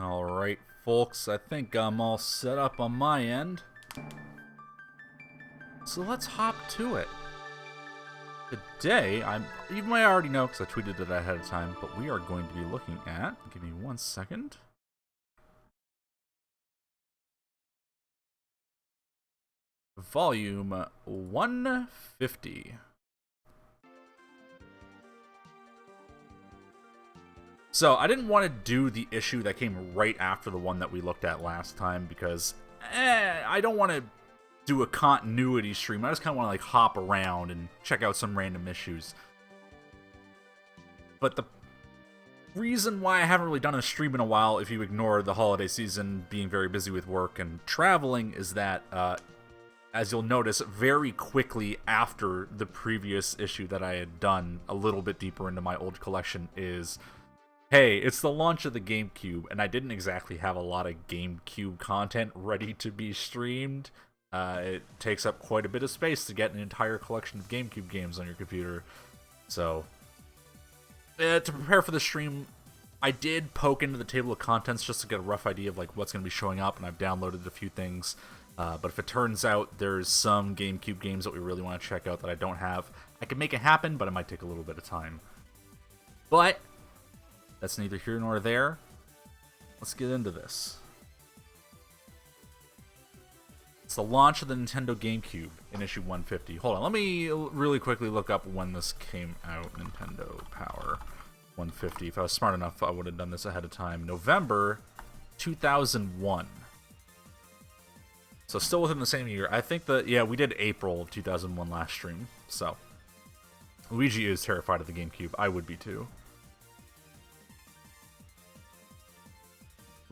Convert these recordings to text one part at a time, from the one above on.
Alright, folks, I think I'm all set up on my end. So let's hop to it. Today, you might already know because I tweeted it ahead of time, but we are going to be looking at, give me 1 second. Volume 150. So, I didn't want to do the issue that came right after the one that we looked at last time because, I don't want to do a continuity stream. I just kind of want to, like, hop around and check out some random issues. But the reason why I haven't really done a stream in a while, if you ignore the holiday season, being very busy with work and traveling, is that, as you'll notice, very quickly after the previous issue that I had done, a little bit deeper into my old collection, is... hey, it's the launch of the GameCube, and I didn't exactly have a lot of GameCube content ready to be streamed. It takes up quite a bit of space to get an entire collection of GameCube games on your computer. So, to prepare for the stream, I did poke into the table of contents just to get a rough idea of like what's going to be showing up, and I've downloaded a few things. But if it turns out there's some GameCube games that we really want to check out that I don't have, I can make it happen, but it might take a little bit of time. But that's neither here nor there. Let's get into this. It's the launch of the Nintendo GameCube in issue 150. Hold on, let me really quickly look up when this came out. Nintendo Power 150. If I was smart enough, I would have done this ahead of time. November 2001. So still within the same year. I think that, yeah, we did April of 2001 last stream. So, Luigi is terrified of the GameCube. I would be too.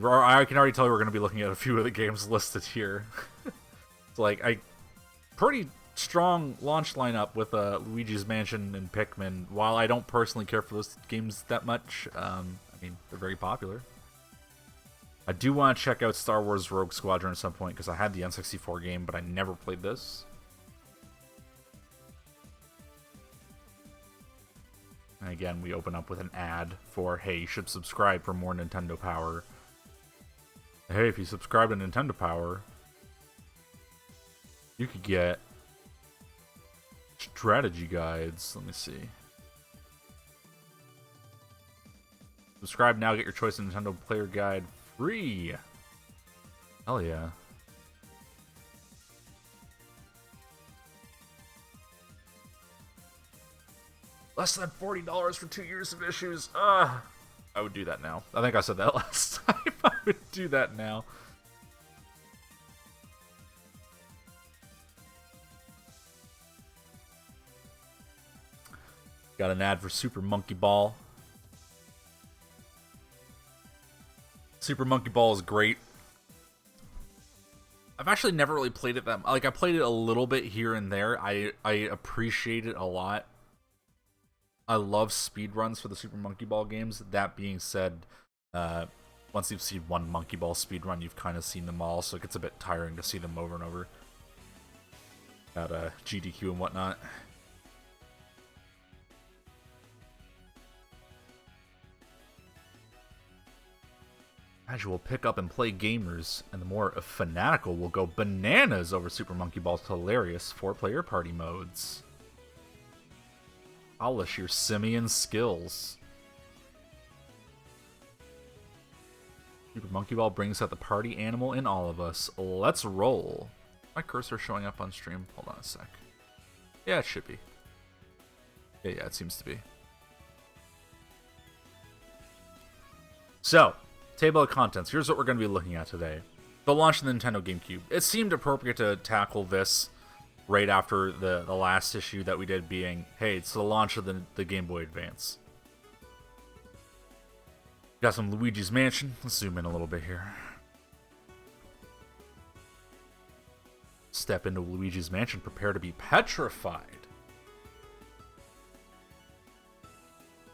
I can already tell you we're going to be looking at a few of the games listed here. It's like, pretty strong launch lineup with Luigi's Mansion and Pikmin. While I don't personally care for those games that much, I mean, they're very popular. I do want to check out Star Wars Rogue Squadron at some point, because I had the N64 game, but I never played this. And again, we open up with an ad for, hey, you should subscribe for more Nintendo Power. Hey, if you subscribe to Nintendo Power, you could get strategy guides. Let me see. Subscribe now, get your choice of Nintendo Player Guide free. Hell yeah. Less than $40 for 2 years of issues. I would do that now. I think I said that last time. I would do that now. Got an ad for Super Monkey Ball. Super Monkey Ball is great. I've actually never really played it that much. Like, I played it a little bit here and there. I appreciate it a lot. I love speedruns for the Super Monkey Ball games. That being said, once you've seen one Monkey Ball speedrun, you've kind of seen them all, so it gets a bit tiring to see them over and over. At GDQ and whatnot. Casual pick up and play gamers, and the more fanatical will go bananas over Super Monkey Ball's hilarious 4-player party modes. Polish your simian skills. Super Monkey Ball brings out the party animal in all of us. Let's roll. My cursor showing up on stream? Hold on a sec. Yeah, it should be. Yeah, it seems to be. So, table of contents. Here's what we're going to be looking at today. The launch of the Nintendo GameCube. It seemed appropriate to tackle this right after the last issue that we did being, hey, it's the launch of the Game Boy Advance. Got some Luigi's Mansion. Let's zoom in a little bit here. Step into Luigi's Mansion, prepare to be petrified.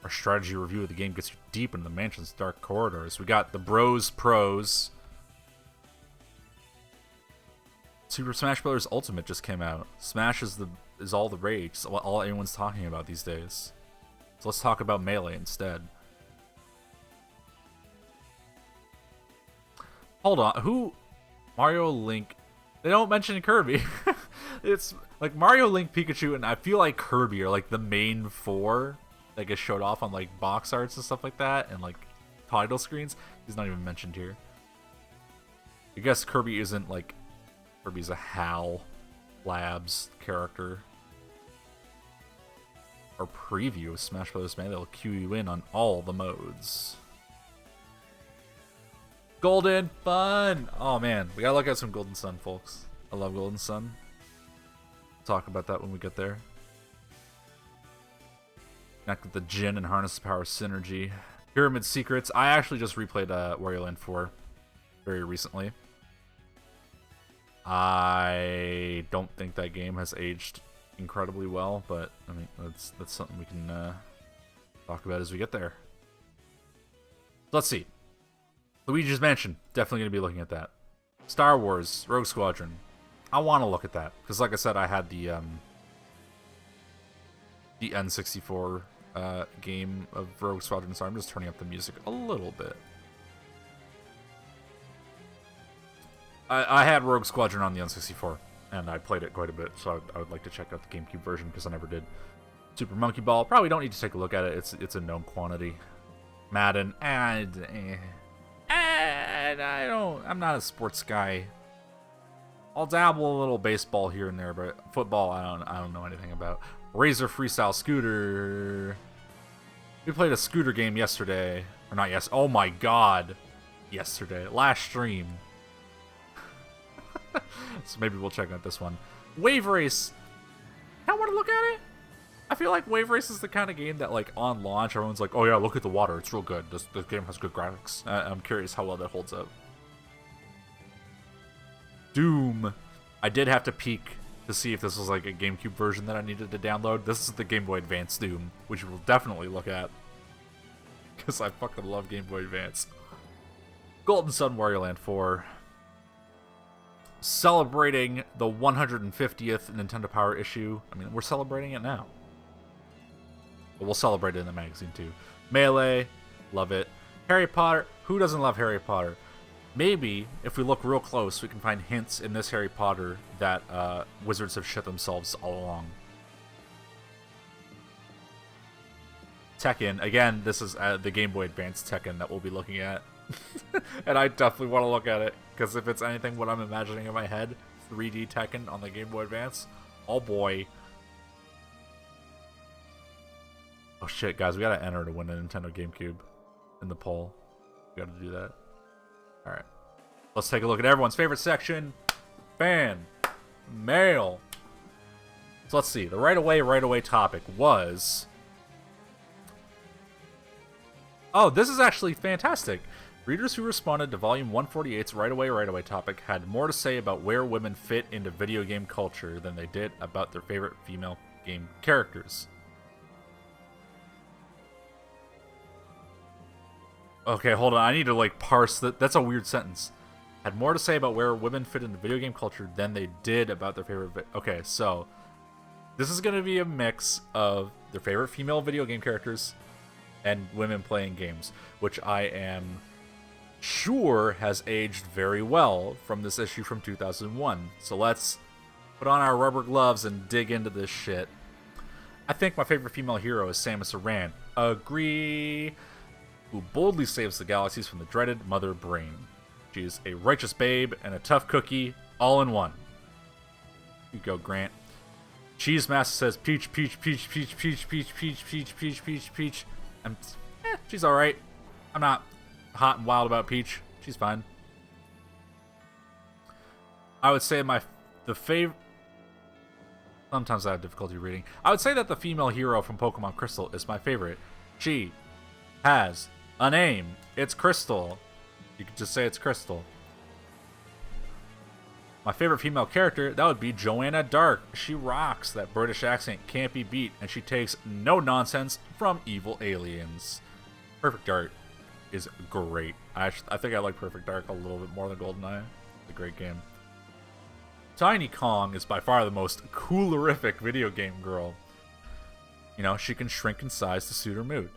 Our strategy review of the game gets you deep into the mansion's dark corridors. We got the Bros Pros. Super Smash Bros. Ultimate just came out. Smash is all the rage. It's all anyone's talking about these days. So let's talk about Melee instead. Hold on, who? Mario, Link. They don't mention Kirby. It's like Mario, Link, Pikachu, and I feel like Kirby are like the main four that get showed off on like box arts and stuff like that, and like title screens. He's not even mentioned here. I guess Kirby isn't like Kirby's a HAL Labs character. Or preview of Smash Bros. Melee will cue you in on all the modes. Golden Fun! Oh man, we gotta look at some Golden Sun, folks. I love Golden Sun. Talk about that when we get there. Connect with the Jin and harness the power of synergy. Pyramid Secrets. I actually just replayed Wario Land 4 very recently. I don't think that game has aged incredibly well, but I mean that's something we can talk about as we get there. Let's see. Luigi's Mansion, definitely going to be looking at that. Star Wars Rogue Squadron, I want to look at that because, like I said, I had the N64 game of Rogue Squadron, so I'm just turning up the music a little bit. I had Rogue Squadron on the N64, and I played it quite a bit, so I would like to check out the GameCube version because I never did. Super Monkey Ball, probably don't need to take a look at it. It's a known quantity. Madden, I'm not a sports guy. I'll dabble a little baseball here and there, but football I don't know anything about. Razor Freestyle Scooter. We played a scooter game yesterday. Or not yes. Oh my god. Yesterday. Last stream. So maybe we'll check out this one. Wave Race. I want to look at it. I feel like Wave Race is the kind of game that, like, on launch, everyone's like, oh yeah, look at the water. It's real good. This game has good graphics. I'm curious how well that holds up. Doom. I did have to peek to see if this was, like, a GameCube version that I needed to download. This is the Game Boy Advance Doom, which we'll definitely look at. Because I fucking love Game Boy Advance. Golden Sun Wario Land 4. Celebrating the 150th Nintendo Power issue. I mean, we're celebrating it now. But we'll celebrate it in the magazine too. Melee, love it. Harry Potter, who doesn't love Harry Potter? Maybe, if we look real close, we can find hints in this Harry Potter that wizards have shit themselves all along. Tekken, again, this is the Game Boy Advance Tekken that we'll be looking at. And I definitely want to look at it, because if it's anything what I'm imagining in my head, 3D Tekken on the Game Boy Advance, oh boy. Oh shit, guys, we gotta enter to win a Nintendo GameCube in the poll. We gotta do that. Alright. Let's take a look at everyone's favorite section. Fan mail. So let's see. The right away topic was... Oh, this is actually fantastic. Readers who responded to Volume 148's right away topic had more to say about where women fit into video game culture than they did about their favorite female game characters. Okay, hold on. I need to, like, parse that. That's a weird sentence. Had more to say about where women fit into video game culture than they did about their favorite... Okay, so... This is going to be a mix of their favorite female video game characters and women playing games, which I am sure has aged very well from this issue from 2001. So let's put on our rubber gloves and dig into this shit. I think my favorite female hero is Samus Aran. Agree... who boldly saves the galaxies from the dreaded Mother Brain. She is a righteous babe and a tough cookie, all in one. You go, Grant. Cheese Master says peach, peach, peach, peach, peach, peach, peach, peach, peach, peach, peach. And she's alright. I'm not hot and wild about Peach. She's fine. I would say the favorite... Sometimes I have difficulty reading. I would say that the female hero from Pokemon Crystal is my favorite. She has a name. It's Crystal. You could just say it's Crystal. My favorite female character, that would be Joanna Dark. She rocks. That British accent can't be beat, and she takes no nonsense from evil aliens. Perfect Dark is great. I think I like Perfect Dark a little bit more than GoldenEye. It's a great game. Tiny Kong is by far the most coolerific video game girl. You know, she can shrink in size to suit her mood.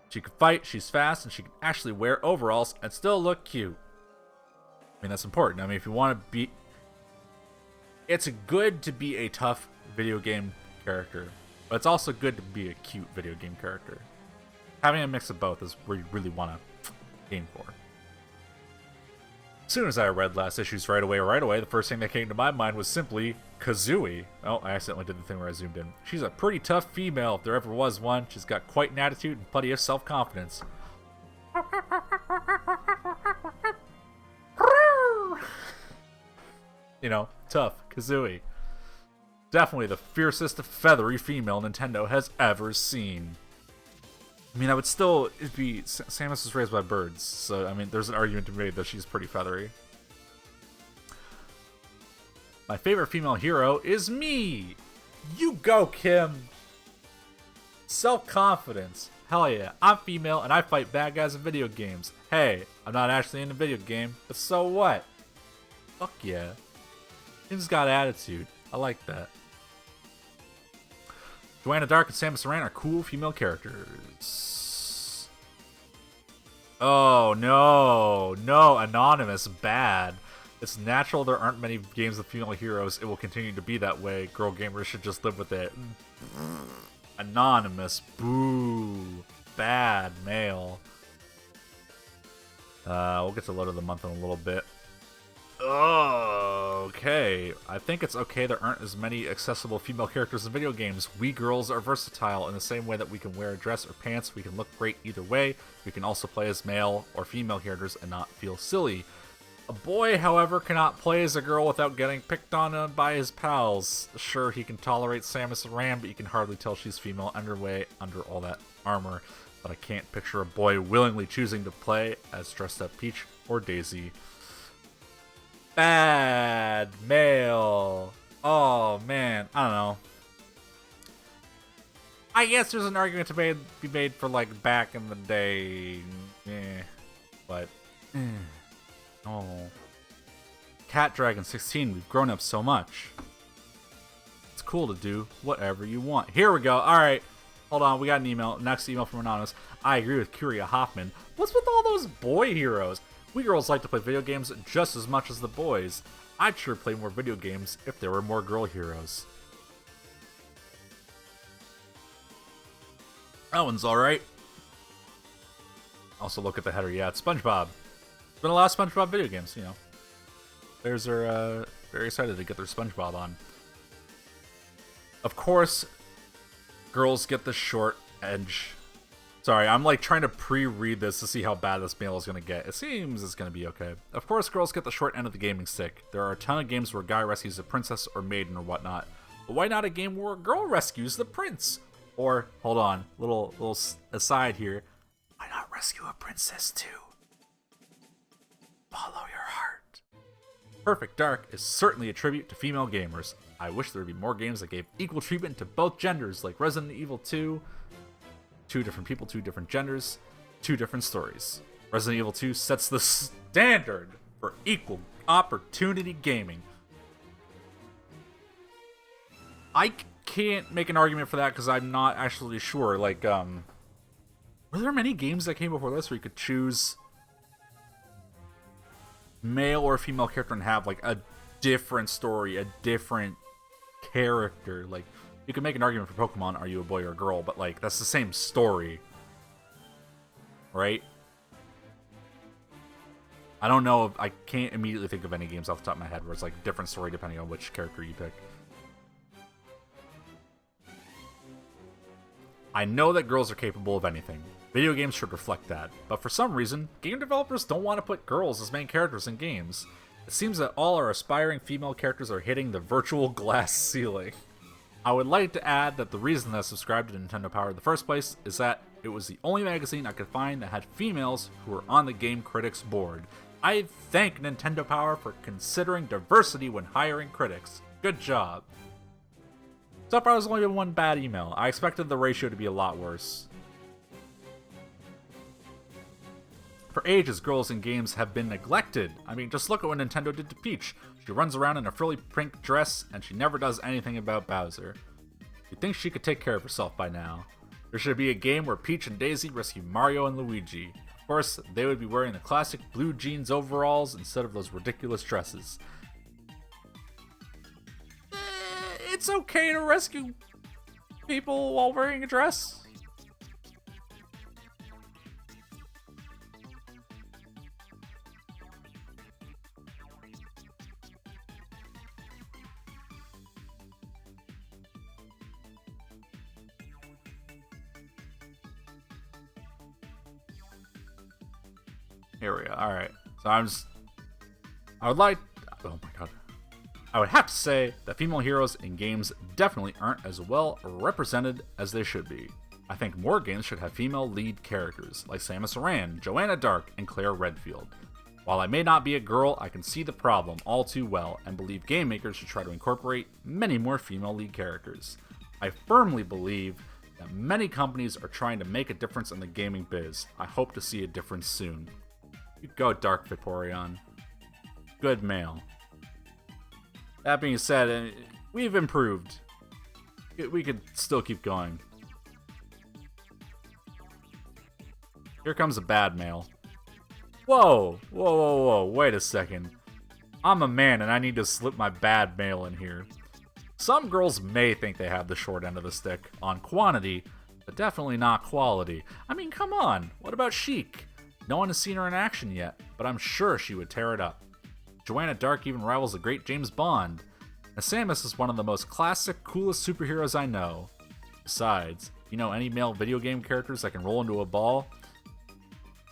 She can fight, she's fast, and she can actually wear overalls and still look cute. I mean, that's important. I mean, if you want to be... It's good to be a tough video game character, but it's also good to be a cute video game character. Having a mix of both is where you really want to aim for. As soon as I read last issues right away, the first thing that came to my mind was simply Kazooie. Oh, I accidentally did the thing where I zoomed in. She's a pretty tough female if there ever was one. She's got quite an attitude and plenty of self-confidence. You know, tough Kazooie. Definitely the fiercest feathery female Nintendo has ever seen. I mean, it'd be, Samus was raised by birds, so, I mean, there's an argument to be made that she's pretty feathery. My favorite female hero is me! You go, Kim! Self-confidence. Hell yeah, I'm female and I fight bad guys in video games. Hey, I'm not actually in a video game, but so what? Fuck yeah. Kim's got attitude. I like that. Joanna Dark and Samus Aran are cool female characters. Oh, no, Anonymous, bad. It's natural there aren't many games with female heroes. It will continue to be that way. Girl gamers should just live with it. Anonymous, boo. Bad male. We'll get to load of the month in a little bit. Okay. I think it's okay there aren't as many accessible female characters in video games. We girls are versatile in the same way that we can wear a dress or pants. We can look great either way. We can also play as male or female characters and not feel silly. A boy, however, cannot play as a girl without getting picked on by his pals. Sure, he can tolerate Samus Aran, but you can hardly tell she's female underway under all that armor. But I can't picture a boy willingly choosing to play as dressed up Peach or Daisy. Bad male. Oh, man. I don't know. I guess there's an argument to be made for, like, back in the day. But... Oh. Cat Dragon 16, we've grown up so much. It's cool to do whatever you want. Here we go. Alright. Hold on, we got an email. Next email from Anonymous. I agree with Curia Hoffman. What's with all those boy heroes? We girls like to play video games just as much as the boys. I'd sure play more video games if there were more girl heroes. That one's alright. Also look at the header. Yeah, it's SpongeBob. There's been a lot of SpongeBob video games, you know. Players are very excited to get their SpongeBob on. Of course, girls get the short edge. Sorry, I'm like trying to pre-read this to see how bad this mail is going to get. It seems it's going to be okay. Of course, girls get the short end of the gaming stick. There are a ton of games where a guy rescues a princess or maiden or whatnot. But why not a game where a girl rescues the prince? Or, hold on, little aside here. Why not rescue a princess too? Follow your heart. Perfect Dark is certainly a tribute to female gamers. I wish there would be more games that gave equal treatment to both genders, like Resident Evil 2. 2 different people, 2 different genders, 2 different stories. Resident Evil 2 sets the standard for equal opportunity gaming. I can't make an argument for that because I'm not actually sure. Like, were there many games that came before this where you could choose male or female character and have like a different story, a different character? Like, you can make an argument for Pokemon, are you a boy or a girl, but like that's the same story, right? I don't know, I can't immediately think of any games off the top of my head where it's like a different story depending on which character you pick. I know that girls are capable of anything. Video games should reflect that, but for some reason, game developers don't want to put girls as main characters in games. It seems that all our aspiring female characters are hitting the virtual glass ceiling. I would like to add that the reason that I subscribed to Nintendo Power in the first place is that it was the only magazine I could find that had females who were on the Game Critics board. I thank Nintendo Power for considering diversity when hiring critics. Good job. So far, there's only been one bad email. I expected the ratio to be a lot worse. For ages, girls in games have been neglected. I mean, just look at what Nintendo did to Peach. She runs around in a frilly pink dress, and she never does anything about Bowser. You'd think she could take care of herself by now. There should be a game where Peach and Daisy rescue Mario and Luigi. Of course, they would be wearing the classic blue jeans overalls instead of those ridiculous dresses. It's okay to rescue people while wearing a dress. Here we go. Alright. So I would have to say that female heroes in games definitely aren't as well represented as they should be. I think more games should have female lead characters, like Samus Aran, Joanna Dark, and Claire Redfield. While I may not be a girl, I can see the problem all too well, and believe game makers should try to incorporate many more female lead characters. I firmly believe that many companies are trying to make a difference in the gaming biz. I hope to see a difference soon. You go, Dark Vaporeon. Good mail. That being said, we've improved. We could still keep going. Here comes a bad mail. Whoa! Whoa, whoa, whoa, wait a second. I'm a man and I need to slip my bad mail in here. Some girls may think they have the short end of the stick on quantity, but definitely not quality. I mean, come on. What about Sheik? No one has seen her in action yet, but I'm sure she would tear it up. Joanna Dark even rivals the great James Bond. And Samus is one of the most classic, coolest superheroes I know. Besides, you know any male video game characters that can roll into a ball?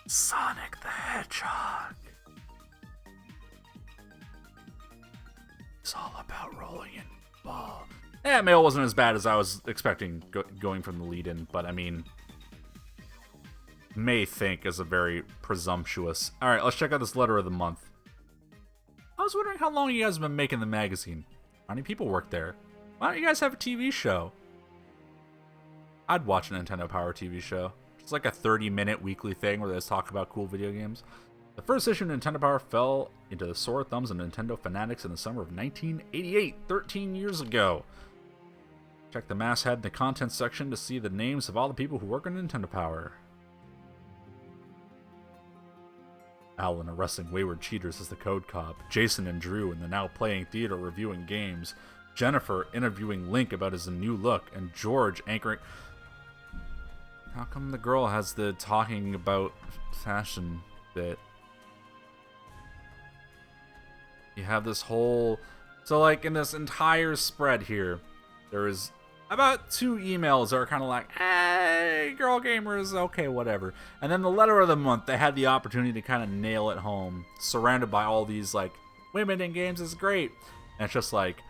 Sonic the Hedgehog. It's all about rolling in ball. That mail wasn't as bad as I was expecting going from the lead-in, but I mean, may think is a very presumptuous. Alright, let's check out this letter of the month. I was wondering how long you guys have been making the magazine. How many people work there? Why don't you guys have a TV show? I'd watch a Nintendo Power TV show. It's like a 30-minute weekly thing where they just talk about cool video games. The first issue of Nintendo Power fell into the sore thumbs of Nintendo fanatics in the summer of 1988, 13 years ago. Check the masthead in the contents section to see the names of all the people who work on Nintendo Power. Alan arresting wayward cheaters as the Code Cop, Jason and Drew in the now playing theater reviewing games, Jennifer interviewing Link about his new look, and George anchoring... How come the girl has the talking about fashion bit? You have this whole... So like in this entire spread here, there is about 2 emails that are kind of like, hey, girl gamers, okay, whatever. And then the letter of the month, they had the opportunity to kind of nail it home, surrounded by all these, like, women in games is great. And it's just like,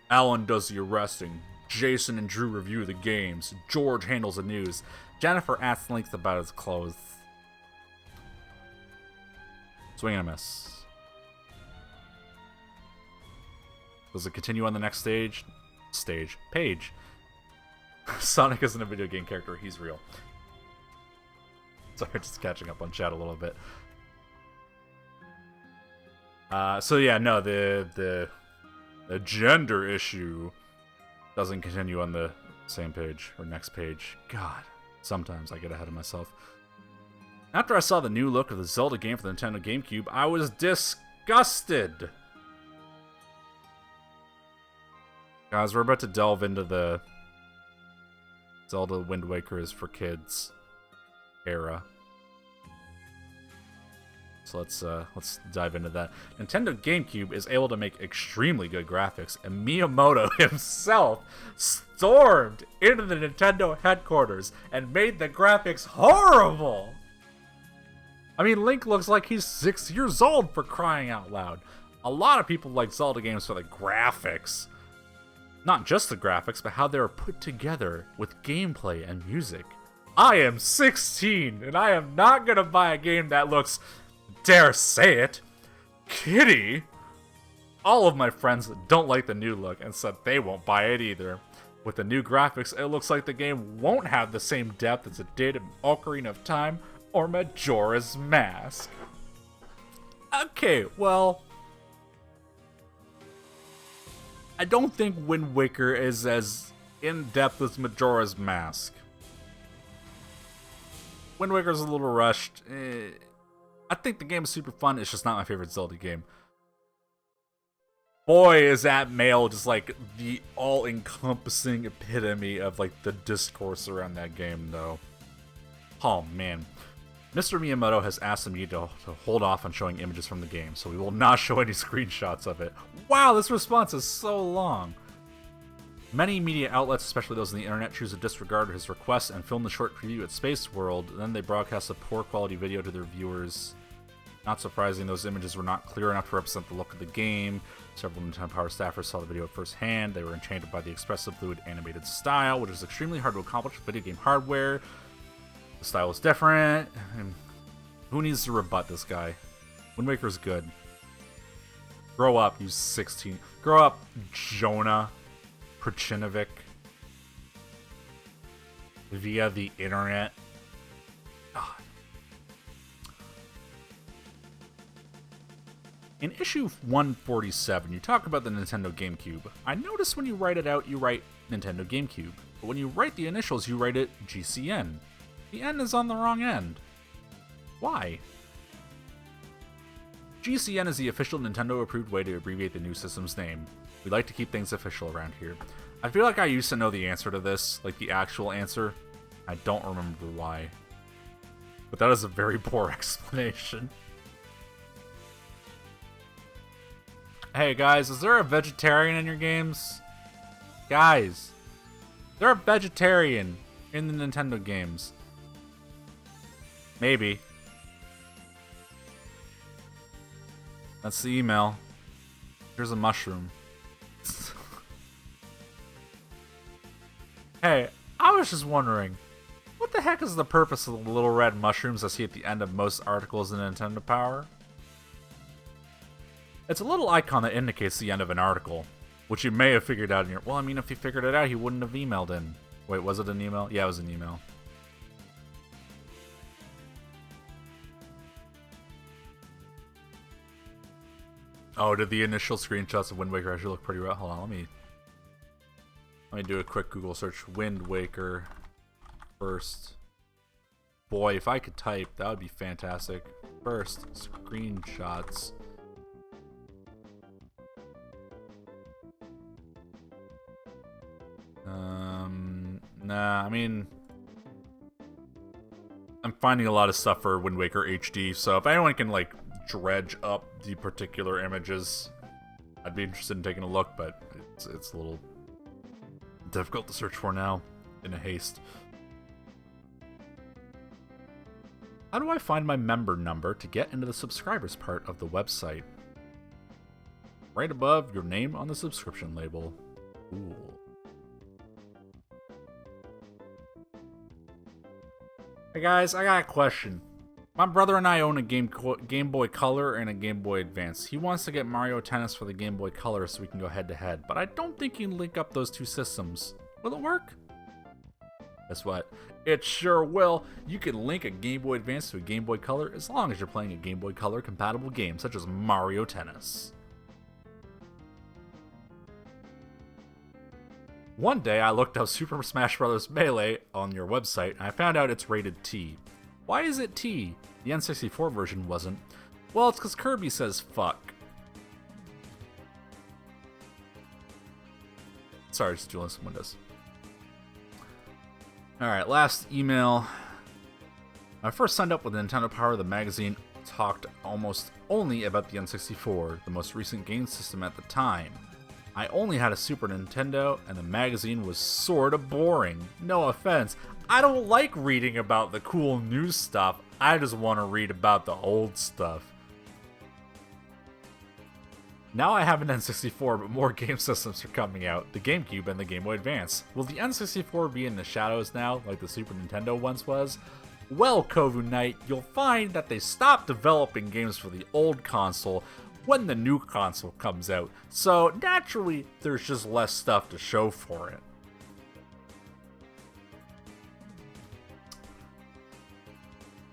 Alan does the arresting, Jason and Drew review the games, George handles the news, Jennifer asks Link about his clothes. Swing and a miss. Does it continue on the next page? Sonic isn't a video game character, he's real. Sorry, just catching up on chat a little bit. So yeah, no, the gender issue doesn't continue on the same page, or next page. God, sometimes I get ahead of myself. After I saw the new look of the Zelda game for the Nintendo GameCube, I was disgusted! Guys, we're about to delve into the Zelda Wind Waker is for kids era. So let's dive into that. Nintendo GameCube is able to make extremely good graphics, and Miyamoto himself stormed into the Nintendo headquarters and made the graphics horrible. I mean, Link looks like he's 6 years old, for crying out loud. A lot of people like Zelda games for the graphics. Not just the graphics, but how they're put together with gameplay and music. I am 16, and I am not gonna buy a game that looks, dare say it, kitty. All of my friends don't like the new look and said they won't buy it either. With the new graphics, it looks like the game won't have the same depth as it did in Ocarina of Time or Majora's Mask. Okay, well, I don't think Wind Waker is as in-depth as Majora's Mask. Wind Waker's a little rushed. I think the game is super fun. It's just not my favorite Zelda game. Boy, is that mail just like the all-encompassing epitome of like the discourse around that game, though. Oh man. Mr. Miyamoto has asked me to hold off on showing images from the game, so we will not show any screenshots of it. Wow, this response is so long. Many media outlets, especially those on the internet, choose to disregard his request and film the short preview at Space World. Then they broadcast a poor quality video to their viewers. Not surprising, those images were not clear enough to represent the look of the game. Several Nintendo Power staffers saw the video firsthand. They were enchanted by the expressive, fluid, animated style, which is extremely hard to accomplish with video game hardware. The style is different. And who needs to rebut this guy? Wind Waker's good. Grow up, you 16. Grow up, Jonah Prachinovic. Via the internet. God. In issue 147, you talk about the Nintendo GameCube. I notice when you write it out, you write Nintendo GameCube. But when you write the initials, you write it GCN. The N is on the wrong end. Why? GCN is the official Nintendo-approved way to abbreviate the new system's name. We like to keep things official around here. I feel like I used to know the answer to this, like the actual answer. I don't remember why. But that is a very poor explanation. Hey guys, is there a vegetarian in your games? Guys, is there a vegetarian in the Nintendo games? Maybe. That's the email. Here's a mushroom. Hey, I was just wondering, what the heck is the purpose of the little red mushrooms I see at the end of most articles in Nintendo Power? It's a little icon that indicates the end of an article, which you may have figured out in your... Well, I mean, if he figured it out, he wouldn't have emailed in. Wait, was it an email? Yeah, it was an email. Oh, did the initial screenshots of Wind Waker actually look pretty well? Hold on, let me do a quick Google search. Wind Waker first. Boy, if I could type, that would be fantastic. First, screenshots. Nah, I mean, I'm finding a lot of stuff for Wind Waker HD, so if anyone can, like, dredge up the particular images, I'd be interested in taking a look, but it's a little difficult to search for now, in a haste. How do I find my member number to get into the subscribers part of the website? Right above your name on the subscription label. Cool. Hey guys, I got a question. My brother and I own a Game Boy Color and a Game Boy Advance. He wants to get Mario Tennis for the Game Boy Color so we can go head to head, but I don't think you can link up those two systems. Will it work? Guess what? It sure will. You can link a Game Boy Advance to a Game Boy Color as long as you're playing a Game Boy Color compatible game such as Mario Tennis. One day I looked up Super Smash Bros. Melee on your website and I found out it's rated T. Why is it T? The N64 version wasn't. Well, it's because Kirby says fuck. Sorry, just doing some windows. Alright, last email. When I first signed up with Nintendo Power, the magazine talked almost only about the N64, the most recent game system at the time. I only had a Super Nintendo, and the magazine was sorta boring. No offense. I don't like reading about the cool new stuff. I just want to read about the old stuff. Now I have an N64, but more game systems are coming out. The GameCube and the Game Boy Advance. Will the N64 be in the shadows now, like the Super Nintendo once was? Well, Kovu Knight, you'll find that they stopped developing games for the old console when the new console comes out, so naturally there's just less stuff to show for it.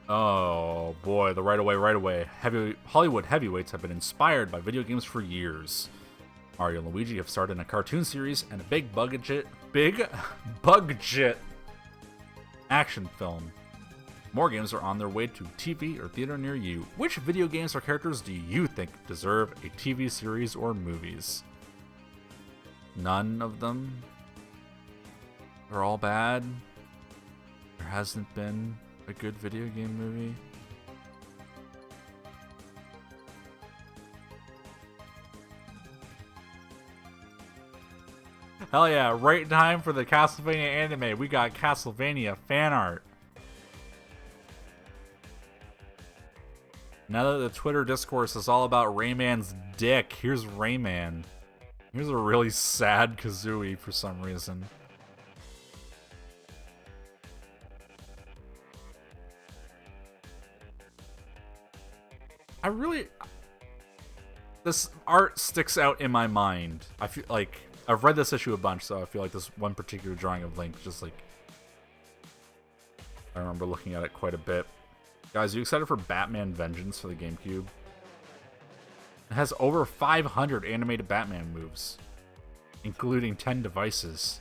Oh boy, the right away. Hollywood heavyweights have been inspired by video games for years. Mario and Luigi have starred in a cartoon series and a big budget action film. More games are on their way to TV or theater near you. Which video games or characters do you think deserve a TV series or movies? None of them. They're all bad. There hasn't been a good video game movie. Hell yeah, right in time for the Castlevania anime. We got Castlevania fan art. Now that the Twitter discourse is all about Rayman's dick, here's Rayman. Here's a really sad Kazooie for some reason. This art sticks out in my mind. I feel like I've read this issue a bunch, so I feel like this one particular drawing of Link just like... I remember looking at it quite a bit. Guys, are you excited for Batman Vengeance for the GameCube? It has over 500 animated Batman moves, including 10 devices.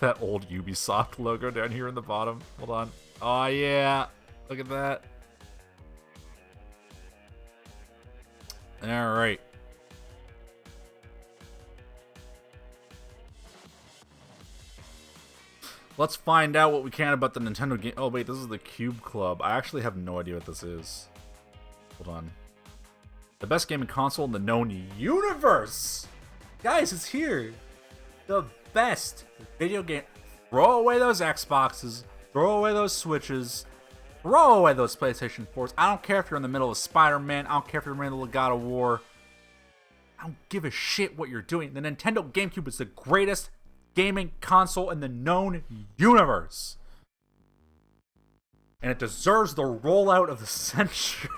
That old Ubisoft logo down here in the bottom. Hold on. Oh yeah, look at that. All right. Let's find out what we can about the Nintendo game. Oh wait, this is the Cube Club. I actually have no idea what this is. Hold on. The best gaming console in the known universe. Guys, it's here. The best video game. Throw away those Xboxes. Throw away those Switches. Throw away those PlayStation 4s. I don't care if you're in the middle of Spider-Man. I don't care if you're in the middle of God of War. I don't give a shit what you're doing. The Nintendo GameCube is the greatest gaming console in the known universe. And it deserves the rollout of the century.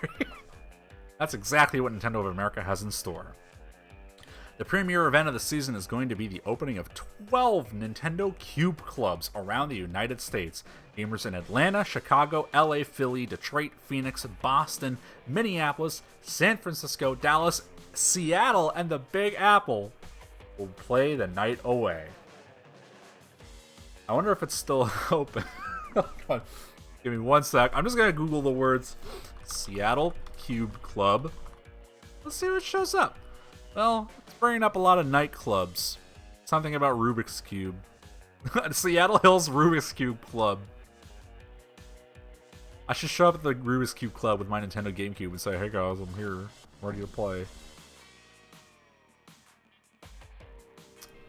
That's exactly what Nintendo of America has in store. The premier event of the season is going to be the opening of 12 Nintendo Cube Clubs around the United States. Gamers in Atlanta, Chicago, LA, Philly, Detroit, Phoenix, Boston, Minneapolis, San Francisco, Dallas, Seattle, and the Big Apple will play the night away. I wonder if it's still open. Give me one sec. I'm just going to Google the words Seattle Cube Club. Let's see what shows up. Well, it's bringing up a lot of nightclubs. Something about Rubik's Cube. Seattle Hills Rubik's Cube Club. I should show up at the Rubik's Cube Club with my Nintendo GameCube and say, hey guys, I'm here, ready to play.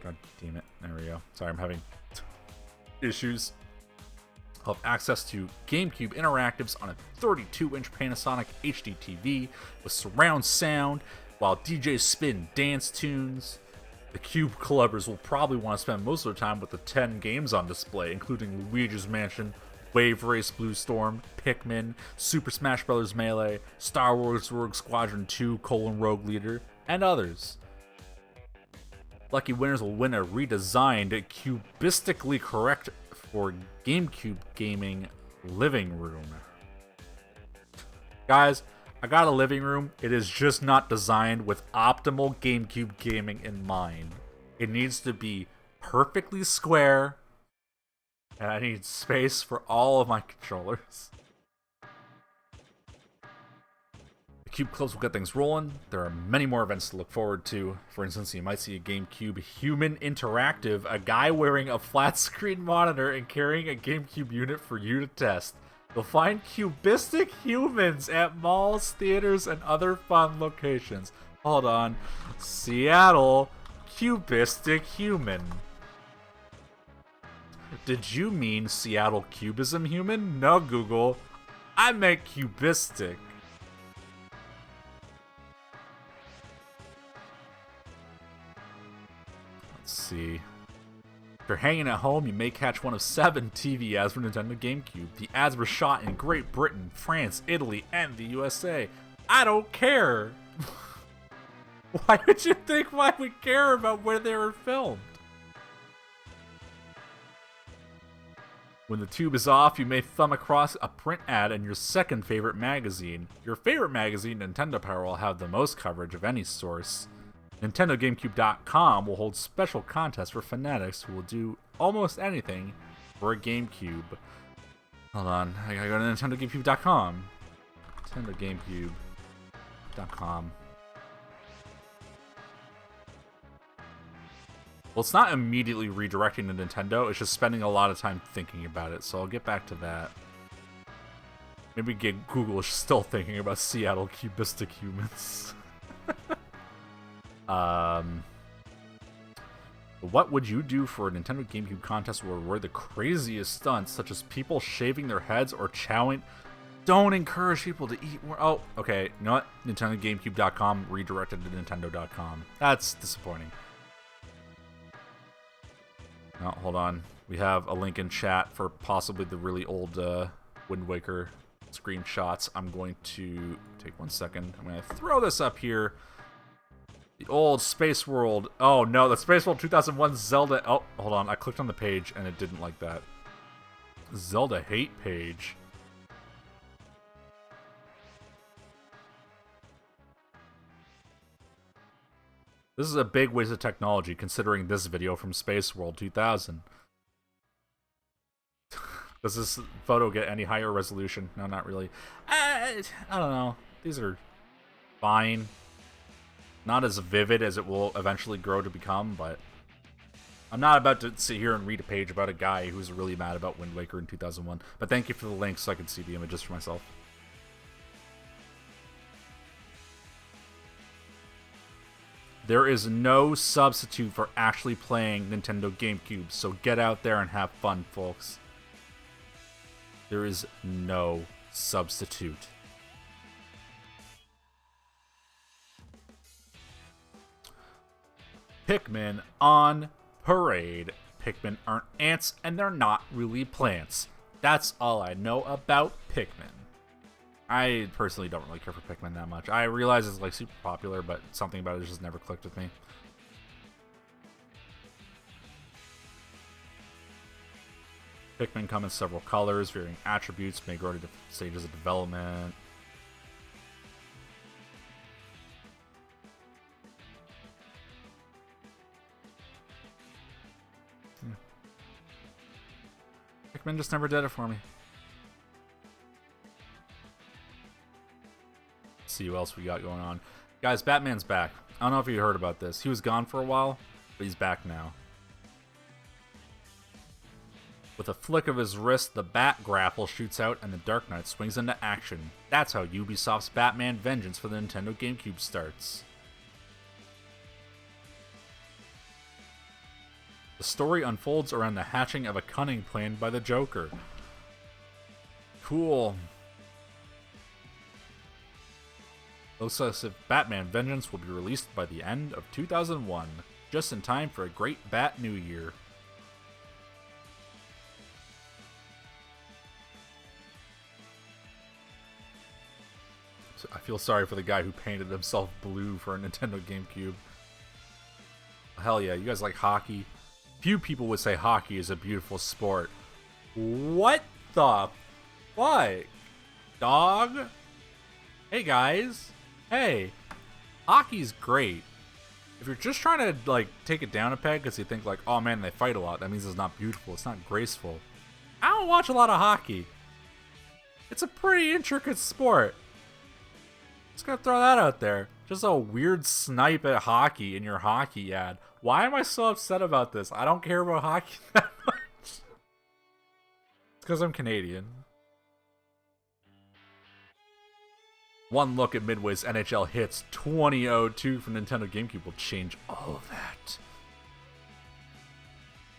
God damn it. There we go. Sorry, I'm having issues. I'll have access to GameCube Interactives on a 32-inch Panasonic HD TV with surround sound, while DJs spin dance tunes. The Cube Clubbers will probably want to spend most of their time with the 10 games on display, including Luigi's Mansion, Wave Race Blue Storm, Pikmin, Super Smash Bros. Melee, Star Wars Rogue Squadron II: Rogue Leader, and others. Lucky winners will win a redesigned, cubistically correct for GameCube gaming living room. Guys, I got a living room. It is just not designed with optimal GameCube gaming in mind. It needs to be perfectly square, and I need space for all of my controllers. The Cube Clubs will get things rolling. There are many more events to look forward to. For instance, you might see a GameCube Human Interactive, a guy wearing a flat screen monitor and carrying a GameCube unit for you to test. You'll find cubistic humans at malls, theaters, and other fun locations. Hold on. Seattle Cubistic Human. Did you mean Seattle Cubism Human? No, Google. I meant cubistic. Let's see. If you're hanging at home, you may catch one of 7 TV ads for Nintendo GameCube. The ads were shot in Great Britain, France, Italy, and the USA. I don't care! Why would you think why we care about where they were filmed? When the tube is off, you may thumb across a print ad in your second favorite magazine. Your favorite magazine, Nintendo Power, will have the most coverage of any source. NintendoGameCube.com will hold special contests for fanatics who will do almost anything for a GameCube. Hold on, I gotta go to NintendoGameCube.com. NintendoGameCube.com. Well, it's not immediately redirecting to Nintendo, it's just spending a lot of time thinking about it, so I'll get back to that. Maybe Google is still thinking about Seattle cubistic humans. What would you do for a Nintendo GameCube contest where we're the craziest stunts, such as people shaving their heads or chowing? Don't encourage people to eat more. Oh, okay. You know what? NintendoGameCube.com redirected to Nintendo.com. That's disappointing. Oh, hold on. We have a link in chat for possibly the really old Wind Waker screenshots. I'm going to take 1 second. I'm going to throw this up here. The old Space World. Oh no, the Space World 2001 Zelda. Oh, hold on. I clicked on the page and it didn't like that. Zelda hate page. This is a big waste of technology considering this video from Space World 2000. Does this photo get any higher resolution? No, not really. I don't know. These are fine. Not as vivid as it will eventually grow to become, but I'm not about to sit here and read a page about a guy who's really mad about Wind Waker in 2001. But thank you for the link so I can see the images for myself. There is no substitute for actually playing Nintendo GameCube, so get out there and have fun, folks. There is no substitute. Pikmin on parade. Pikmin aren't ants, and they're not really plants. That's all I know about Pikmin. I personally don't really care for Pikmin that much. I realize it's like super popular, but something about it just never clicked with me. Pikmin come in several colors, varying attributes, may grow to different stages of development. Pikmin just never did it for me. Let's see what else we got going on. Guys, Batman's back. I don't know if you heard about this. He was gone for a while, but he's back now. With a flick of his wrist, the Bat Grapple shoots out and the Dark Knight swings into action. That's how Ubisoft's Batman Vengeance for the Nintendo GameCube starts. The story unfolds around the hatching of a cunning plan by the Joker. Cool. Looks as if Batman Vengeance will be released by the end of 2001, just in time for a great Bat New Year. I feel sorry for the guy who painted himself blue for a Nintendo GameCube. Hell yeah, you guys like hockey? Few people would say hockey is a beautiful sport. What the fuck? Dog? Hey guys. Hey. Hockey's great. If you're just trying to like take it down a peg because you think like, oh man, they fight a lot, that means it's not beautiful, it's not graceful. I don't watch a lot of hockey. It's a pretty intricate sport. Just gonna throw that out there. Just a weird snipe at hockey in your hockey ad. Why am I so upset about this? I don't care about hockey that much. It's because I'm Canadian. One look at Midway's NHL Hits 2002 from Nintendo GameCube will change all of that.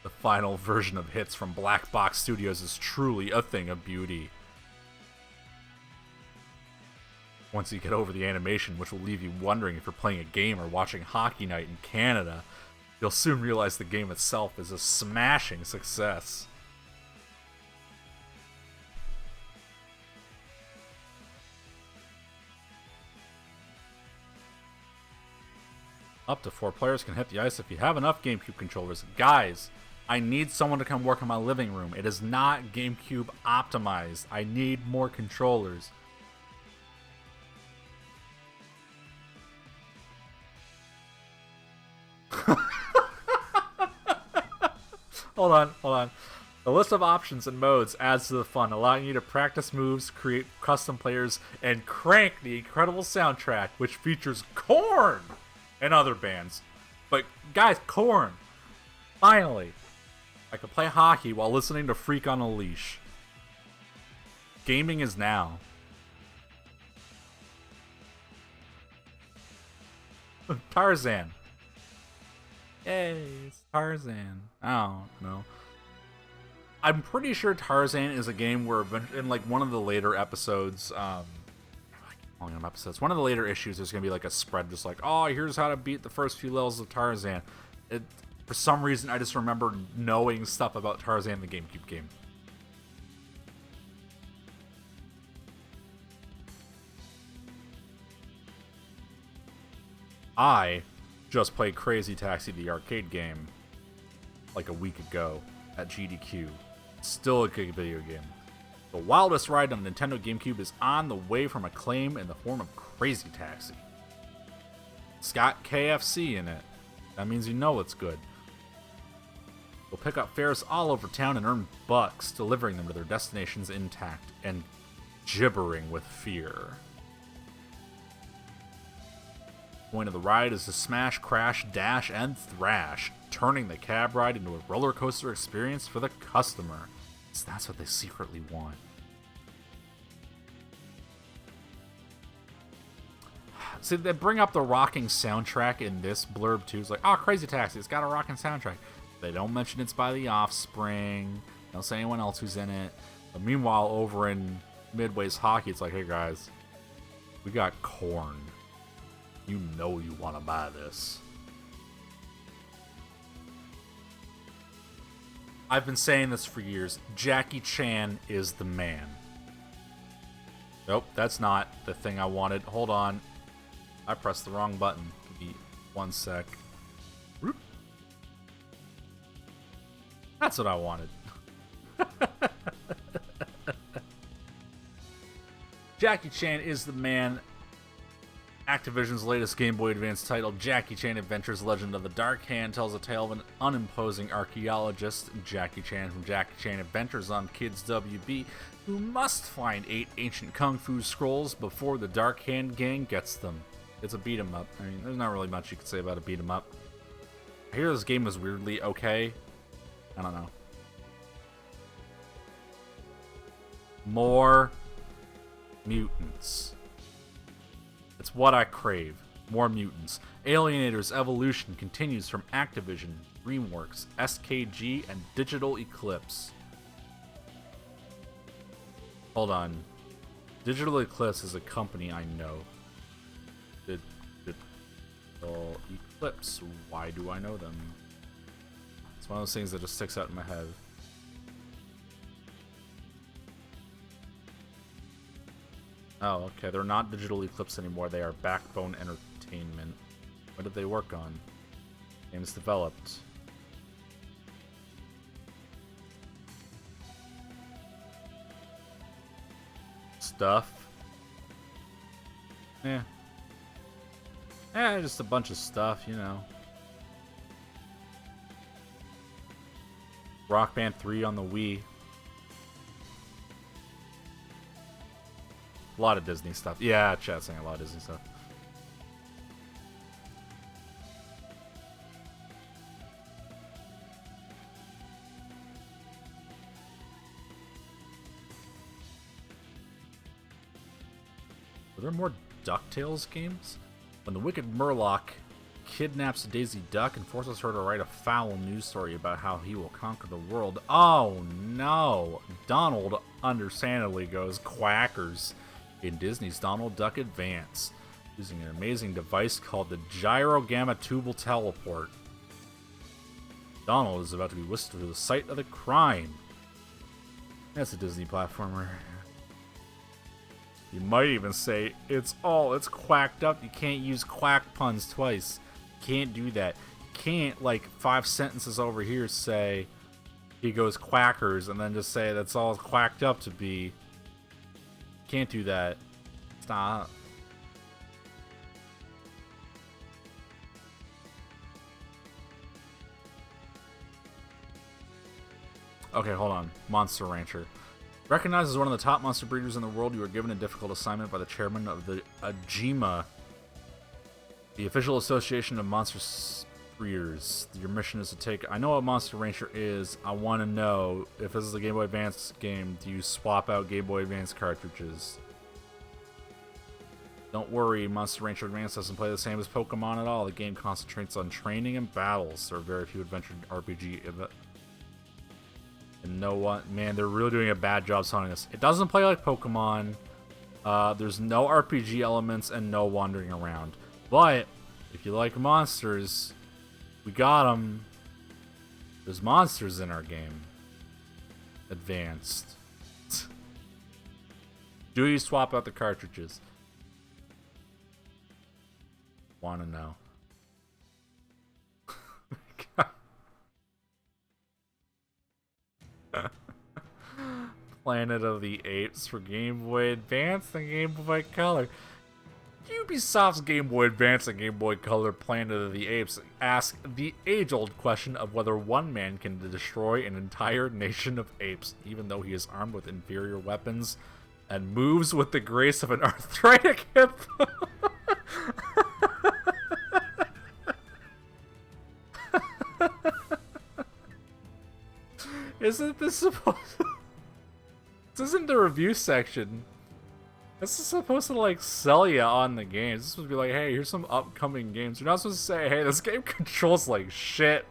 The final version of Hits from Black Box Studios is truly a thing of beauty. Once you get over the animation, which will leave you wondering if you're playing a game or watching Hockey Night in Canada, you'll soon realize the game itself is a smashing success. Up to 4 players can hit the ice if you have enough GameCube controllers. Guys, I need someone to come work in my living room. It is not GameCube optimized. I need more controllers. Hold on. The list of options and modes adds to the fun, allowing you to practice moves, create custom players, and crank the incredible soundtrack, which features Korn and other bands. But guys, Korn! Finally! I can play hockey while listening to Freak on a Leash. Gaming is now. Tarzan. Yay, it's Tarzan. I don't know. I'm pretty sure Tarzan is a game where in like one of the later episodes, one of the later issues, there's gonna be like a spread just like, oh, here's how to beat the first few levels of Tarzan. For some reason, I just remember knowing stuff about Tarzan, the GameCube game. I just played Crazy Taxi, the arcade game, like a week ago at GDQ. Still a good video game. The wildest ride on the Nintendo GameCube is on the way from acclaim in the form of Crazy Taxi. It's got KFC in it. That means you know it's good. You'll pick up fares all over town and earn bucks, delivering them to their destinations intact and gibbering with fear. The point of the ride is to smash, crash, dash, and thrash, turning the cab ride into a roller coaster experience for the customer. So that's what they secretly want. See, they bring up the rocking soundtrack in this blurb too. It's like, oh, Crazy Taxi, it's got a rocking soundtrack. They don't mention it's by The Offspring. They don't say anyone else who's in it. But meanwhile, over in Midway's Hockey, it's like, hey guys, we got Korn. You know you want to buy this. I've been saying this for years. Jackie Chan is the man. Nope, that's not the thing I wanted. Hold on. I pressed the wrong button. Give me 1 sec. That's what I wanted. Jackie Chan is the man. Activision's latest Game Boy Advance title, Jackie Chan Adventures Legend of the Dark Hand, tells a tale of an unimposing archaeologist, Jackie Chan from Jackie Chan Adventures on Kids WB, who must find 8 ancient kung fu scrolls before the Dark Hand gang gets them. It's a beat 'em up. I mean, there's not really much you could say about a beat 'em up. I hear this game is weirdly okay. I don't know. More mutants. It's what I crave. More mutants. Alienators Evolution continues from Activision, DreamWorks, SKG, and Digital Eclipse. Hold on. Digital Eclipse is a company I know. Digital Eclipse. Why do I know them? It's one of those things that just sticks out in my head. Oh, okay. They're not Digital Eclipse anymore. They are Backbone Entertainment. What did they work on? Games developed. Stuff. Yeah. Yeah, just a bunch of stuff, you know. Rock Band 3 on the Wii. A lot of Disney stuff. Yeah, chat's saying a lot of Disney stuff. Were there more DuckTales games? When the wicked Murloc kidnaps Daisy Duck and forces her to write a foul news story about how he will conquer the world. Oh no! Donald understandably goes quackers in Disney's Donald Duck Advance, using an amazing device called the Gyro Gamma Tubal Teleport. Donald is about to be whisked to the site of the crime. That's a Disney platformer. You might even say, it's quacked up. You can't use quack puns twice. You can't do that. You can't, like, 5 sentences over here say, he goes quackers, and then just say that's all it's quacked up to be. Can't do that. Stop. Okay, hold on. Monster Rancher. Recognized as one of the top monster breeders in the world, you were given a difficult assignment by the chairman of the AJIMA, the official association of monster breeders. Your mission is to take... I know what Monster Rancher is. I want to know, if this is a Game Boy Advance game, do you swap out Game Boy Advance cartridges? Don't worry, Monster Rancher Advance doesn't play the same as Pokemon at all. The game concentrates on training and battles. There are very few adventure RPG. And know what? Man, they're really doing a bad job selling this. It doesn't play like Pokemon. There's no RPG elements and no wandering around. But if you like monsters, we got them. There's monsters in our game. Advanced. Do you swap out the cartridges? Want to know. Planet of the Apes for Game Boy Advance and Game Boy Color. Ubisoft's Game Boy Advance and Game Boy Color Planet of the Apes ask the age-old question of whether one man can destroy an entire nation of apes, even though he is armed with inferior weapons and moves with the grace of an arthritic hippo. Isn't this supposed to... This isn't the review section. This is supposed to, like, sell you on the games. This is supposed to be like, hey, here's some upcoming games. You're not supposed to say, hey, this game controls like shit.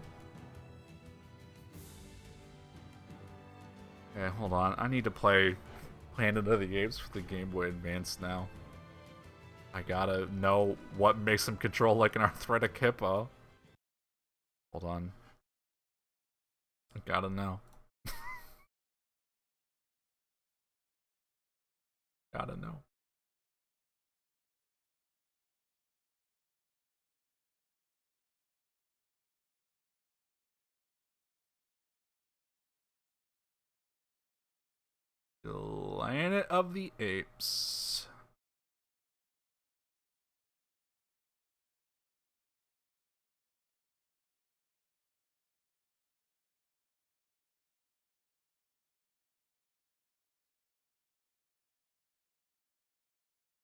Okay, hold on. I need to play Planet of the Apes for the Game Boy Advance now. I gotta know what makes him control like an arthritic hippo. Hold on. I gotta know. Gotta know. Planet of the Apes.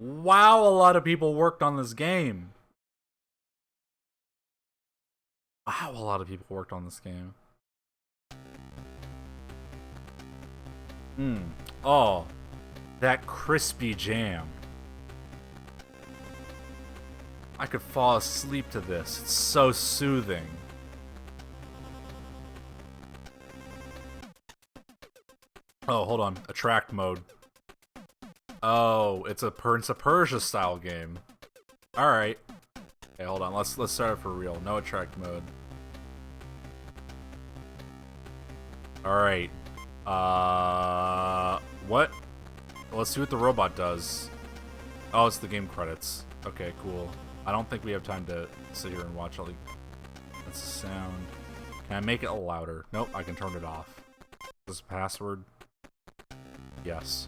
Wow, a lot of people worked on this game. Wow, a lot of people worked on this game. Oh, that crispy jam. I could fall asleep to this. It's so soothing. Oh, hold on. Attract mode. Oh, it's a Prince of Persia style game. Alright. Okay, hold on. Let's start it for real. No attract mode. Alright. What? Let's see what the robot does. Oh, it's the game credits. Okay, cool. I don't think we have time to sit here and watch all the... That's the sound. Can I make it louder? Nope, I can turn it off. Is this a password? Yes.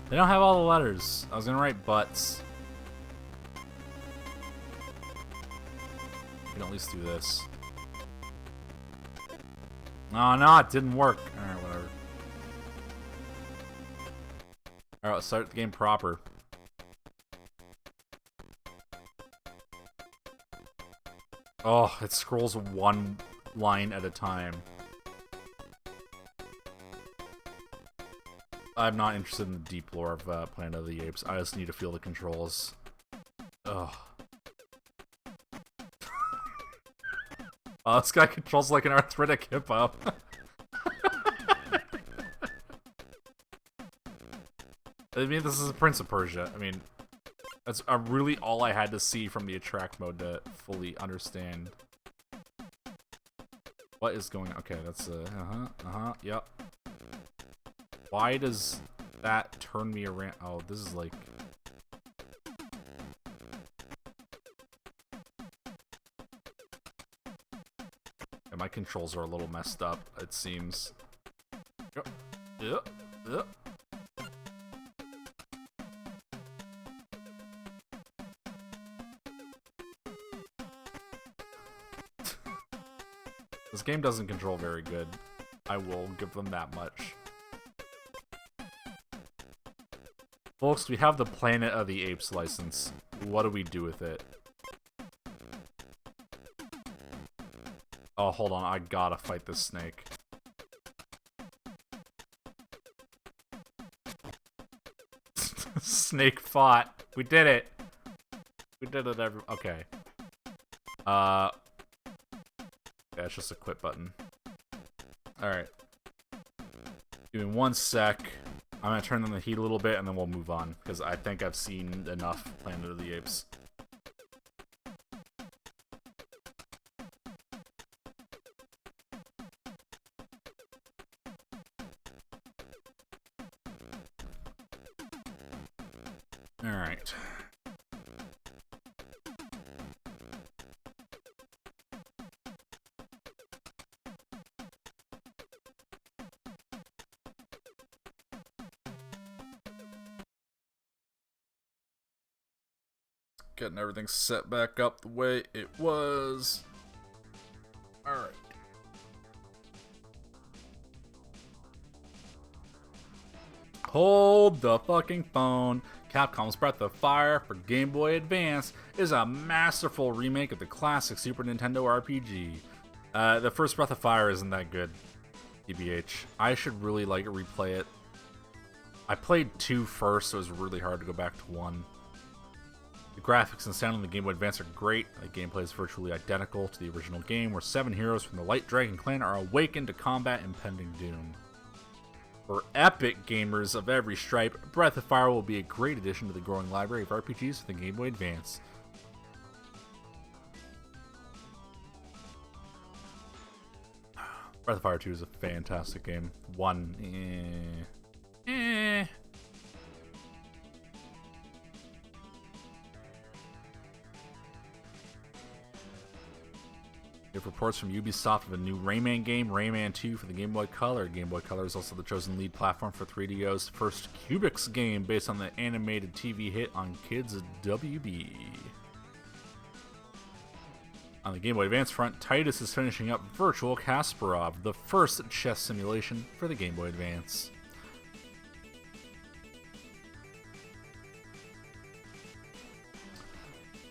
They don't have all the letters. I was gonna write butts. We can at least do this. Oh, no, it didn't work. Alright, whatever. Alright, let's start the game proper. Oh, it scrolls one line at a time. I'm not interested in the deep lore of Planet of the Apes. I just need to feel the controls. Ugh. Oh, this guy controls like an arthritic hippo. I mean, this is a Prince of Persia. I mean, that's really all I had to see from the attract mode to fully understand what is going on. Okay, that's yep. Why does that turn me around? Oh, this is like... Yeah, my controls are a little messed up, it seems. Yep. This game doesn't control very good. I will give them that much. Folks, we have the Planet of the Apes license. What do we do with it? Oh, hold on. I gotta fight this snake. Snake fought. We did it. We did it okay. Yeah, it's just a quit button. Alright. Give me 1 sec. I'm gonna turn on the heat a little bit and then we'll move on. Because I think I've seen enough Planet of the Apes. Alright. Getting everything set back up the way it was. Alright. Hold the fucking phone. Capcom's Breath of Fire for Game Boy Advance is a masterful remake of the classic Super Nintendo RPG. The first Breath of Fire isn't that good, TBH. I should really replay it. I played 2 first, so it was really hard to go back to 1. The graphics and sound on the Game Boy Advance are great. The gameplay is virtually identical to the original game, where 7 heroes from the Light Dragon clan are awakened to combat impending doom. For epic gamers of every stripe, Breath of Fire will be a great addition to the growing library of RPGs for the Game Boy Advance. Breath of Fire 2 is a fantastic game. 1, We have reports from Ubisoft of a new Rayman game, Rayman 2 for the Game Boy Color. Game Boy Color is also the chosen lead platform for 3DO's first Cubix game based on the animated TV hit on Kids WB. On the Game Boy Advance front, Titus is finishing up Virtual Kasparov, the first chess simulation for the Game Boy Advance.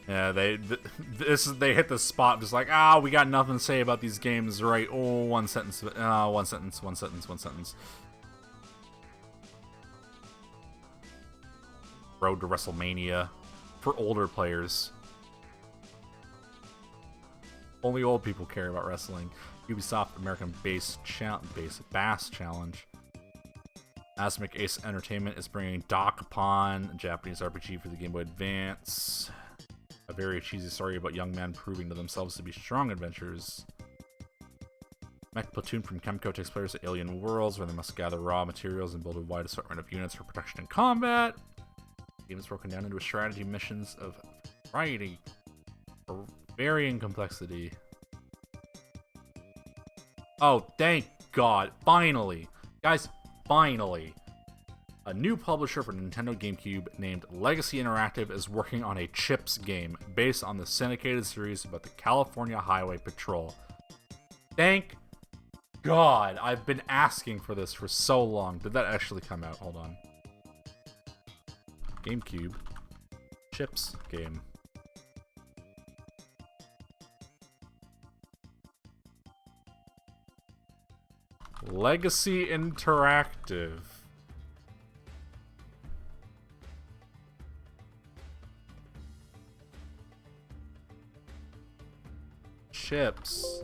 Yeah, they hit the spot just like, we got nothing to say about these games, right? Oh, one sentence. One sentence. Road to WrestleMania for older players. Only old people care about wrestling. Ubisoft American Bass Challenge. Asmic Ace Entertainment is bringing Dokapon, a Japanese RPG for the Game Boy Advance. A very cheesy story about young men proving to themselves to be strong adventurers. Mech Platoon from Kemco takes players to alien worlds where they must gather raw materials and build a wide assortment of units for protection and combat. The game is broken down into strategy missions of variety or varying complexity. Oh, thank God. Finally. Guys, finally. A new publisher for Nintendo GameCube named Legacy Interactive is working on a Chips game based on the syndicated series about the California Highway Patrol. Thank God. I've been asking for this for so long. Did that actually come out? Hold on. GameCube. Chips game. Legacy Interactive. Chips.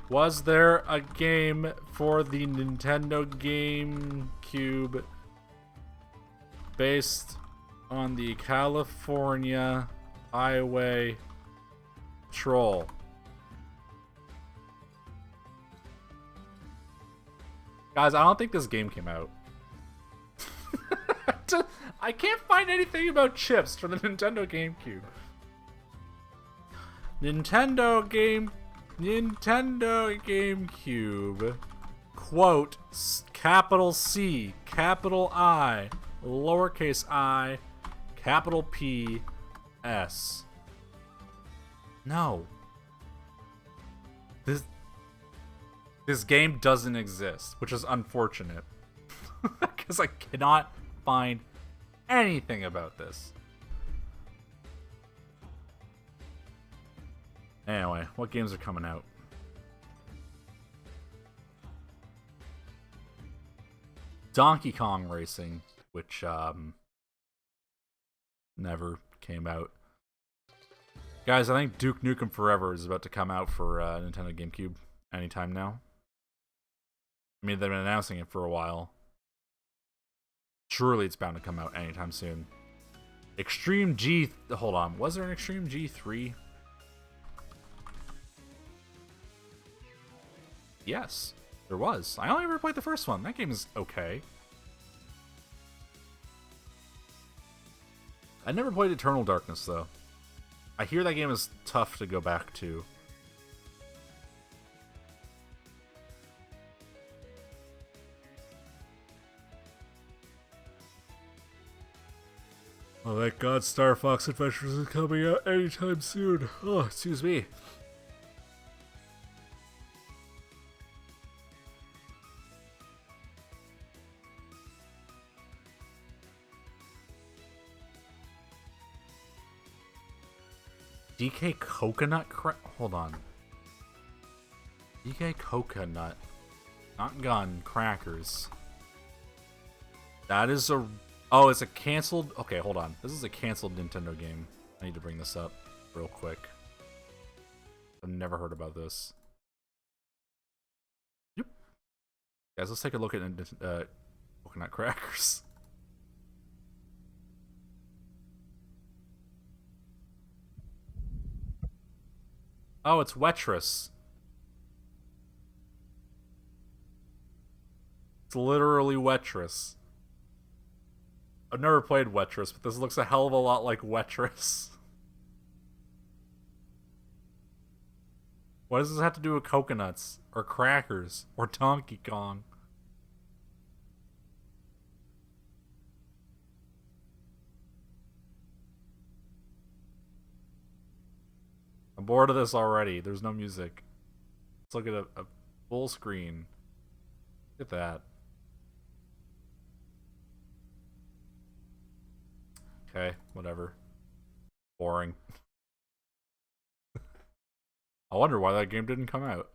Was there a game for the Nintendo GameCube based on the California Highway Patrol? Guys, I don't think this game came out. I can't find anything about chips for the Nintendo GameCube. Nintendo GameCube. Quote, capital C, capital I, lowercase I, capital P, S. No, This game doesn't exist, which is unfortunate. Because I cannot find anything about this. Anyway, what games are coming out? Donkey Kong Racing, which never came out. Guys, I think Duke Nukem Forever is about to come out for Nintendo GameCube anytime now. I mean, they've been announcing it for a while. Surely it's bound to come out anytime soon. Extreme G... Hold on. Was there an Extreme G3? Yes, there was. I only ever played the first one. That game is okay. I never played Eternal Darkness, though. I hear that game is tough to go back to. Oh, thank God Star Fox Adventures is coming out anytime soon. Oh, excuse me. DK Coconut Hold on. DK Coconut. Not gun. Crackers. That is a... Oh, it's a canceled... Okay, hold on. This is a canceled Nintendo game. I need to bring this up real quick. I've never heard about this. Yep. Guys, let's take a look at Coconut Crackers. Oh, it's Wettress. It's literally Wettress. I've never played Wettress, but this looks a hell of a lot like Wettress. What does this have to do with coconuts? Or crackers? Or Donkey Kong? I'm bored of this already. There's no music. Let's look at a full screen. Look at that. Okay, whatever. Boring. I wonder why that game didn't come out.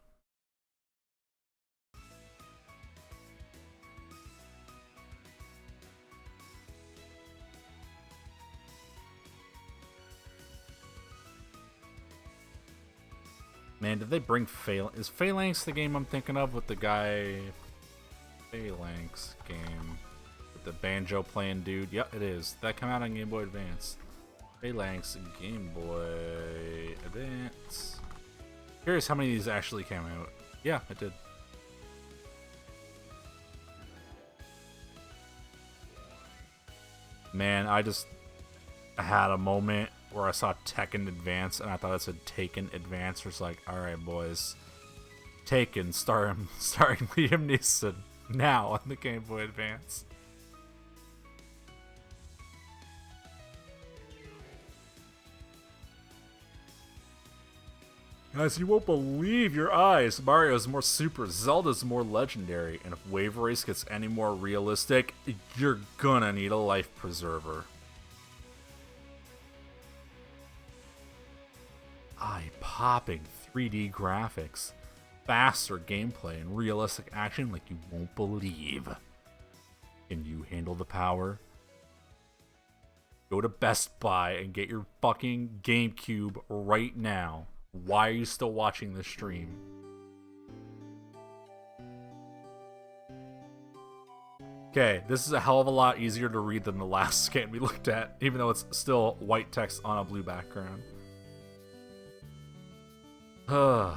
Man, did they bring Phalanx? Is Phalanx the game I'm thinking of with the guy... Phalanx game. With the banjo playing dude? Yep, it is. That come out on Game Boy Advance. Phalanx Game Boy Advance. Curious how many of these actually came out. Yeah, it did. Man, I had a moment where I saw Tekken Advance and I thought it said Taken Advance. It's like, alright boys, Taken starring Liam Neeson now on the Game Boy Advance. Guys, you won't believe your eyes. Mario's more super, Zelda's more legendary, and if Wave Race gets any more realistic, you're gonna need a life preserver. Eye-popping 3D graphics, faster gameplay, and realistic action like you won't believe. Can you handle the power? Go to Best Buy and get your fucking GameCube right now. Why are you still watching this stream? Okay, this is a hell of a lot easier to read than the last scan we looked at, even though it's still white text on a blue background. What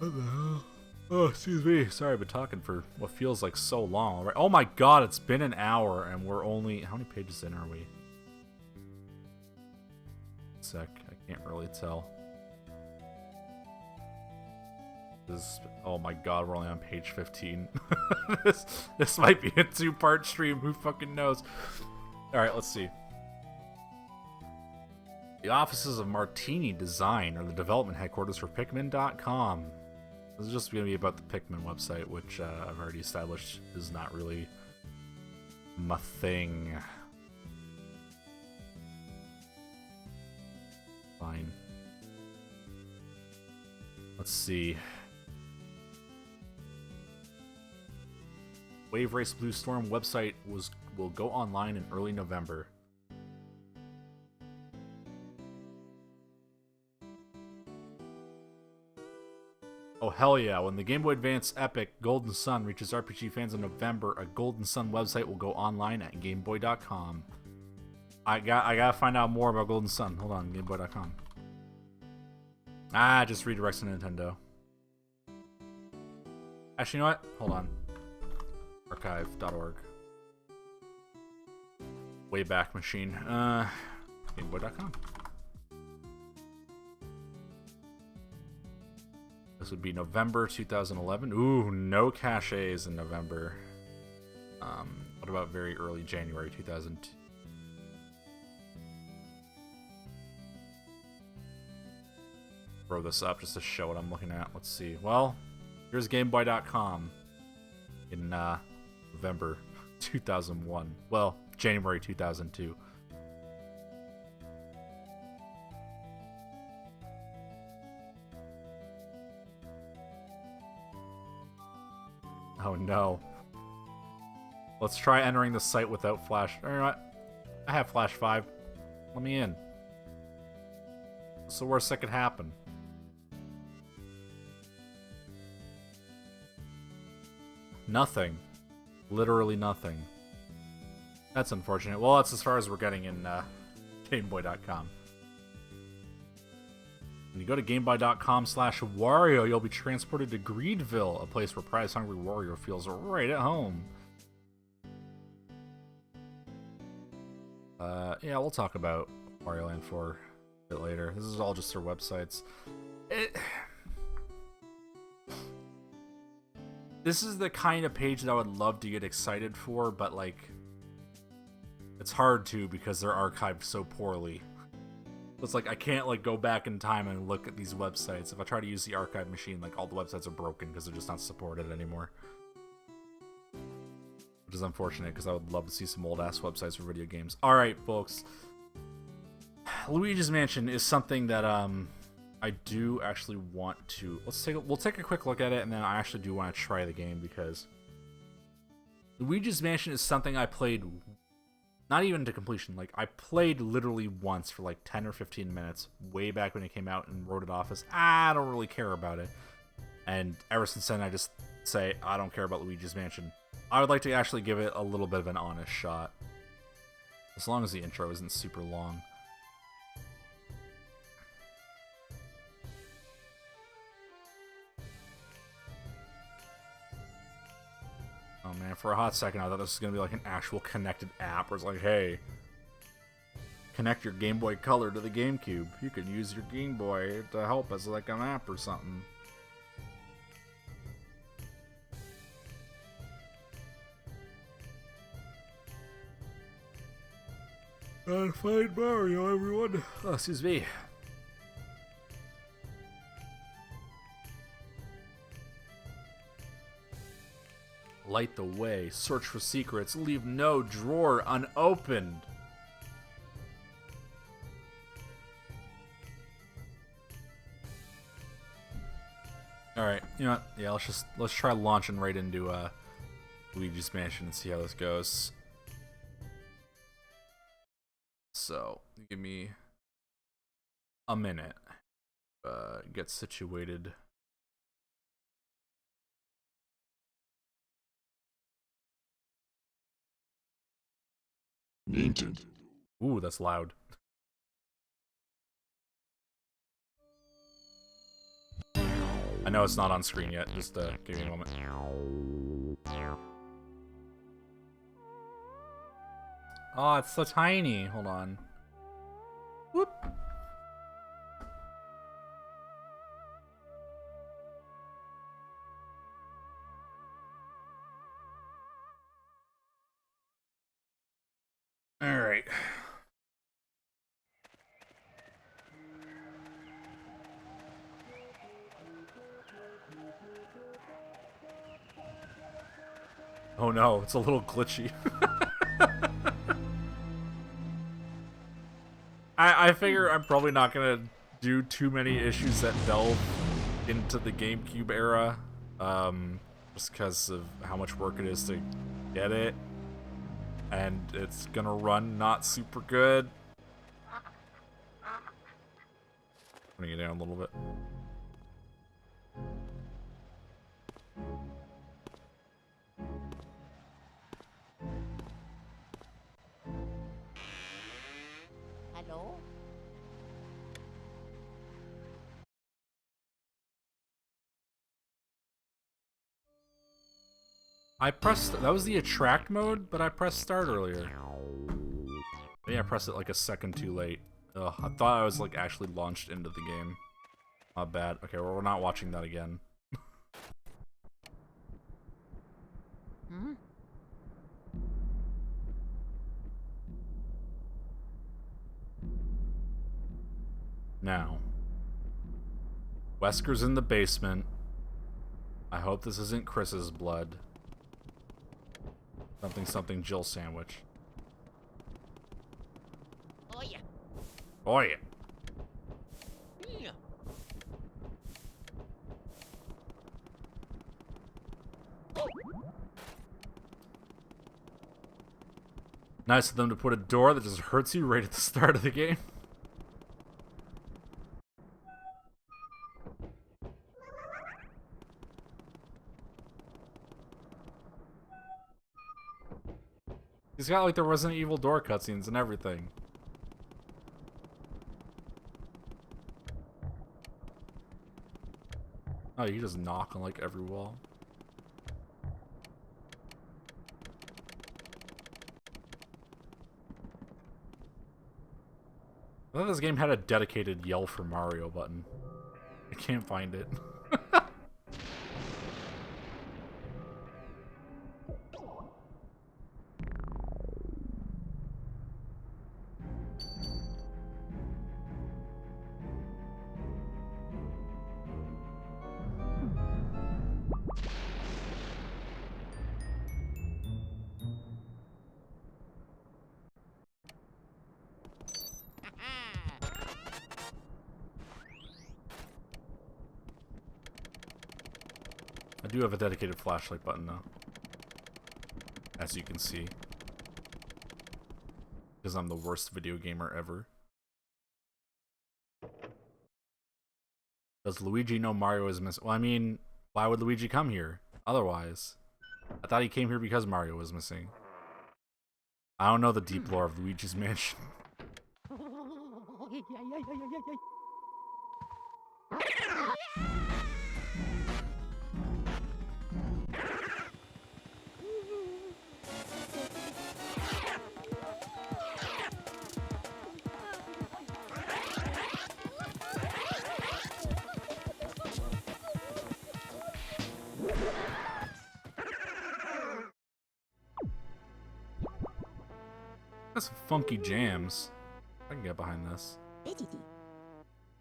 the hell? Oh, excuse me. Sorry, I've been talking for what feels like so long. Right? Oh my god, it's been an hour and we're only... How many pages in are we? Sec, I can't really tell. Oh my god, we're only on page 15. this might be a two-part stream, who fucking knows? Alright, let's see. The offices of Martini Design are the development headquarters for Pikmin.com. This is just going to be about the Pikmin website, which I've already established is not really my thing. Fine. Let's see. Wave Race Blue Storm website will go online in early November. Oh hell yeah, when the Game Boy Advance epic Golden Sun reaches RPG fans in November, a Golden Sun website will go online at GameBoy.com. I gotta find out more about Golden Sun. Hold on, GameBoy.com. Ah, just redirects to Nintendo. Actually, you know what? Hold on. Archive.org. Wayback Machine. GameBoy.com. This would be November 2011. Ooh, no caches in November. What about very early January 2002? Throw this up just to show what I'm looking at. Let's see. Well, here's GameBoy.com in November 2001. Well, January 2002. Oh no. Let's try entering the site without Flash. You know what? I have Flash 5. Let me in. What's the worst that could happen? Nothing. Literally nothing. That's unfortunate. Well, that's as far as we're getting in GameBoy.com. When you go to GameBoy.com/Wario, you'll be transported to Greedville, a place where prize-hungry Wario feels right at home. Yeah, we'll talk about Wario Land 4 a bit later. This is all just their websites. This is the kind of page that I would love to get excited for, but like, it's hard to because they're archived so poorly. It's like I can't like go back in time and look at these websites. If I try to use the archive machine, like all the websites are broken because they're just not supported anymore. Which is unfortunate because I would love to see some old ass websites for video games. Alright, folks. Luigi's Mansion is something that I do actually want to we'll take a quick look at it, and then I actually do want to try the game because Luigi's Mansion is something I played not even to completion. Like, I played literally once for like 10 or 15 minutes way back when it came out and wrote it off as, I don't really care about it. And ever since then, I just say, I don't care about Luigi's Mansion. I would like to actually give it a little bit of an honest shot. As long as the intro isn't super long. Oh man, for a hot second I thought this was going to be like an actual connected app where it's like, hey, connect your Game Boy Color to the GameCube. You could use your Game Boy to help as like an app or something. Find Mario, everyone. Oh, excuse me. Light the way, search for secrets, leave no drawer unopened. Alright, you know what? Yeah, let's try launching right into Luigi's Mansion and see how this goes. So, give me a minute. Get situated. Nintendo. Ooh, that's loud. I know it's not on screen yet. Just give me a moment. Oh, it's so tiny. Hold on. Whoop. All right. no, it's a little glitchy. I figure I'm probably not gonna do too many issues that delve into the GameCube era, just because of how much work it is to get it, and it's gonna run not super good. Putting it down a little bit. Hello? I pressed, that was the attract mode, but I pressed start earlier. Maybe I pressed it like a second too late. Ugh, I thought I was like actually launched into the game. Not bad. Okay, well, we're not watching that again. Hmm? Now. Wesker's in the basement. I hope this isn't Chris's blood. Something something Jill sandwich. Oh yeah. Oh yeah. Yeah. Nice of them to put a door that just hurts you right at the start of the game. He's got like the Resident Evil door cutscenes and everything. Oh, you just knock on like every wall. I thought this game had a dedicated yell for Mario button. I can't find it. I do have a dedicated flashlight button though, as you can see, because I'm the worst video gamer ever. Does Luigi know Mario is missing? Well, I mean, why would Luigi come here otherwise? I thought he came here because Mario was missing. I don't know the deep lore of Luigi's Mansion. That's some funky jams. I can get behind this.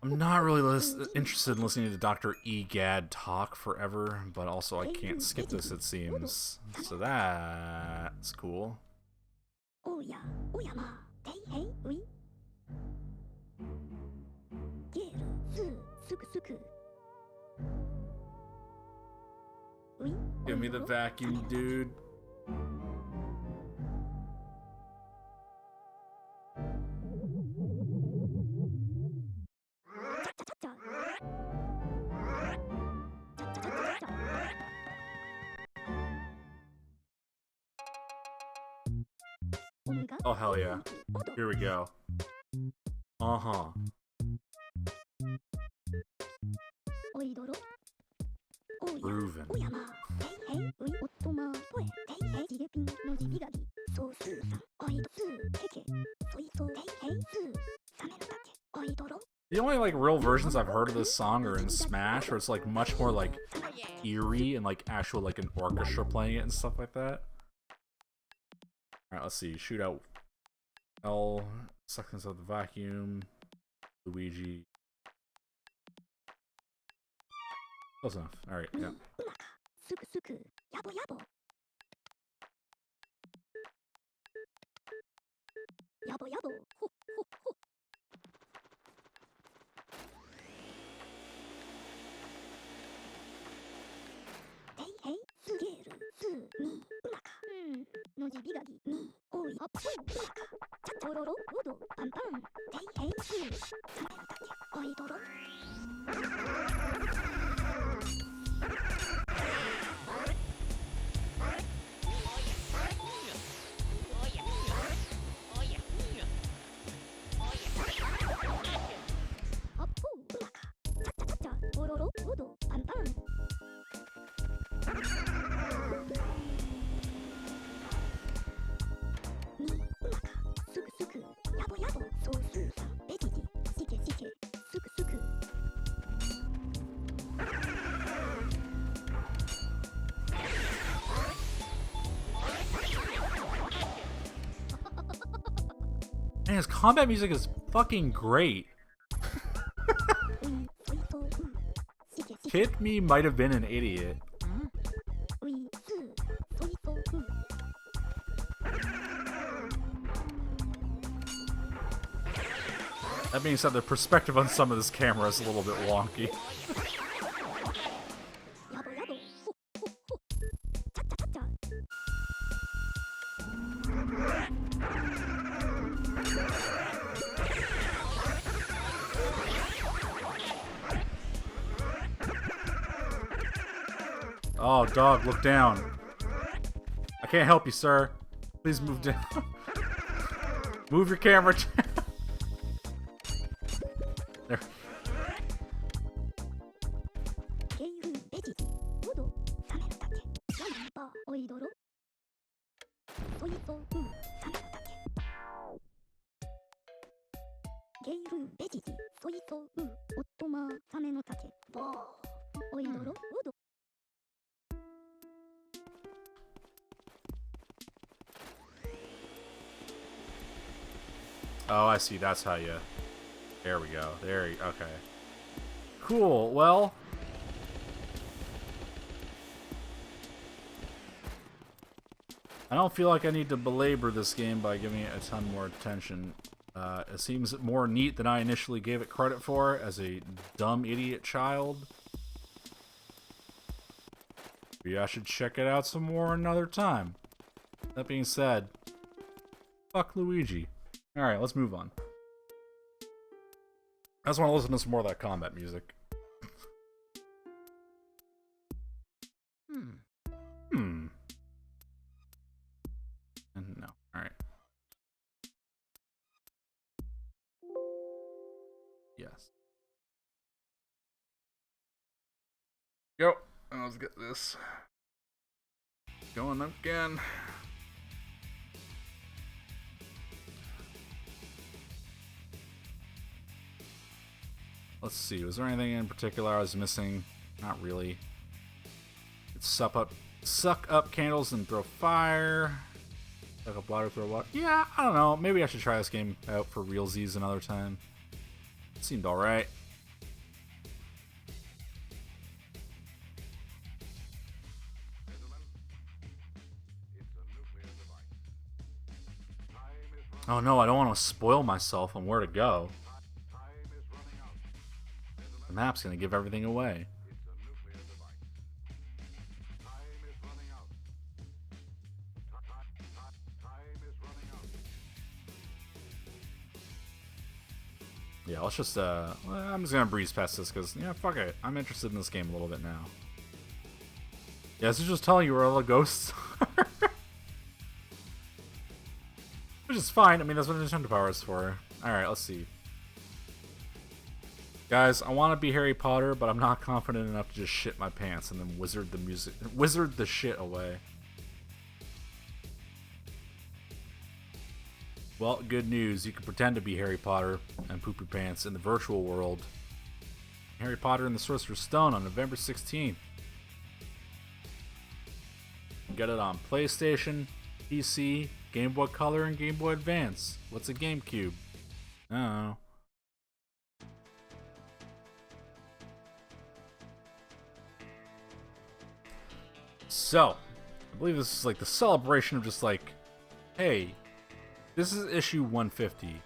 I'm not really interested in listening to Dr. Egad talk forever, but also I can't skip this, it seems. So that's cool. Give me the vacuum, dude. Oh, hell yeah. Here we go. Uh-huh. Groovin'. The only like real versions I've heard of this song are in Smash, where it's like much more like eerie and like actual like an orchestra playing it and stuff like that. Alright, let's see. Shootout. L. Seconds of the vacuum. Luigi. Close enough. Alright, yeah. Man, his combat music is fucking great. Kid me might have been an idiot. That being said, the perspective on some of this camera is a little bit wonky. Oh, dog, look down. I can't help you, sir. Please move down. Move your camera down. There. Oh, I see. That's how you... There we go. There you... Okay. Cool. Well... I don't feel like I need to belabor this game by giving it a ton more attention. It seems more neat than I initially gave it credit for as a dumb idiot child. Maybe I should check it out some more another time. That being said, fuck Luigi. Alright, let's move on. I just want to listen to some more of that combat music. And no. Alright. Yes. Yo, let's get this going again. Let's see, was there anything in particular I was missing? Not really. It's suck up candles and throw fire. Suck up water, throw water. Yeah, I don't know. Maybe I should try this game out for realsies another time. It seemed alright. Oh no, I don't want to spoil myself on where to go. The map's gonna give everything away. Yeah, let's just, well, I'm just gonna breeze past this because, yeah, fuck it. I'm interested in this game a little bit now. Yeah, this is just telling you where all the ghosts are. Which is fine. I mean, that's what Nintendo Power is for. Alright, let's see. Guys, I want to be Harry Potter, but I'm not confident enough to just shit my pants and then wizard the shit away. Well, good news. You can pretend to be Harry Potter and poop your pants in the virtual world. Harry Potter and the Sorcerer's Stone on November 16th. Get it on PlayStation, PC, Game Boy Color, and Game Boy Advance. What's a GameCube? I don't know. So, I believe this is like the celebration of just like, hey, This is issue 150.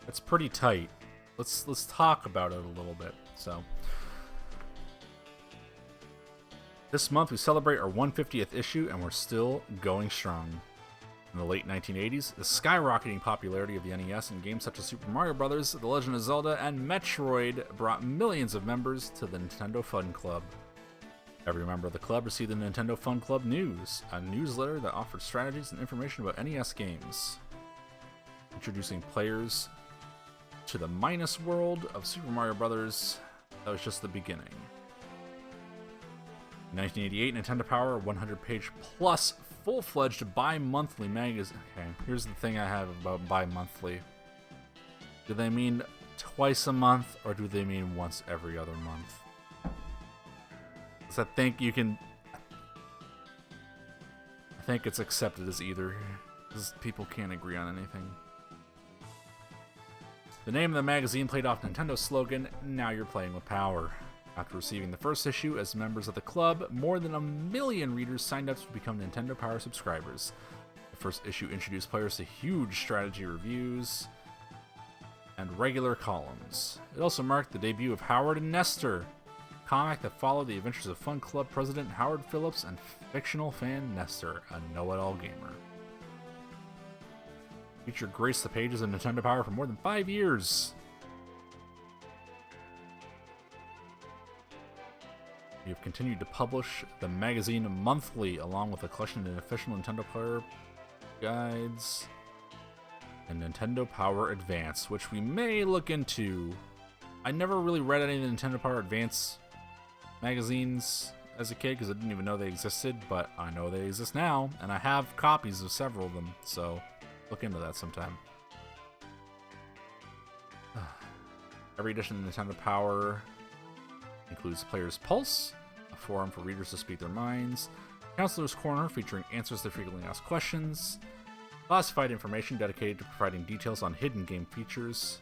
It's pretty tight. Let's talk about it a little bit. So, this month we celebrate our 150th issue, and we're still going strong. In the late 1980s, the skyrocketing popularity of the NES and games such as Super Mario Bros., The Legend of Zelda, and Metroid brought millions of members to the Nintendo Fun Club. Every member of the club received the Nintendo Fun Club News, a newsletter that offered strategies and information about NES games, introducing players to the Minus world of Super Mario Bros. That was just the beginning. In 1988, Nintendo Power, 100-page plus full-fledged bi-monthly magazine. Okay, here's the thing I have about bi-monthly. Do they mean twice a month, or do they mean once every other month? Because I think it's accepted as either, because people can't agree on anything. The name of the magazine played off Nintendo's slogan, "Now you're playing with power." After receiving the first issue as members of the club, more than 1 million readers signed up to become Nintendo Power subscribers. The first issue introduced players to huge strategy reviews and regular columns. It also marked the debut of Howard and Nestor, a comic that followed the adventures of Fun Club president Howard Phillips and fictional fan Nestor, a know-it-all gamer. Feature graced the pages of Nintendo Power for more than 5 years. We have continued to publish the magazine monthly, along with a collection of official Nintendo Power guides and Nintendo Power Advance, which we may look into. I never really read any of the Nintendo Power Advance magazines as a kid because I didn't even know they existed, but I know they exist now, and I have copies of several of them, so look into that sometime. Every edition of Nintendo Power includes Player's Pulse, a forum for readers to speak their minds, Counselor's Corner featuring answers to frequently asked questions, classified information dedicated to providing details on hidden game features,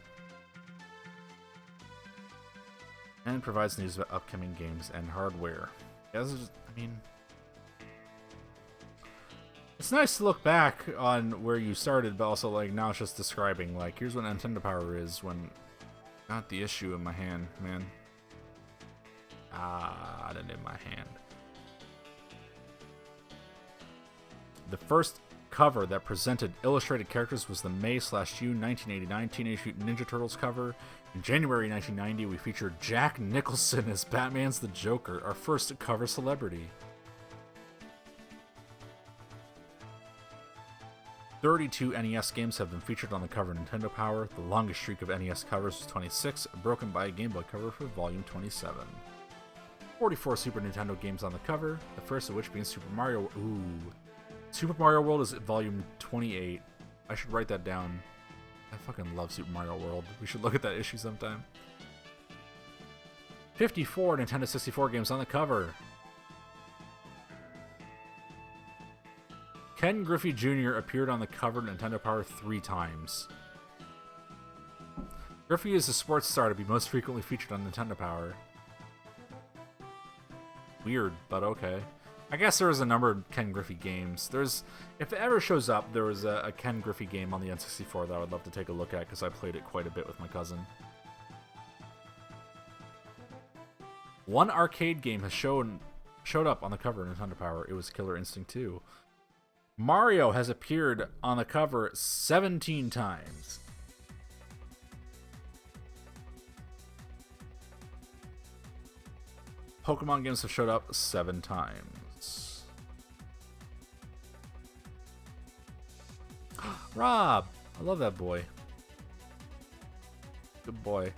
and provides news about upcoming games and hardware. Yeah, this is, it's nice to look back on where you started, but also, like, now it's just describing, like, here's what Nintendo Power is when got the issue in my hand, man. I didn't in my hand. The first cover that presented illustrated characters was the May/June 1989 Teenage Mutant Ninja Turtles cover. In January 1990, we featured Jack Nicholson as Batman's the Joker, our first cover celebrity. 32 NES games have been featured on the cover of Nintendo Power. The longest streak of NES covers was 26, broken by a Game Boy cover for Volume 27. 44 Super Nintendo games on the cover, the first of which being Super Mario... Super Mario World is Volume 28. I should write that down. I fucking love Super Mario World. We should look at that issue sometime. 54 Nintendo 64 games on the cover. Ken Griffey Jr. appeared on the cover of Nintendo Power 3 times. Griffey is a sports star to be most frequently featured on Nintendo Power. Weird, but okay. I guess there was a number of Ken Griffey games. If it ever shows up, there was a Ken Griffey game on the N64 that I would love to take a look at because I played it quite a bit with my cousin. One arcade game has showed up on the cover of Nintendo Power. It was Killer Instinct 2. Mario has appeared on the cover 17 times. Pokemon games have showed up 7 times. Rob! I love that boy. Good boy.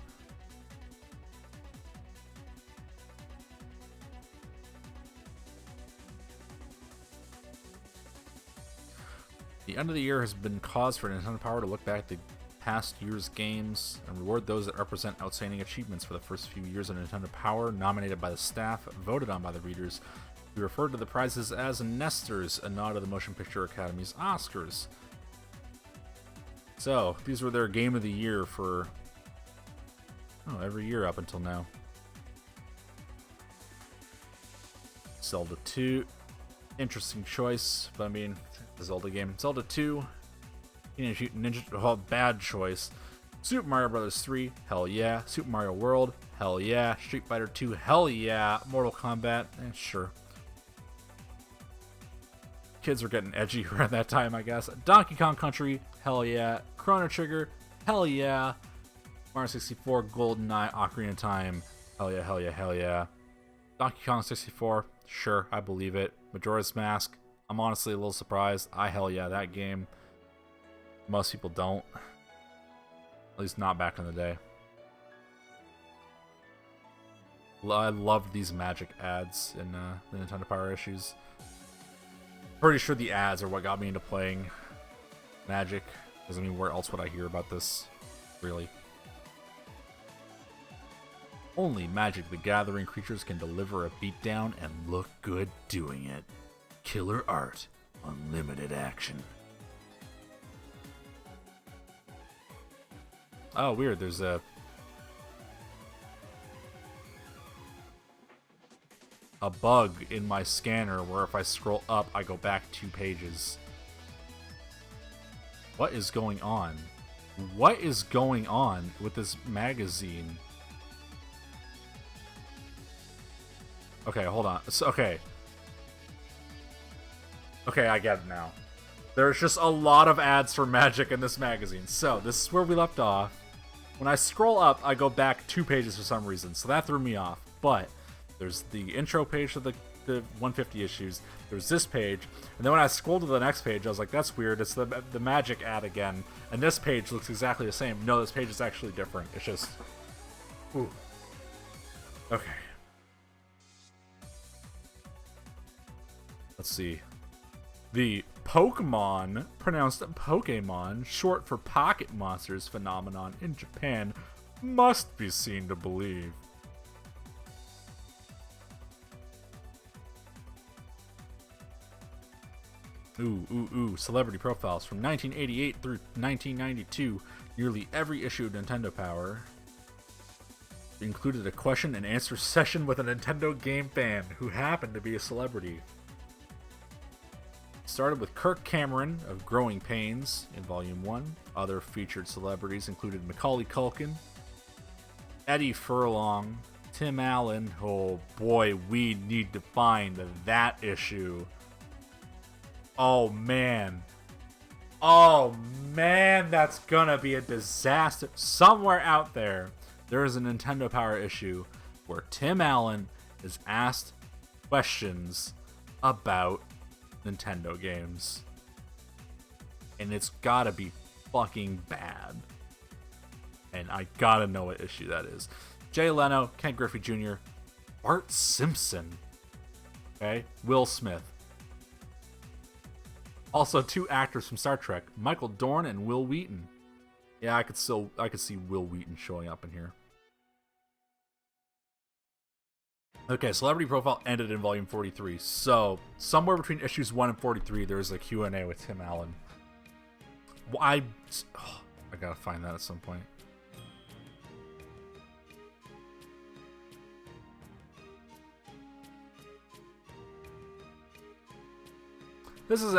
The end of the year has been cause for Nintendo Power to look back at the past year's games and reward those that represent outstanding achievements for the first few years of Nintendo Power, nominated by the staff, voted on by the readers. We referred to the prizes as Nestors, a nod to the Motion Picture Academy's Oscars. So, these were their Game of the Year for every year up until now. Zelda 2, interesting choice, but I mean, the Zelda game. Zelda 2, Teenage Mutant Ninja, oh, bad choice. Super Mario Bros. 3, hell yeah. Super Mario World, hell yeah. Street Fighter 2, hell yeah. Mortal Kombat, sure. Kids were getting edgy around that time, I guess. Donkey Kong Country, hell yeah. Chrono Trigger, hell yeah. Mario 64, GoldenEye, Ocarina of Time, hell yeah, hell yeah, hell yeah. Donkey Kong 64, sure, I believe it. Majora's Mask, I'm honestly a little surprised. I hell yeah that game. Most people don't. At least not back in the day. I loved these Magic ads in the Nintendo Power issues. Pretty sure the ads are what got me into playing Magic. Because, I mean, where else would I hear about this, really? Only Magic the Gathering creatures can deliver a beatdown and look good doing it. Killer art, unlimited action. Oh, weird. There's a bug in my scanner where if I scroll up, I go back 2 pages. What is going on? What is going on with this magazine? Okay, hold on. Okay, I get it now. There's just a lot of ads for Magic in this magazine. So, this is where we left off. When I scroll up, I go back 2 pages for some reason, so that threw me off. But there's the intro page of the 150 issues. There's this page, and then when I scrolled to the next page, I was like, "That's weird. It's the Magic ad again." And this page looks exactly the same. No, this page is actually different. It's just, ooh. Okay. Let's see. The Pokemon, pronounced Pokemon, short for pocket monsters phenomenon in Japan, must be seen to believe. Ooh. Celebrity profiles from 1988 through 1992. Nearly every issue of Nintendo Power included a question and answer session with a Nintendo game fan who happened to be a celebrity. Started with Kirk Cameron of Growing Pains in Volume 1. Other featured celebrities included Macaulay Culkin, Eddie Furlong, Tim Allen. Oh boy, we need to find that issue. Oh man, that's gonna be a disaster. Somewhere out there is a Nintendo Power issue where Tim Allen is asked questions about Nintendo games. And it's gotta be fucking bad. And I gotta know what issue that is. Jay Leno, Ken Griffey Jr., Bart Simpson, okay, Will Smith. Also 2 actors from Star Trek, Michael Dorn and Will Wheaton. Yeah, I could see Will Wheaton showing up in here. Okay, Celebrity Profile ended in Volume 43, so somewhere between issues 1 and 43, there's a Q&A with Tim Allen. I gotta find that at some point. This is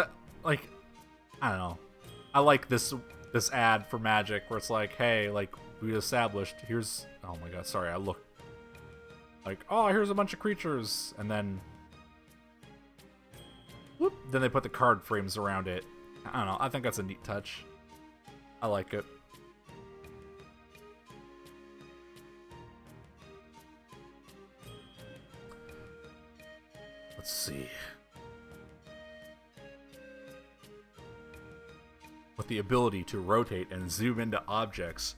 I don't know. I like this ad for Magic where it's like, hey, like, we established, here's, oh my god, sorry, I looked. Like, oh, here's a bunch of creatures, and then, whoop, then they put the card frames around it. I don't know, I think that's a neat touch. I like it. Let's see. With the ability to rotate and zoom into objects,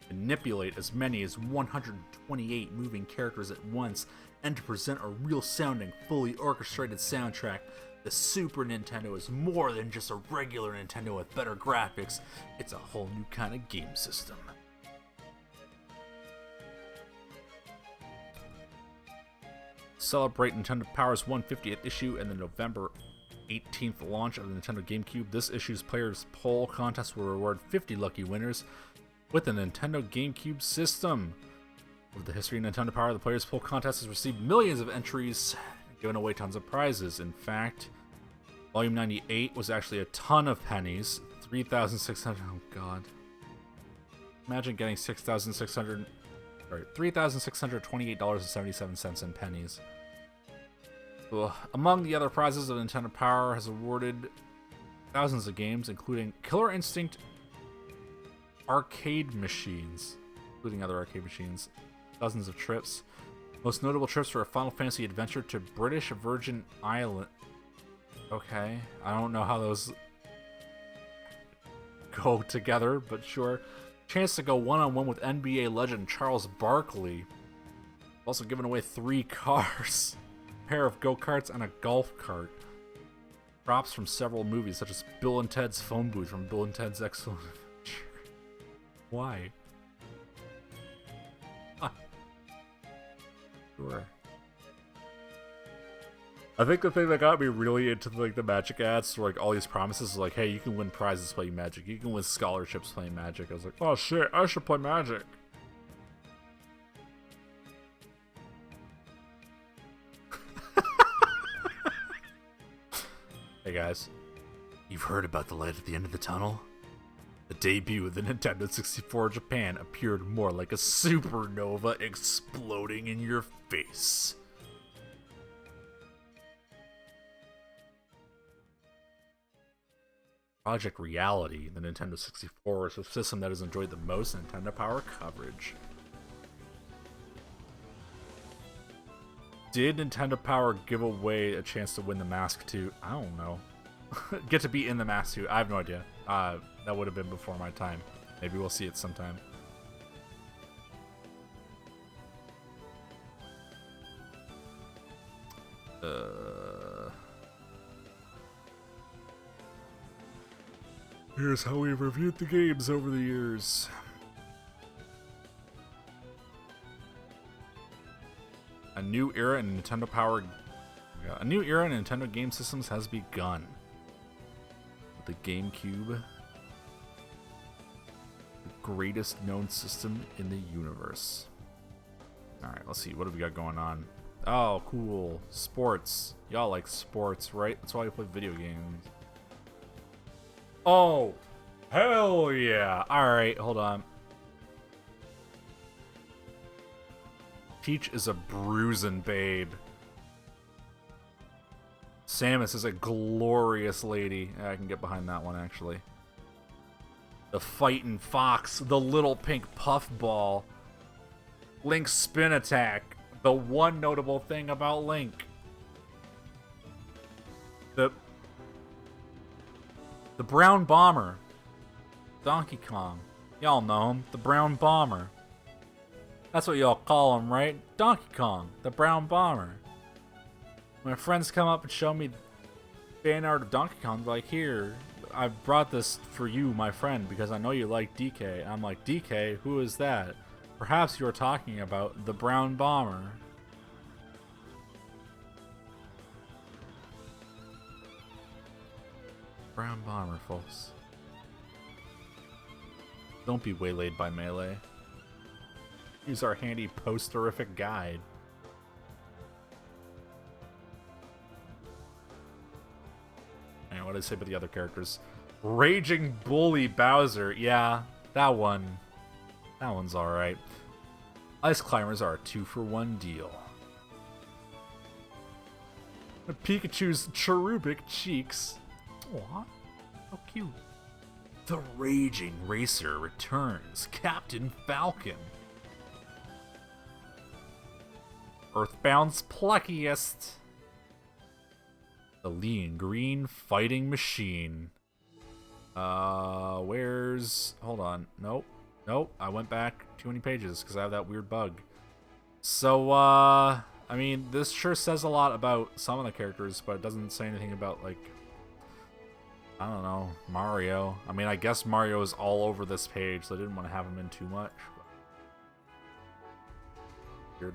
manipulate as many as 128 moving characters at once, and to present a real-sounding, fully orchestrated soundtrack, the Super Nintendo is more than just a regular Nintendo with better graphics. It's a whole new kind of game system. Celebrate Nintendo Power's 150th issue and the November 18th launch of the Nintendo GameCube. This issue's Players Poll contest will reward 50 lucky winners with a Nintendo GameCube system. Over the history of Nintendo Power, the Players Poll contest has received millions of entries, giving away tons of prizes. In fact, Volume 98 was actually a ton of pennies, 3,600. Oh god. Imagine getting $3,628.77 in pennies. Ugh. Among the other prizes of Nintendo Power has awarded thousands of games, including Killer Instinct arcade machines, including other arcade machines, dozens of trips. Most notable trips were a Final Fantasy adventure to British Virgin Island. Okay, I don't know how those go together, but sure. Chance to go one-on-one with NBA legend Charles Barkley. Also giving away 3 cars, a pair of go-karts, and a golf cart. Props from several movies, such as Bill and Ted's Phone Booth from Bill and Ted's Excellent Adventure. Why? Sure. I think the thing that got me really into like the Magic ads were like all these promises, like, hey, you can win prizes playing Magic, you can win scholarships playing Magic. I was like, oh shit, I should play Magic. Hey guys, you've heard about the light at the end of the tunnel? The debut of the Nintendo 64 Japan appeared more like a supernova exploding in your face. Project Reality, the Nintendo 64, is the system that has enjoyed the most Nintendo Power coverage. Did Nintendo Power give away a chance to win the Mask 2? I don't know. Get to be in the Mask 2? I have no idea. That would have been before my time. Maybe we'll see it sometime. Here's how we've reviewed the games over the years. A new era in Nintendo Power. A new era in Nintendo game systems has begun. With the GameCube, the greatest known system in the universe. Alright, let's see. What have we got going on? Oh, cool. Sports. Y'all like sports, right? That's why you play video games. Oh, hell yeah. Alright, hold on. Peach is a bruising babe. Samus is a glorious lady. I can get behind that one, actually. The fighting fox, the little pink puffball. Link's spin attack. The one notable thing about Link. The brown bomber. Donkey Kong. Y'all know him. The brown bomber. That's what y'all call him, right? Donkey Kong. The brown bomber. When friends come up and show me fan art of Donkey Kong, they're like, here, I brought this for you, my friend, because I know you like DK. I'm like, DK? Who is that? Perhaps you're talking about the brown bomber. Brown bomber, folks. Don't be waylaid by Melee. Use our handy post-terrific guide. And what did I say about the other characters? Raging Bully Bowser. Yeah, that one. That one's alright. Ice Climbers are a 2-for-1 deal. Pikachu's cherubic cheeks. Aw, how cute. The Raging Racer returns. Captain Falcon. Earthbound's pluckiest. The Lean Green Fighting Machine. Where's... Hold on. Nope. Nope. I went back too many pages because I have that weird bug. So, I mean, this sure says a lot about some of the characters, but it doesn't say anything about, like... I don't know, Mario. I mean, I guess Mario is all over this page, so I didn't want to have him in too much. Weird.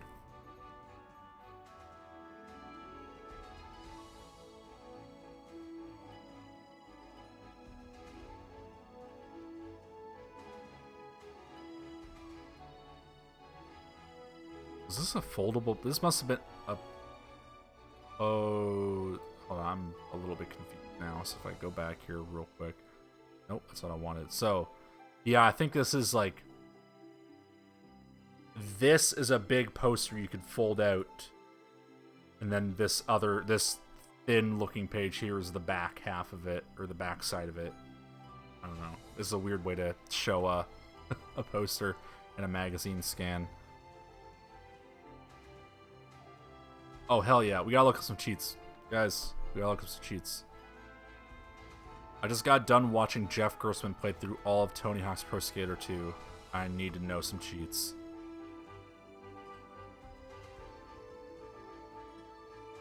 Is this a foldable? This must have been a... Oh... Hold on, I'm a little bit confused now, so if I go back here real quick. Nope, that's what I wanted. So, yeah, I think this is like... This is a big poster you could fold out. And then this thin-looking page here is the back half of it, or the back side of it. I don't know. This is a weird way to show a poster in a magazine scan. Oh, hell yeah. We gotta look at some cheats. Guys, we gotta look at some cheats. I just got done watching Jeff Grossman play through all of Tony Hawk's Pro Skater 2. I need to know some cheats.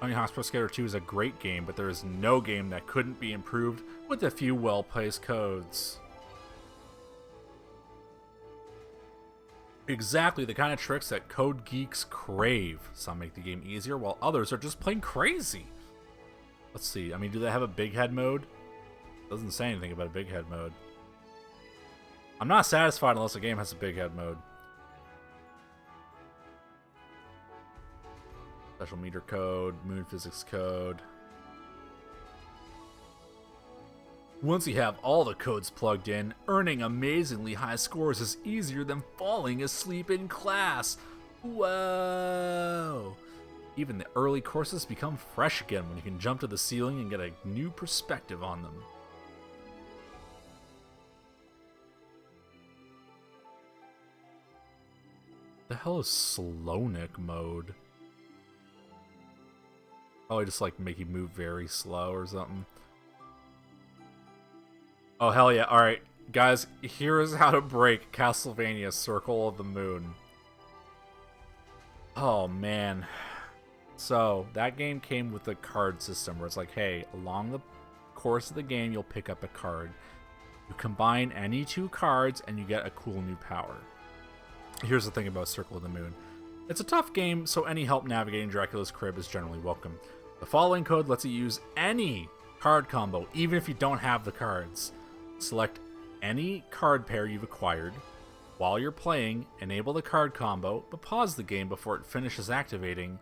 Tony Hawk's Pro Skater 2 is a great game, but there is no game that couldn't be improved with a few well-placed codes. Exactly the kind of tricks that code geeks crave. Some make the game easier, while others are just plain crazy. Let's see. I mean, do they have a big head mode? Doesn't say anything about a big head mode. I'm not satisfied unless a game has a big head mode. Special meter code, moon physics code. Once you have all the codes plugged in, earning amazingly high scores is easier than falling asleep in class. Whoa! Even the early courses become fresh again when you can jump to the ceiling and get a new perspective on them. The hell is Slownik mode? Oh, I just like make you move very slow or something. Oh, hell yeah. Alright, guys, here is how to break Castlevania Circle of the Moon. Oh, man. So, that game came with a card system where it's like, hey, along the course of the game, you'll pick up a card. You combine any two cards and you get a cool new power. Here's the thing about Circle of the Moon. It's a tough game, so any help navigating Dracula's crib is generally welcome. The following code lets you use any card combo, even if you don't have the cards. Select any card pair you've acquired. While you're playing, enable the card combo, but pause the game before it finishes activating.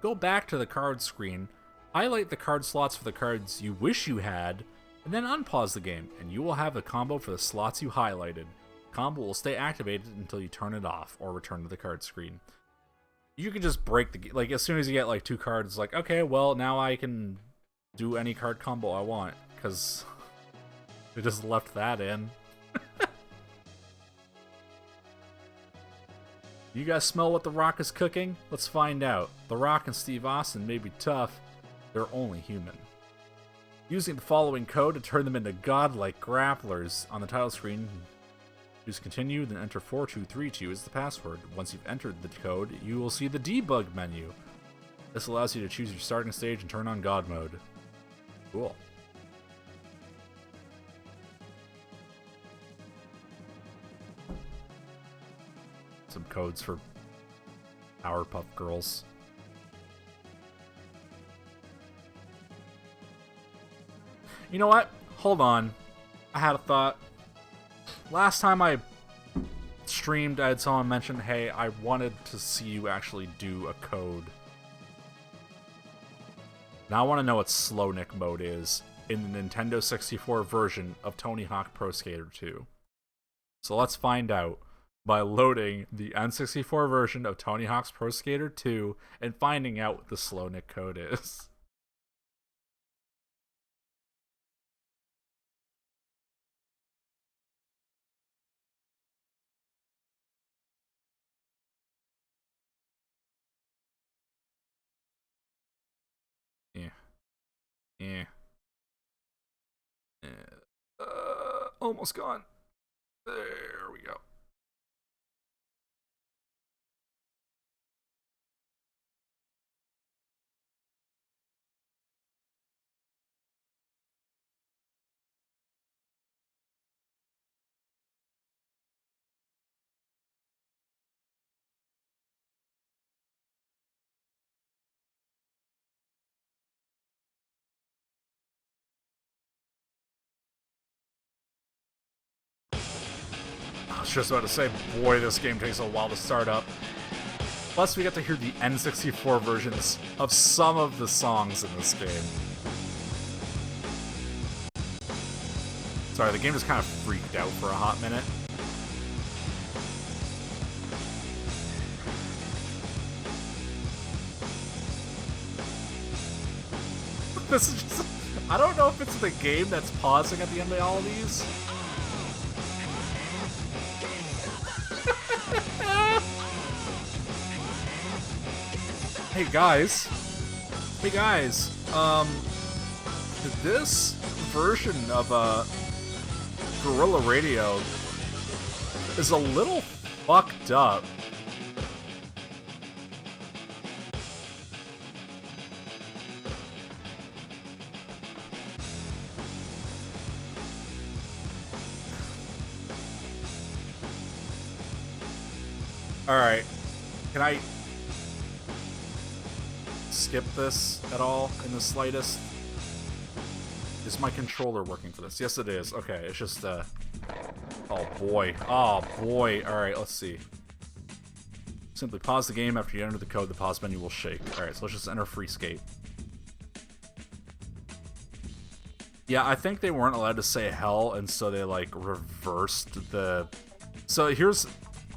Go back to the card screen, highlight the card slots for the cards you wish you had, and then unpause the game, and you will have a combo for the slots you highlighted. Combo will stay activated until you turn it off or return to the card screen. You can just break the... Like, as soon as you get, like, two cards, like, okay, well, now I can do any card combo I want, because they just left that in. You guys smell what The Rock is cooking? Let's find out. The Rock and Steve Austin may be tough, they're only human. Using the following code to turn them into godlike grapplers on the title screen... Choose continue, then enter 4232 as the password. Once you've entered the code, you will see the debug menu. This allows you to choose your starting stage and turn on God mode. Cool. Some codes for Powerpuff Girls. You know what? Hold on. I had a thought. Last time I streamed, I had someone mention, hey, I wanted to see you actually do a code. Now I want to know what Slownik mode is in the Nintendo 64 version of Tony Hawk Pro Skater 2. So let's find out by loading the N64 version of Tony Hawk's Pro Skater 2 and finding out what the Slownik code is. Yeah. Almost gone. There we go. I was just about to say, boy, this game takes a while to start up. Plus, we get to hear the N64 versions of some of the songs in this game. Sorry, the game just kind of freaked out for a hot minute. This is just... I don't know if it's the game that's pausing at the end of all of these. Hey guys. Hey guys. This version of Guerrilla Radio is a little fucked up. Alright, can I skip this at all in the slightest? Is my controller working for this? Yes, it is. Okay, it's just, oh boy. Oh boy. Alright, let's see. Simply pause the game after you enter the code. The pause menu will shake. Alright, so let's just enter Freescape. Yeah, I think they weren't allowed to say hell, and so they, like, reversed the... So here's...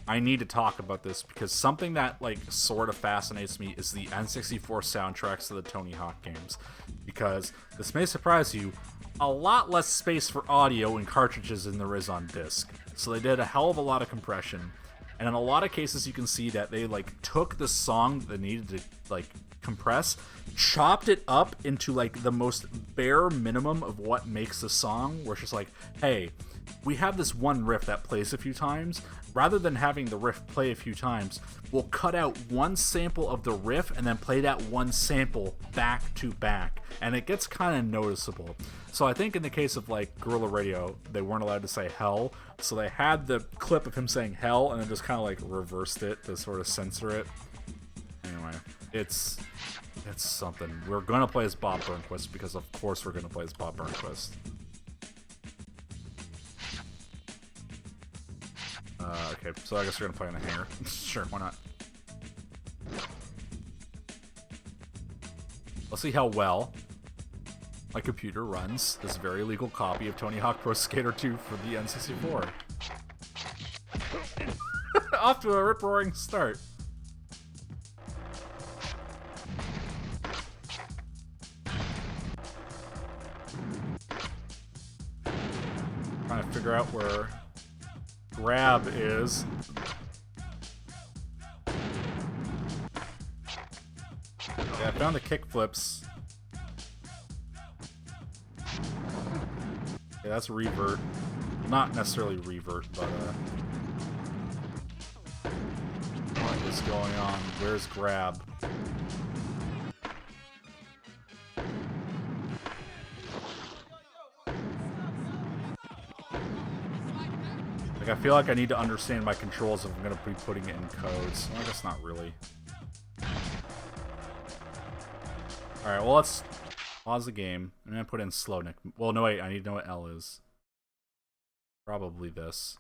I need to talk about this, because something that, like, sort of fascinates me is the N64 soundtracks to the Tony Hawk games. Because, this may surprise you, a lot less space for audio in cartridges than there is on disc. So they did a hell of a lot of compression. And in a lot of cases you can see that they, like, took the song that they needed to, like, compress, chopped it up into, like, the most bare minimum of what makes the song, where it's just like, hey, we have this one riff that plays a few times. Rather than having the riff play a few times, we'll cut out one sample of the riff and then play that one sample back to back. And it gets kind of noticeable. So I think in the case of, like, Guerrilla Radio, they weren't allowed to say hell. So they had the clip of him saying hell and then just kind of, like, reversed it to sort of censor it. Anyway, it's something. We're going to play as Bob Burnquist because, of course, we're going to play as Bob Burnquist. Okay, so I guess we're gonna play in the hangar. Sure, why not? Let's see how well my computer runs this very legal copy of Tony Hawk Pro Skater 2 for the N64. Off to a rip-roaring start. Trying to figure out where grab is. Yeah, I found the kickflips. Yeah, that's revert. Not necessarily revert, but what is going on? Where's grab? Like, I feel like I need to understand my controls if I'm going to be putting it in codes. Well, I guess not really. Alright, well, let's pause the game. I'm going to put in slow Nick. Well, no, wait, I need to know what L is. Probably this.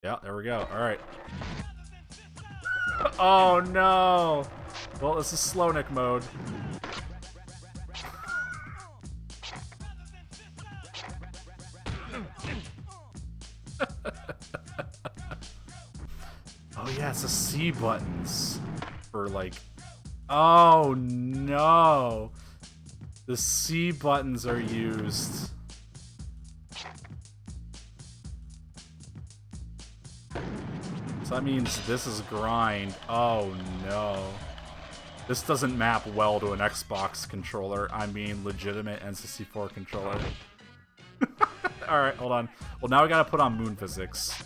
Yeah, there we go. Alright. Oh, no! Well, this is slow Nick mode. Oh yeah, it's the C buttons for, like... Oh no! The C buttons are used. So that means this is grind. Oh no. This doesn't map well to an Xbox controller. I mean legitimate N64 controller. Alright, hold on. Well, now we gotta put on moon physics.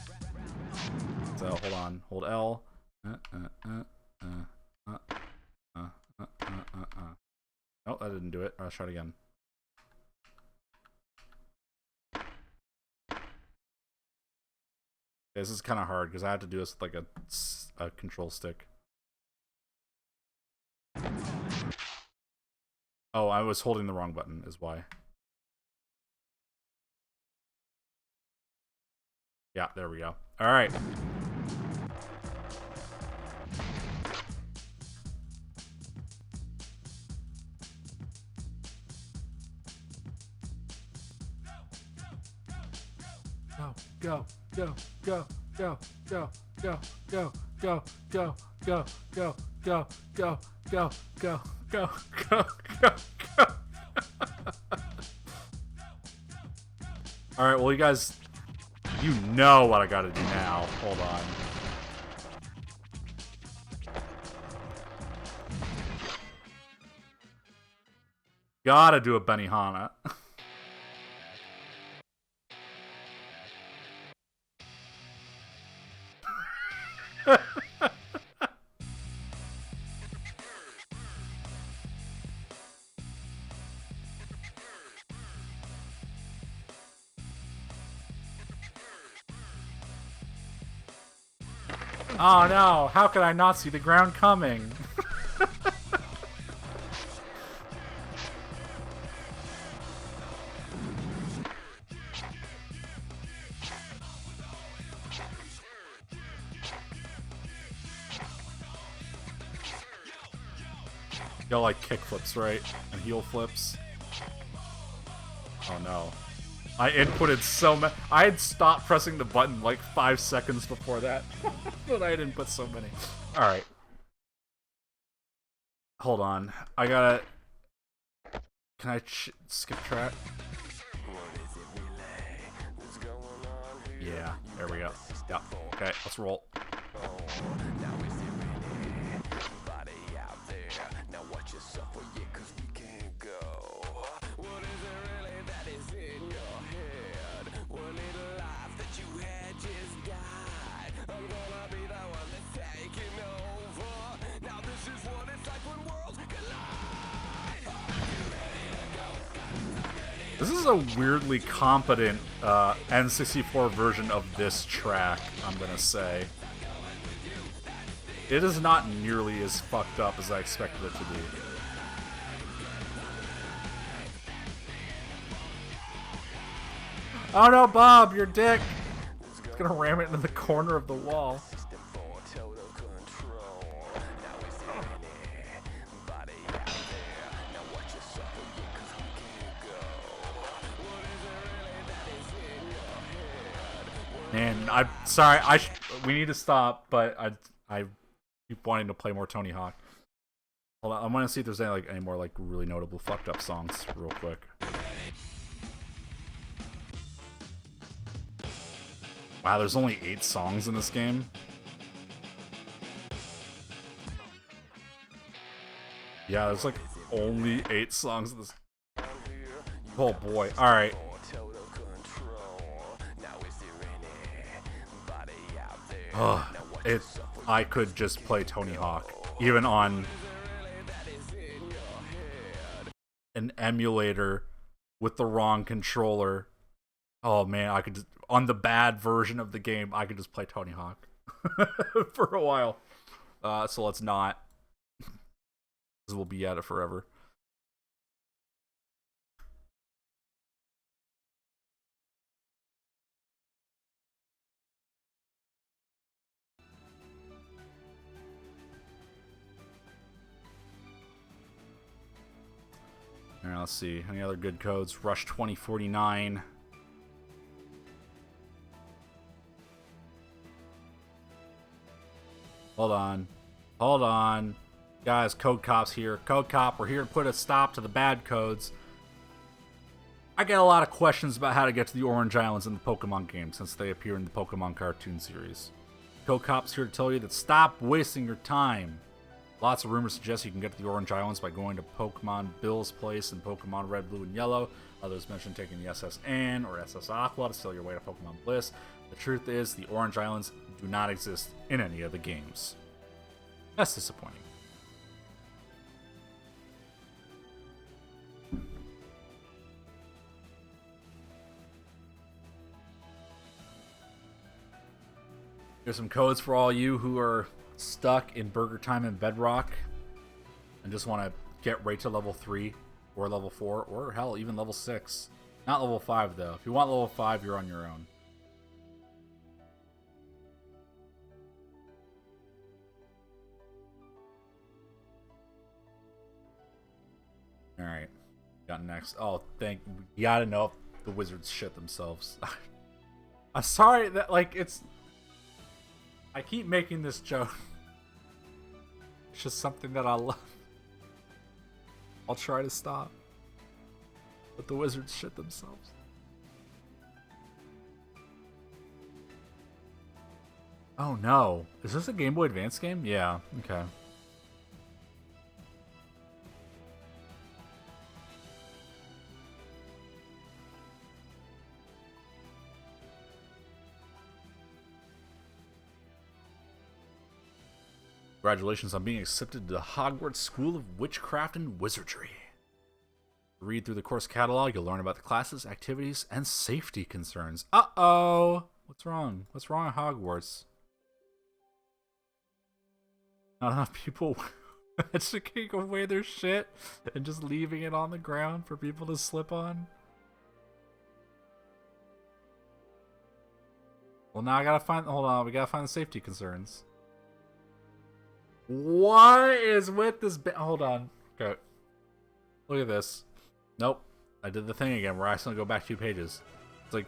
So, hold on. Hold L. Oh, that didn't do it. I'll try it again. This is kind of hard because I have to do this with, like, a control stick. Oh, I was holding the wrong button, is why. Yeah, there we go. All right. go, go, go, go, go, go, go, go, go, go, go, go, go, go, go, go, go, go, go. Alright, well you guys, you know what I gotta do now. Hold on. Gotta do a benihana. Oh no, how could I not see the ground coming? Y'all like kickflips, right? And heel flips. Oh no. I inputted so many. I had stopped pressing the button like 5 seconds before that. But I had input so many. Alright. Hold on. I gotta... Can I skip track? Yeah, there we go. Yep. Okay, let's roll. This is a weirdly competent N64 version of this track, I'm gonna say. It is not nearly as fucked up as I expected it to be. Oh no, Bob, your dick! It's gonna ram it into the corner of the wall. And I'm sorry, we need to stop, but I keep wanting to play more Tony Hawk. Hold on, I want to see if there's any more like really notable fucked up songs real quick. Wow, there's only 8 songs in this game. Yeah, there's like only 8 songs in this. Oh boy. All right. I could just play Tony Hawk, even on an emulator with the wrong controller. Oh man, I could just, on the bad version of the game, I could just play Tony Hawk for a while. So let's not, because we'll be at it forever. Alright, let's see. Any other good codes? Rush 2049. Hold on. Hold on. Guys, Code Cop's here. Code Cop, we're here to put a stop to the bad codes. I get a lot of questions about how to get to the Orange Islands in the Pokemon game since they appear in the Pokemon cartoon series. Code Cop's here to tell you that stop wasting your time. Lots of rumors suggest you can get to the Orange Islands by going to Pokemon Bill's place in Pokemon Red, Blue, and Yellow. Others mention taking the SS Anne or SS Aqua to steal your way to Pokemon Bliss. The truth is, the Orange Islands do not exist in any of the games. That's disappointing. Here's some codes for all you who are stuck in Burger Time and Bedrock and just want to get right to level 3 or level 4 or hell, even level 6. Not level 5 though. If you want level 5, you're on your own. Alright. Got next. Oh, you gotta know if the wizards shit themselves. I'm sorry that, like, it's... I keep making this joke. It's just something that I love. I'll try to stop. But the wizards shit themselves. Oh no. Is this a Game Boy Advance game? Yeah, okay. Congratulations on being accepted to the Hogwarts School of Witchcraft and Wizardry. Read through the course catalog, you'll learn about the classes, activities, and safety concerns. Uh-oh! What's wrong? What's wrong at Hogwarts? Not enough people taking away their shit and just leaving it on the ground for people to slip on? Well, now I gotta find... Hold on, we gotta find the safety concerns. What is with this? Hold on. Okay. Look at this. Nope. I did the thing again where I accidentally go back 2 pages. It's like,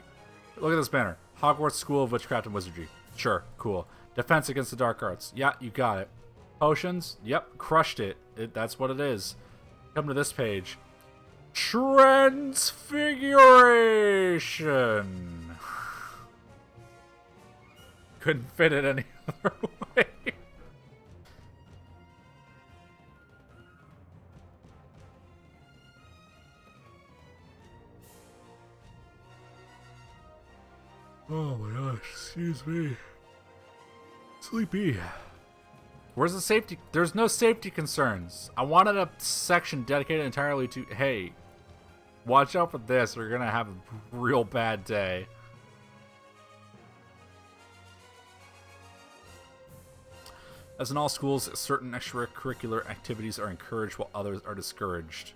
look at this banner. Hogwarts School of Witchcraft and Wizardry. Sure. Cool. Defense against the dark arts. Yeah, you got it. Potions. Yep. Crushed it. That's what it is. Come to this page. Transfiguration. Couldn't fit it any other way. Oh my gosh, excuse me. Sleepy. Where's the safety? There's no safety concerns. I wanted a section dedicated entirely to, hey, watch out for this. We're gonna have a real bad day. As in all schools, certain extracurricular activities are encouraged while others are discouraged.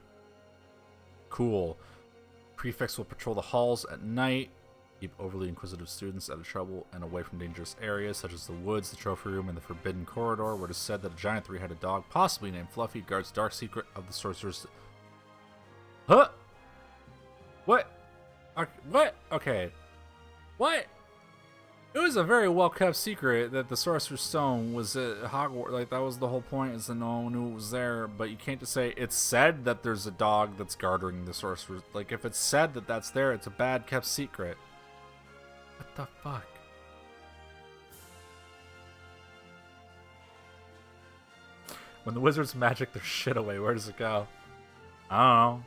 Cool. Prefects will patrol the halls at night. Keep overly inquisitive students out of trouble and away from dangerous areas such as the woods, the trophy room, and the forbidden corridor, where it is said that a giant 3-headed dog, possibly named Fluffy, guards dark secret of the sorcerer's... Huh? What? What? Okay. What? It was a very well-kept secret that the Sorcerer's Stone was at Hogwarts. Like, that was the whole point, is that no one knew it was there. But you can't just say, it's said that there's a dog that's guarding the Sorcerer's... Like, if it's said that that's there, it's a bad-kept secret. What the fuck? When the wizards magic their shit away, where does it go? I don't know.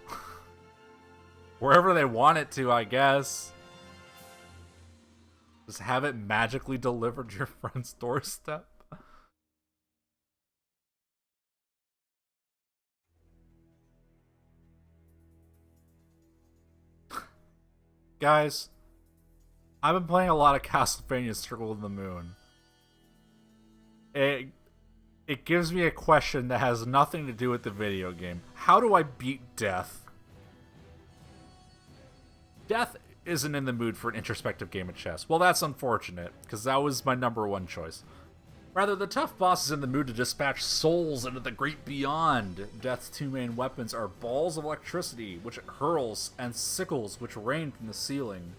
Wherever they want it to, I guess. Just have it magically delivered to your friend's doorstep. Guys, I've been playing a lot of Castlevania Circle of the Moon. It gives me a question that has nothing to do with the video game. How do I beat death? Death isn't in the mood for an introspective game of chess. Well, that's unfortunate, because that was my #1 choice. Rather, the tough boss is in the mood to dispatch souls into the great beyond. Death's 2 main weapons are balls of electricity, which it hurls, and sickles, which rain from the ceiling.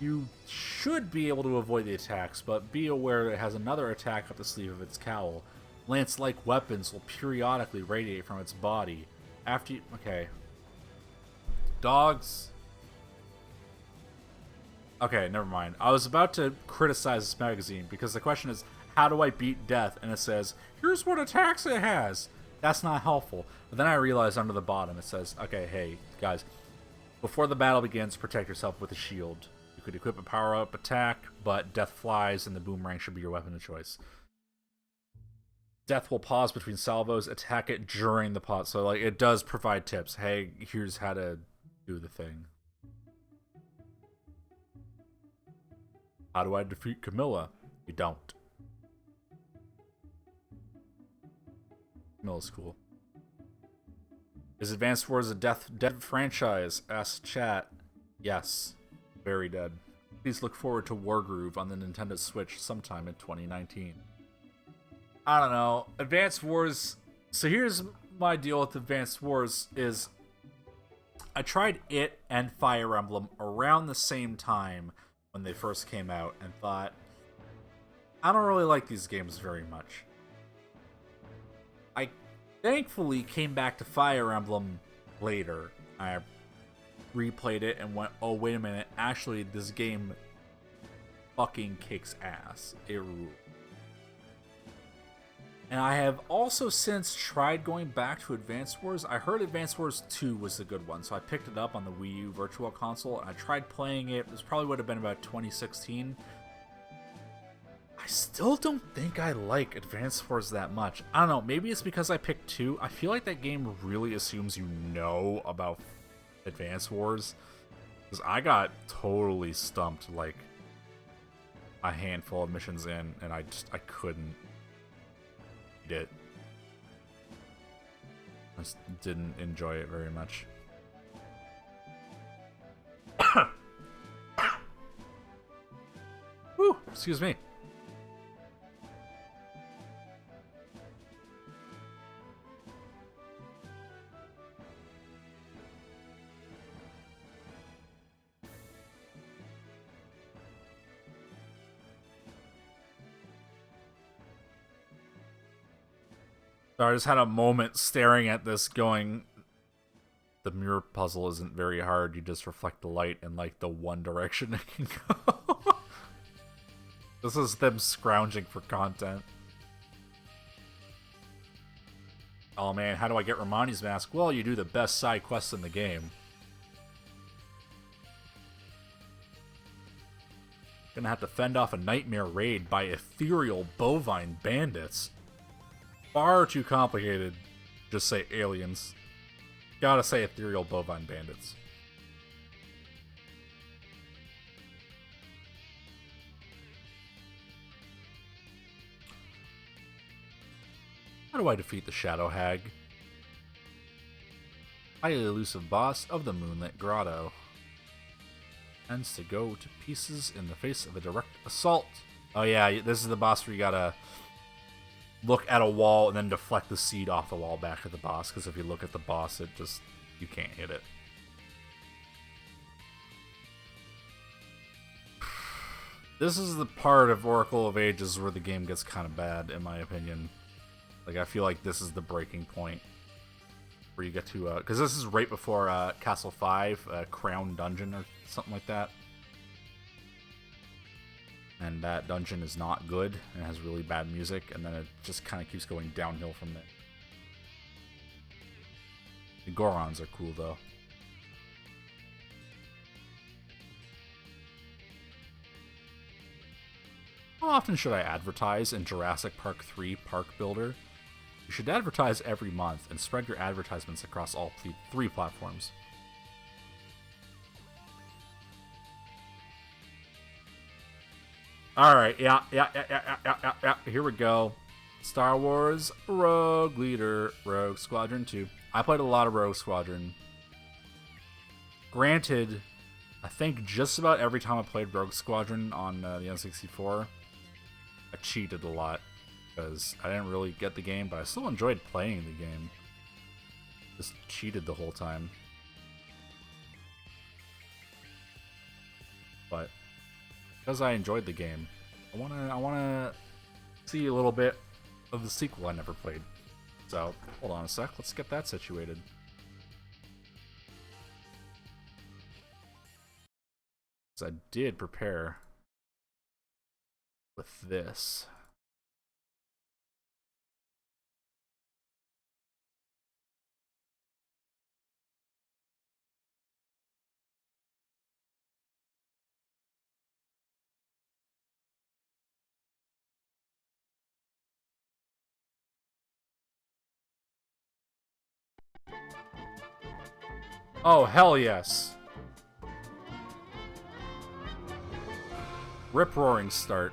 You should be able to avoid the attacks, but be aware it has another attack up the sleeve of its cowl. Lance-like weapons will periodically radiate from its body. After you... Okay. Dogs... Okay, never mind. I was about to criticize this magazine because the question is, how do I beat death? And it says, here's what attacks it has. That's not helpful. But then I realized under the bottom it says, okay, hey, guys, before the battle begins, protect yourself with a shield. You could equip a power-up attack, but death flies and the boomerang should be your weapon of choice. Death will pause between salvos, attack it during the pause. So, like, it does provide tips. Hey, here's how to do the thing. How do I defeat Camilla? You don't. Camilla's cool. Is Advance Wars a dead franchise? Ask chat. Yes. Very dead. Please look forward to Wargroove on the Nintendo Switch sometime in 2019. I don't know. Advance Wars... So here's my deal with Advance Wars is... I tried it and Fire Emblem around the same time, when they first came out and thought, I don't really like these games very much. I thankfully came back to Fire Emblem later. I replayed it and went, oh, wait a minute. Actually, this game fucking kicks ass. It rules. And I have also since tried going back to Advance Wars. I heard Advance Wars 2 was the good one, so I picked it up on the Wii U Virtual Console, and I tried playing it. This probably would have been about 2016. I still don't think I like Advance Wars that much. I don't know, maybe it's because I picked 2. I feel like that game really assumes you know about Advance Wars. Because I got totally stumped, like, a handful of missions in, and I couldn't beat it. I just didn't enjoy it very much. Whew, excuse me. So I just had a moment staring at this going, the mirror puzzle isn't very hard, you just reflect the light in like the one direction it can go. This is them scrounging for content. Oh man, how do I get Romani's mask? Well, you do the best side quests in the game. Gonna have to fend off a nightmare raid by ethereal bovine bandits. Far too complicated. Just say aliens. Gotta say ethereal bovine bandits. How do I defeat the Shadow Hag? Highly elusive boss of the Moonlit Grotto. Tends to go to pieces in the face of a direct assault. Oh yeah, this is the boss where you gotta look at a wall and then deflect the seed off the wall back at the boss, because if you look at the boss, it just, you can't hit it. This is the part of Oracle of Ages where the game gets kind of bad, in my opinion. Like, I feel like this is the breaking point where you get to, because this is right before Castle 5, Crown Dungeon or something like that. And that dungeon is not good, and has really bad music, and then it just kind of keeps going downhill from there. The Gorons are cool, though. How often should I advertise in Jurassic Park 3 Park Builder? You should advertise every month, and spread your advertisements across all 3 platforms. Alright, yeah. Here we go. Star Wars Rogue Leader, Rogue Squadron 2. I played a lot of Rogue Squadron. Granted, I think just about every time I played Rogue Squadron on the N64, I cheated a lot. Because I didn't really get the game, but I still enjoyed playing the game. Just cheated the whole time. But because I enjoyed the game, I wanna see a little bit of the sequel I never played. So hold on a sec, let's get that situated. So I did prepare with this. Oh, hell yes. Rip-roaring start.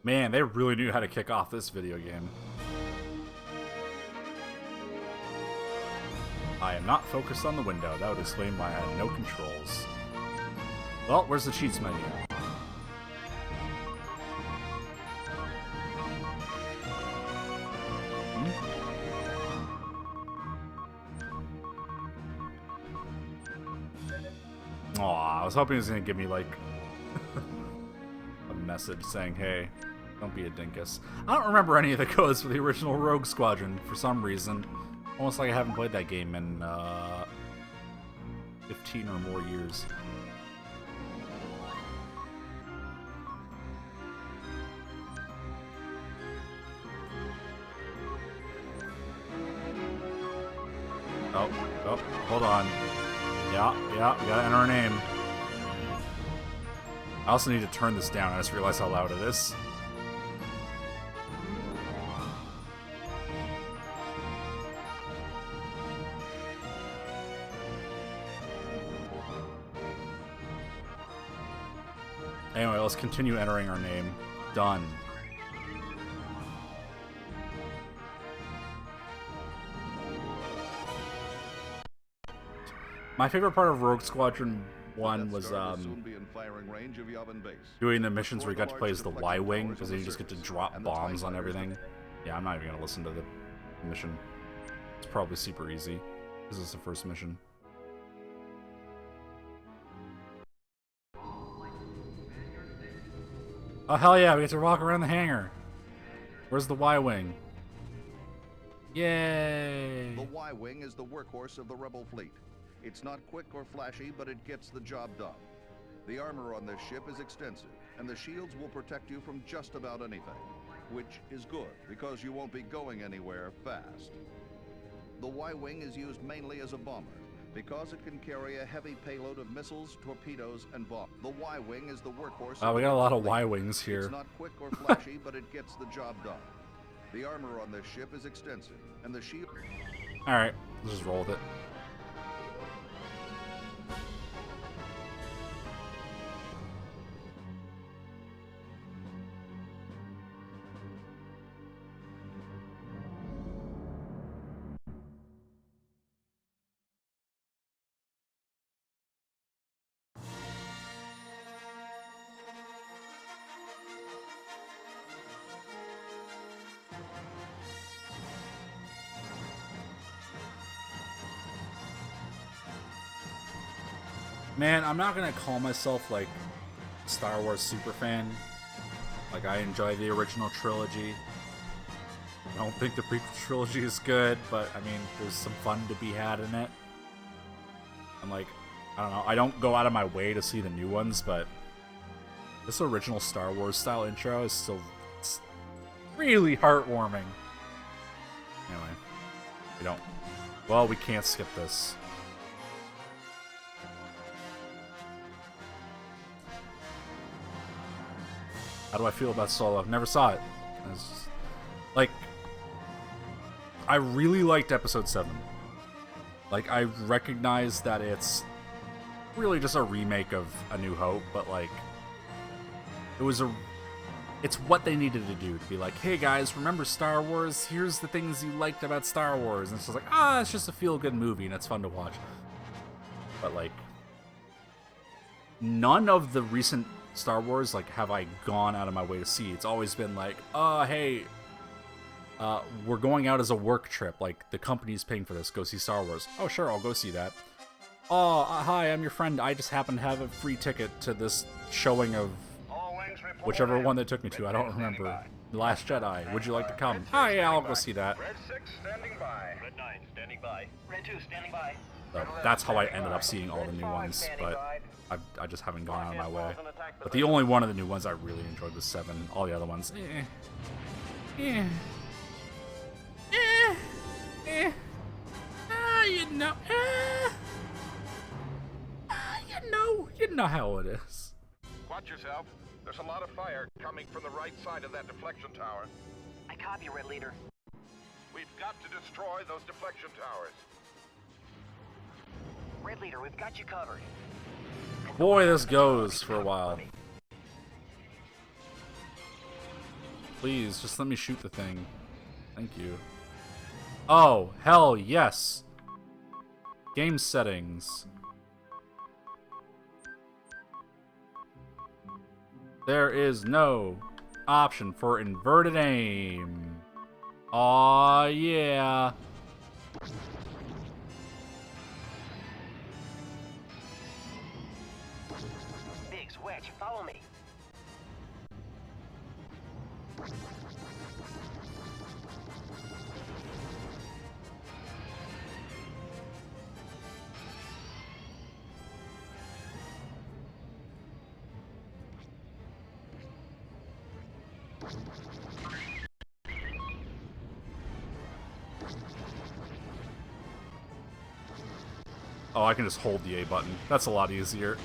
Man, they really knew how to kick off this video game. I am not focused on the window. That would explain why I had no controls. Well, where's the cheats menu? Aw, I was hoping it was gonna give me, like, a message saying, hey, don't be a dinkus. I don't remember any of the codes for the original Rogue Squadron for some reason. Almost like I haven't played that game in, 15 or more years. Oh, hold on. Yeah, we gotta enter our name. I also need to turn this down. I just realized how loud it is. Anyway, let's continue entering our name. Done. My favorite part of Rogue Squadron 1 was doing the missions where you got to play as the Y-Wing, because then you just get to drop bombs on everything. Yeah, I'm not even going to listen to the mission. It's probably super easy. This is the first mission. Oh, hell yeah, we get to walk around the hangar. Where's the Y-Wing? Yay! The Y-Wing is the workhorse of the Rebel fleet. It's not quick or flashy, but it gets the job done. The armor on this ship is extensive, and the shields will protect you from just about anything, which is good, because you won't be going anywhere fast. The Y-Wing is used mainly as a bomber, because it can carry a heavy payload of missiles, torpedoes, and bombs. The Y-Wing is the workhorse. Oh, we got a lot of Y-Wings here. It's not quick or flashy, but it gets the job done. The armor on this ship is extensive, and the shield... Alright, let's just roll with it. Man, I'm not gonna call myself, like, Star Wars super fan. Like, I enjoy the original trilogy. I don't think the prequel trilogy is good, but, I mean, there's some fun to be had in it. I'm like, I don't know, I don't go out of my way to see the new ones, but this original Star Wars style intro is still really heartwarming. Anyway, we don't... Well, we can't skip this. How do I feel about Solo? Never saw it. Just, like, I really liked Episode 7. Like, I recognize that it's really just a remake of A New Hope, but, like, it's what they needed to do, to be like, hey guys, remember Star Wars? Here's the things you liked about Star Wars. And it's just like, it's just a feel-good movie, and it's fun to watch. But, like, none of the recent Star Wars, like, have I gone out of my way to see. It's always been like, hey, we're going out as a work trip. Like, the company's paying for this. Go see Star Wars. Oh, sure, I'll go see that. Oh, hi, I'm your friend. I just happen to have a free ticket to this showing of whichever one they took me to. I don't remember. The Last Jedi. Would you like to come? Hi, yeah, I'll go see that. Red 6 standing by. Red 9 standing by. Red 2 standing by. So that's how I ended up seeing all the new ones, but I just haven't gone out of my way. But the only one of the new ones I really enjoyed was 7. All the other ones, you know how it is. Watch yourself. There's a lot of fire coming from the right side of that deflection tower. I copy, Red Leader. We've got to destroy those deflection towers. Red Leader, we've got you covered. Boy, this goes for a while. Please, just let me shoot the thing. Thank you. Oh, hell yes. Game settings. There is no option for inverted aim. Aw, yeah. Biggs, Wedge, follow me. Oh, I can just hold the A button. That's a lot easier.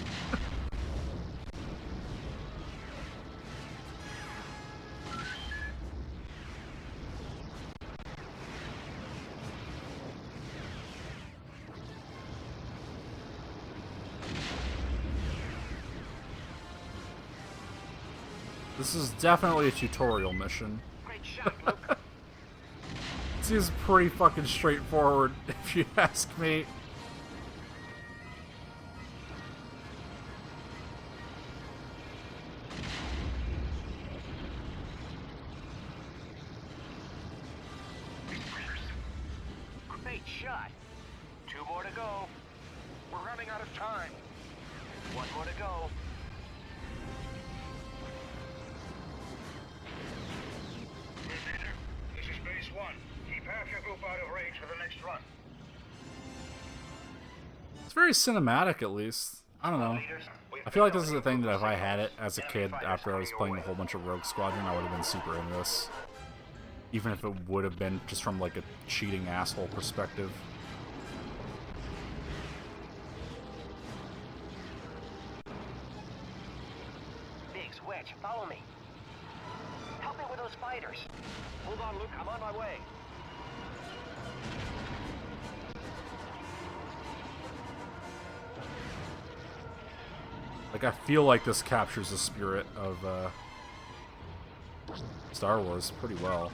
This is definitely a tutorial mission. Great shot, Luke. It seems pretty fucking straightforward, if you ask me. Great shot. 2 more to go. We're running out of time. 1 more to go. This is base 1. Keep half your group out of range for the next run. It's very cinematic, at least. I don't know. I feel like this is a thing that if I had it as a kid after I was playing a whole bunch of Rogue Squadron, I would have been super into this. Even if it would have been just from like a cheating asshole perspective. Biggs, Wedge, follow me. Help me with those fighters. Hold on, Luke. I'm on my way. Like, I feel like this captures the spirit of Star Wars pretty well.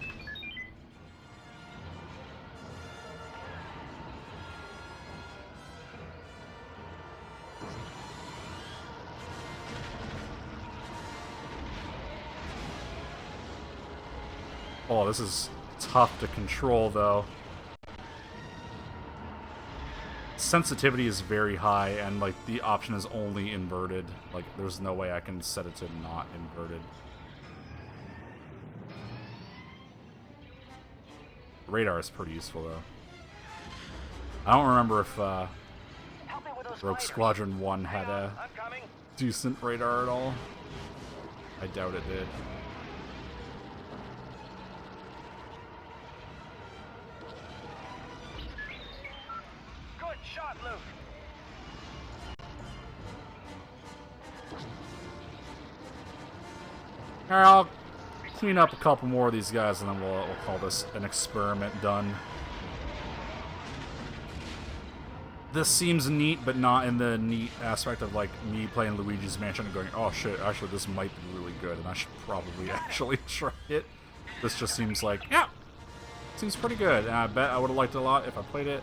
Oh, this is tough to control, though. Sensitivity is very high, and like the option is only inverted. Like, there's no way I can set it to not inverted. Radar is pretty useful, though. I don't remember if Help me with those Rogue fighters. Squadron 1 Hang had on, a I'm coming. decent radar at all. I doubt it did. Good shot, Luke. Alright, I'll clean up a couple more of these guys, and then we'll call this an experiment done. This seems neat, but not in the neat aspect of like me playing Luigi's Mansion and going, oh shit, actually this might be really good, and I should probably actually try it. This just seems like, yeah, seems pretty good, and I bet I would have liked it a lot if I played it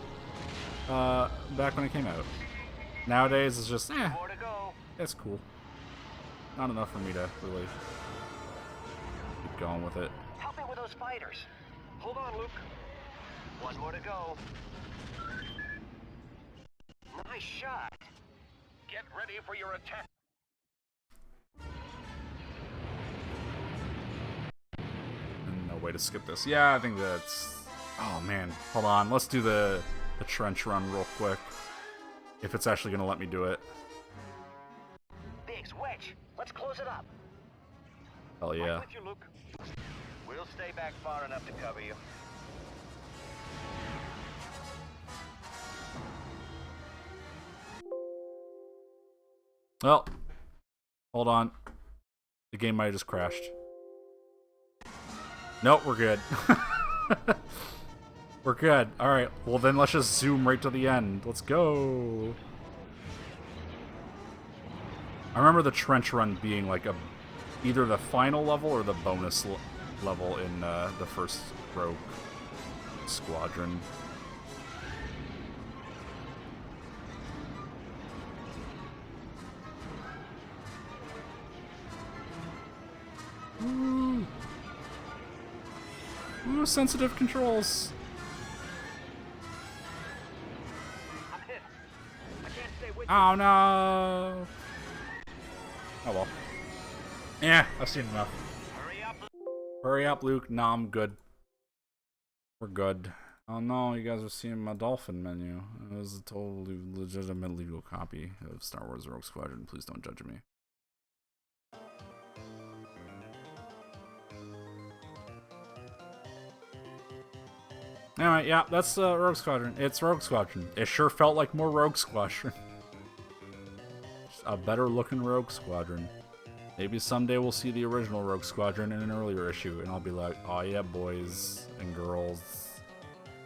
back when it came out. Nowadays, it's just, More to go. it's cool. Not enough for me to really keep going with it. Help me with those fighters. Hold on, Luke. 1 more to go. Nice shot. Get ready for your attack. No way to skip this. Yeah, I think that's... Oh, man. Hold on. Let's do the trench run real quick. If it's actually going to let me do it. Biggs, Wedge, let's close it up. Hell yeah. I'm with you, Luke. We'll stay back far enough to cover you. Well, hold on. The game might have just crashed. Nope, we're good. We're good. Alright, well then let's just zoom right to the end. Let's go. I remember the trench run being like either the final level or the bonus level in the first Rogue Squadron. Ooh, sensitive controls. I'm hit. I can't stay with Oh no. Oh well. Yeah, I've seen enough. you. Hurry up. Hurry up, Luke. No, I'm good. We're good. Oh no, you guys are seeing my dolphin menu. It was a totally legitimate legal copy of Star Wars Rogue Squadron. Please don't judge me. Anyway, yeah, that's Rogue Squadron. It's Rogue Squadron. It sure felt like more Rogue Squadron. Just a better looking Rogue Squadron. Maybe someday we'll see the original Rogue Squadron in an earlier issue, and I'll be like, oh yeah, boys and girls,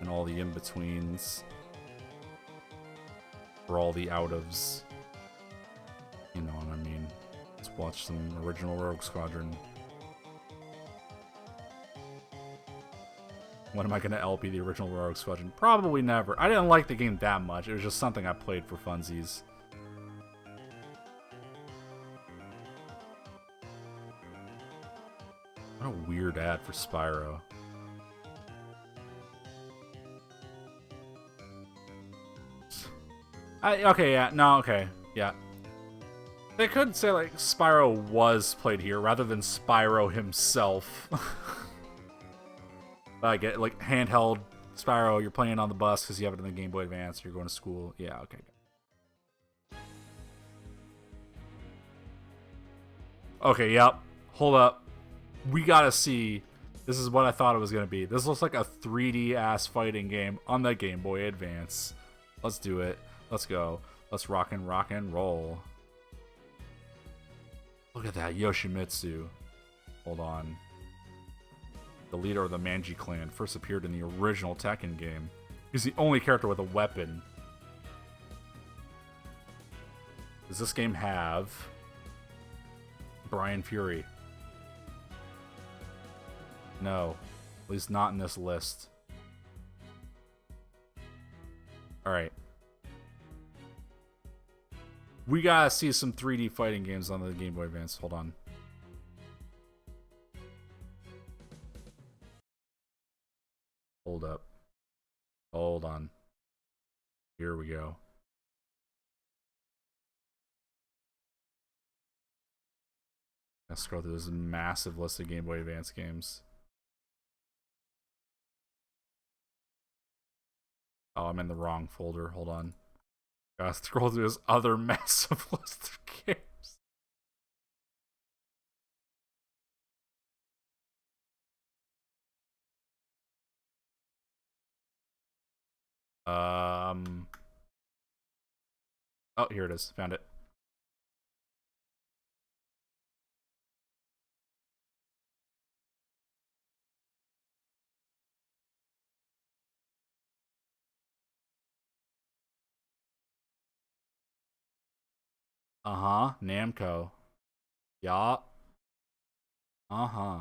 and all the in-betweens. For all the out-ofs. You know what I mean. Let's watch some original Rogue Squadron. When am I going to LP the original Rogue Squadron? Probably never. I didn't like the game that much. It was just something I played for funsies. What a weird ad for Spyro. Okay, yeah, no, okay, yeah. They could say, like, Spyro was played here, rather than Spyro himself. I get, like, handheld Spyro, you're playing on the bus because you have it in the Game Boy Advance, you're going to school. Yeah, okay. Okay, yep. Hold up. We gotta see. This is what I thought it was gonna be. This looks like a 3D ass fighting game on the Game Boy Advance. Let's do it. Let's go. Let's rock and roll. Look at that, Yoshimitsu. Hold on. The leader of the Manji clan first appeared in the original Tekken game. He's the only character with a weapon. Does this game have Brian Fury? No. At least not in this list. Alright. We gotta see some 3D fighting games on the Game Boy Advance. Hold on. Hold up. Hold on. Here we go. Let's scroll through this massive list of Game Boy Advance games. Oh, I'm in the wrong folder. Hold on. Gotta scroll through this other massive list of games. Oh, here it is. Found it. Uh-huh. Namco. Yup. Uh-huh.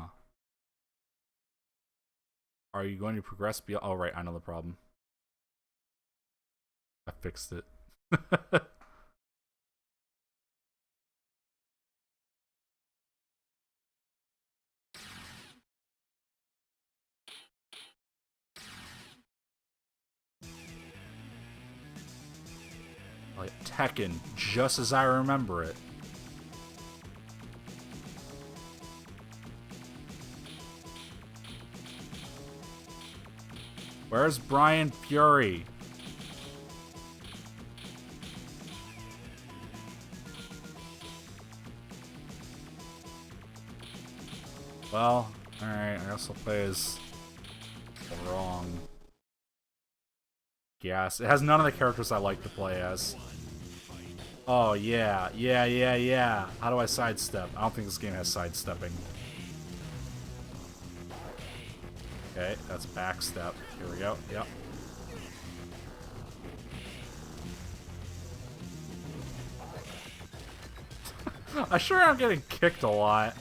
Are you going to progress beyond... Oh, right. I know the problem. I fixed it. Like Tekken, just as I remember it. Where's Brian Fury? Well, alright, I guess I'll play as wrong. Yes, it has none of the characters I like to play as. Oh, yeah. Yeah. How do I sidestep? I don't think this game has sidestepping. Okay, that's backstep. Here we go. Yep. I sure am getting kicked a lot.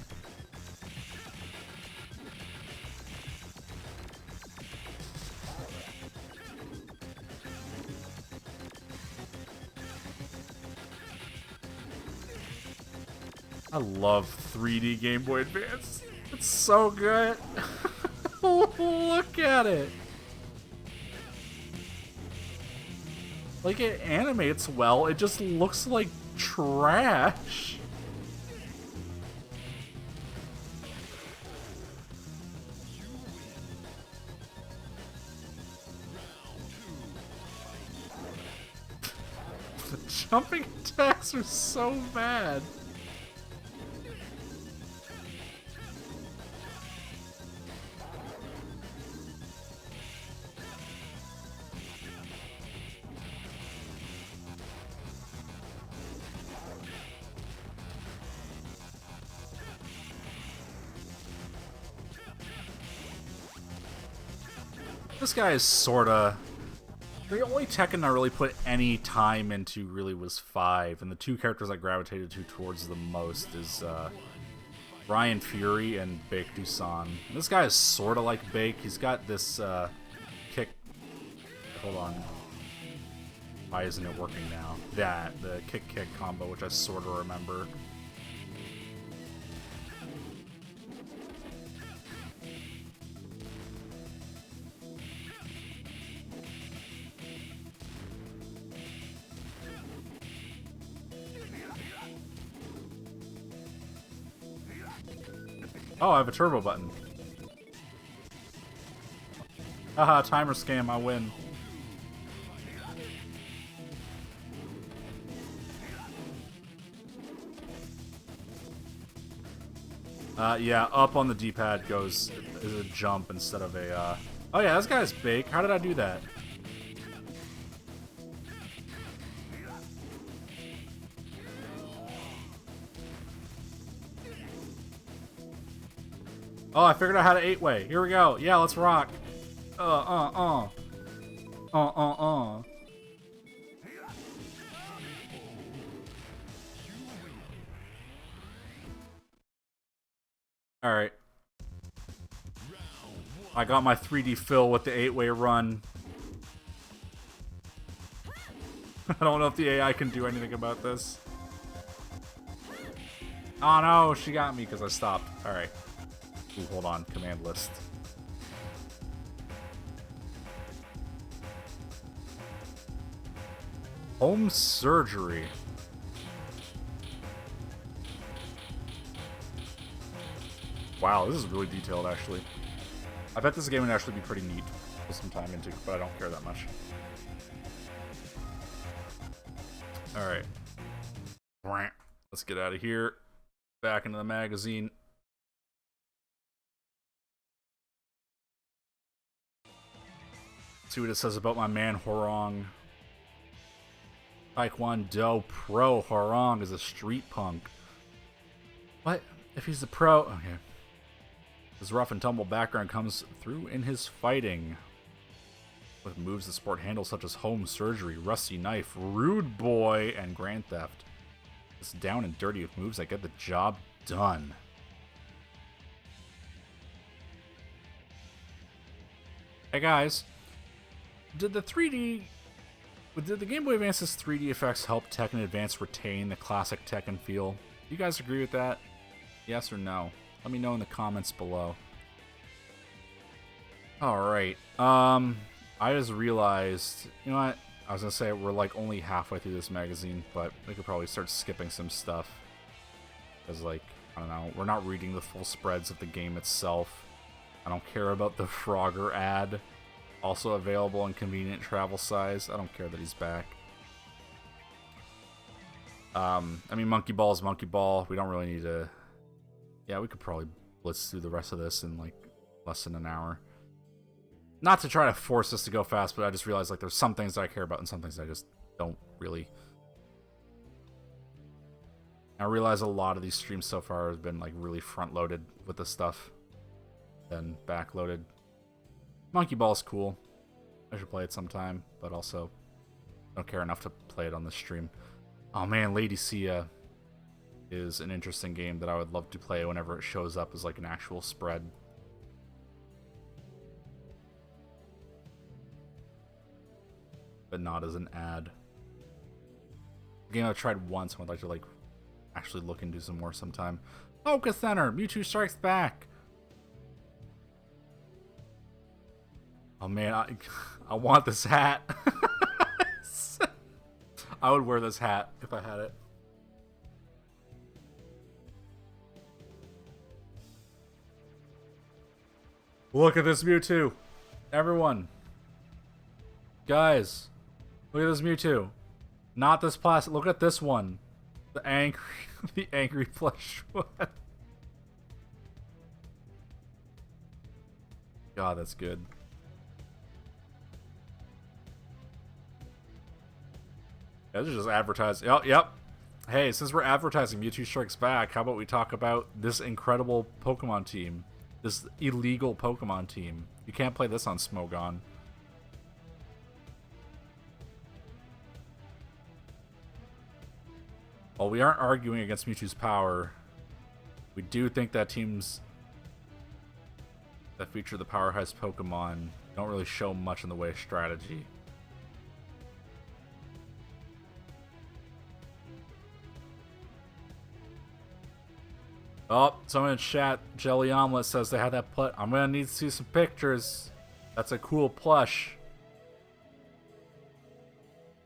I love 3D Game Boy Advance. It's so good. Look at it. Like, it animates well, it just looks like trash. The jumping attacks are so bad. This guy is sorta... The only Tekken I really put any time into really was 5, and the two characters I gravitated to towards the most is Ryan Fury and Bake Dusan. This guy is sorta like Bake. He's got this kick... Hold on. Why isn't it working now? The kick-kick combo, which I sorta remember. Oh, I have a turbo button. Haha, timer scam, I win. Yeah, up on the D-pad is a jump instead of a, Oh yeah, this guy's Bake. How did I do that? Oh, I figured out how to 8-way. Here we go. Yeah, let's rock. Alright. I got my 3D fill with the 8-way run. I don't know if the AI can do anything about this. Oh no, she got me because I stopped. Alright. Ooh, hold on, command list. Home surgery. Wow, this is really detailed, actually. I bet this game would actually be pretty neat to put some time into, but I don't care that much. Alright. Let's get out of here. Back into the magazine. See what it says about my man Horong. Taekwondo pro Horong is a street punk. What? If he's the pro... Okay. His rough and tumble background comes through in his fighting. With moves that sport handles such as home surgery, rusty knife, rude boy, and grand theft. It's down and dirty with moves that get the job done. Hey guys. Did the Game Boy Advance's 3D effects help Tekken Advance retain the classic Tekken feel? Do you guys agree with that? Yes or no? Let me know in the comments below. Alright. I just realized... You know what? I was gonna say we're like only halfway through this magazine, but we could probably start skipping some stuff. Because, like, I don't know, we're not reading the full spreads of the game itself. I don't care about the Frogger ad. Also available in convenient travel size. I don't care that he's back. I mean, Monkey Ball is Monkey Ball. We don't really need to... Yeah, we could probably blitz through the rest of this in, like, less than an hour. Not to try to force us to go fast, but I just realized, like, there's some things that I care about and some things I just don't really. I realize a lot of these streams so far have been, like, really front-loaded with this stuff. Then back-loaded. Monkey Ball's cool. I should play it sometime, but also don't care enough to play it on this stream. Oh man, Lady Sia is an interesting game that I would love to play whenever it shows up as like an actual spread. But not as an ad. A game I've tried once and would like to like actually look into some more sometime. Focus Center! Mewtwo Strikes Back! Oh man, I want this hat. I would wear this hat if I had it. Look at this Mewtwo. Everyone. Guys. Look at this Mewtwo. Not this plastic. Look at this one. The angry plush one. God, that's good. Those are just advertising. Yep. Hey, since we're advertising Mewtwo Strikes Back, how about we talk about this incredible Pokemon team? This illegal Pokemon team. You can't play this on Smogon. While we aren't arguing against Mewtwo's power, we do think that teams that feature the power heist Pokemon don't really show much in the way of strategy. Oh, someone in chat, Jelly Omelet, says they had that plush. I'm gonna need to see some pictures. That's a cool plush.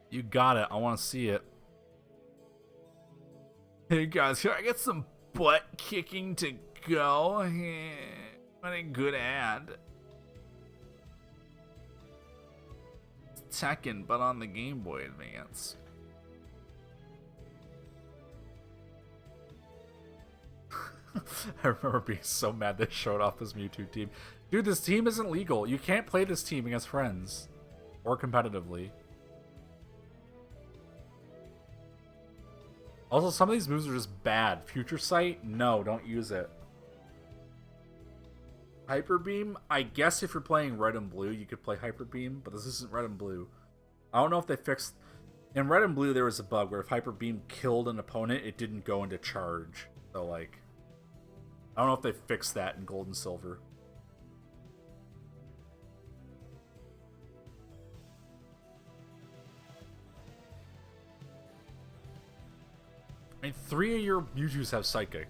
You got it. I want to see it. Hey guys, can I get some butt kicking to go? What a good ad. It's Tekken, but on the Game Boy Advance. I remember being so mad they showed off this Mewtwo team. Dude, this team isn't legal. You can't play this team against friends. Or competitively. Also, some of these moves are just bad. Future Sight? No, don't use it. Hyper Beam? I guess if you're playing Red and Blue, you could play Hyper Beam, but this isn't Red and Blue. I don't know if they fixed... In Red and Blue, there was a bug where if Hyper Beam killed an opponent, it didn't go into charge. So, like... I don't know if they fixed that in Gold and Silver. I mean, 3 of your Mewtwo's have Psychic.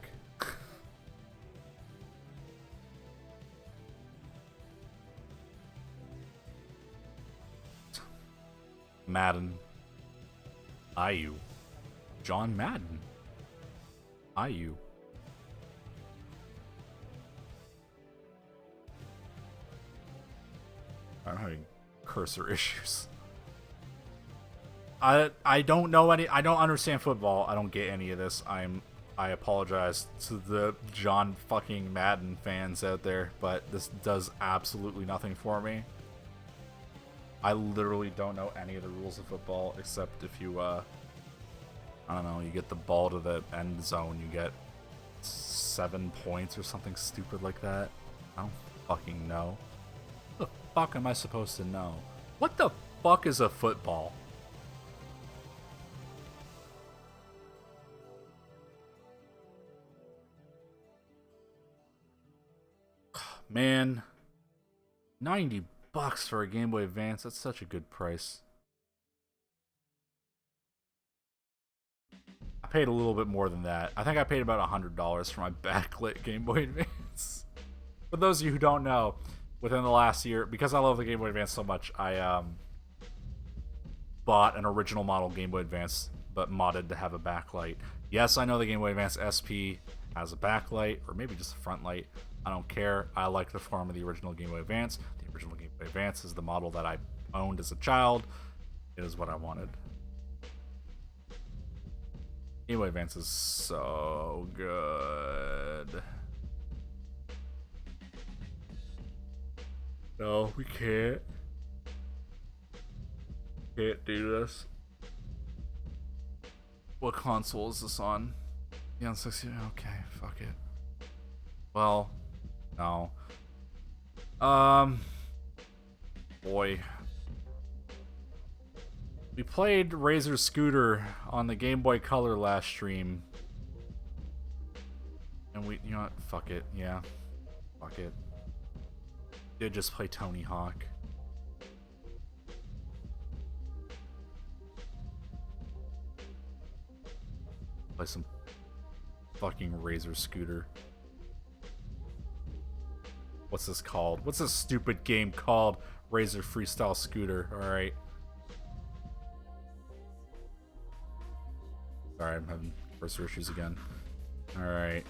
Madden. IU. John Madden. IU. I'm having cursor issues. I don't know any. I don't understand football. I don't get any of this. I apologize to the John fucking Madden fans out there, but this does absolutely nothing for me. I literally don't know any of the rules of football except if you I don't know, you get the ball to the end zone, you get 7 points or something stupid like that. I don't fucking know. What the fuck am I supposed to know? What the fuck is a football? Man, $90 for a Game Boy Advance. That's such a good price. I paid a little bit more than that. I think I paid about $100 for my backlit Game Boy Advance. For those of you who don't know, within the last year, because I love the Game Boy Advance so much, I bought an original model Game Boy Advance, but modded to have a backlight. Yes, I know the Game Boy Advance SP has a backlight, or maybe just a front light. I don't care. I like the form of the original Game Boy Advance. The original Game Boy Advance is the model that I owned as a child. It is what I wanted. Game Boy Advance is so good. No, we can't. Can't do this. What console is this on? Yeah, on 60. Okay, fuck it. Well, no. Boy. We played Razor Scooter on the Game Boy Color last stream. And we, you know what? Fuck it. Yeah. Fuck it. Did just play Tony Hawk. Play some fucking Razor Scooter. What's this called? What's this stupid game called? Razor Freestyle Scooter. Alright. Sorry, I'm having cursor issues again. Alright.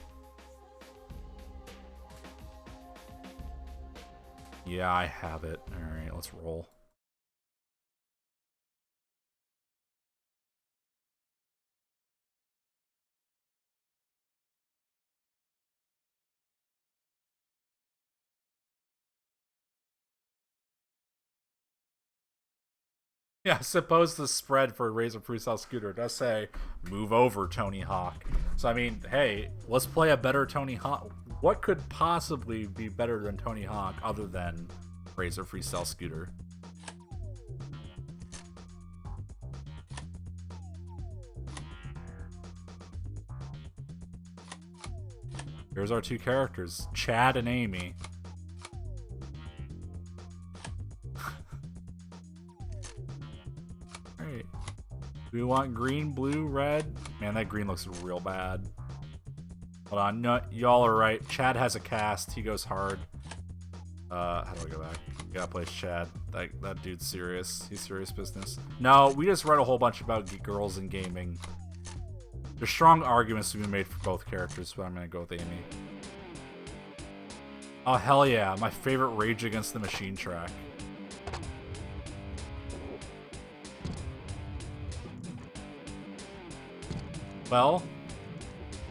Yeah, I have it. Alright, let's roll. Yeah, I suppose the spread for Razor Freestyle Scooter does say, move over, Tony Hawk. So, I mean, hey, let's play a better Tony Hawk. What could possibly be better than Tony Hawk other than Razor Freestyle Scooter? Here's our two characters, Chad and Amy. Alright. Do we want green, blue, red? Man, that green looks real bad. Hold on, no, y'all are right. Chad has a cast, he goes hard. How do I go back? Gotta play Chad. That dude's serious. He's serious business. No, we just read a whole bunch about girls in gaming. There's strong arguments to be made for both characters, but I'm gonna go with Amy. Oh, hell yeah. My favorite Rage Against the Machine track. Well,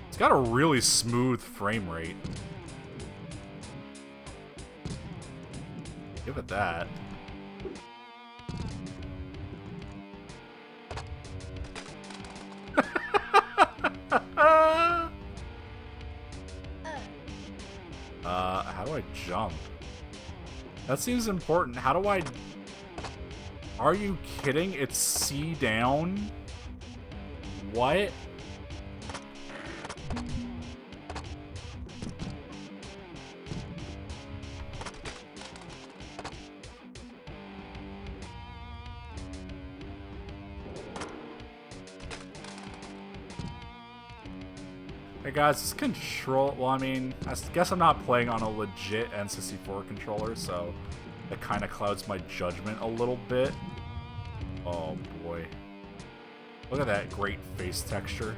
it's got a really smooth frame rate. Give it that. How do I jump? That seems important. How do I... Are you kidding? It's C down? What? Hey guys, this control... Well, I mean, I guess I'm not playing on a legit N64 controller, so that kind of clouds my judgment a little bit. Oh boy. Look at that great face texture.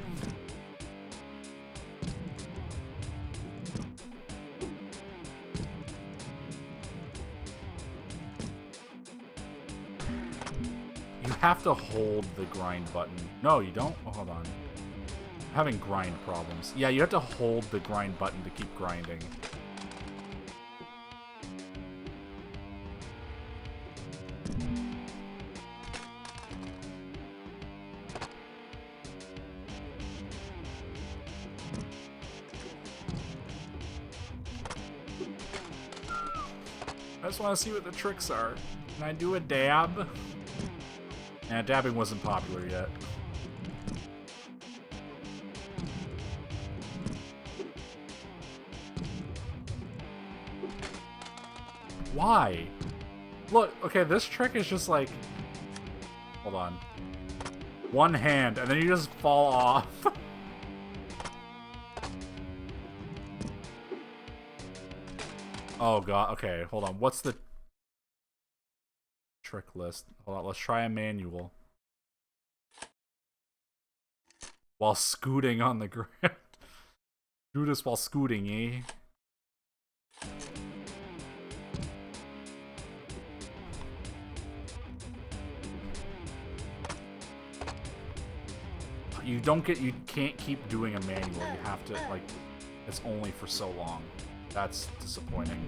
You have to hold the grind button. No, you don't? Oh, hold on. I'm having grind problems. Yeah, you have to hold the grind button to keep grinding. I just want to see what the tricks are. Can I do a dab? Nah, dabbing wasn't popular yet. Why? Look, okay, this trick is just like... Hold on. One hand, and then you just fall off. Oh god, okay, hold on. What's the trick list? Hold on, let's try a manual. While scooting on the ground. Do this while scooting, eh? You can't keep doing a manual. You have to, like, it's only for so long. That's disappointing.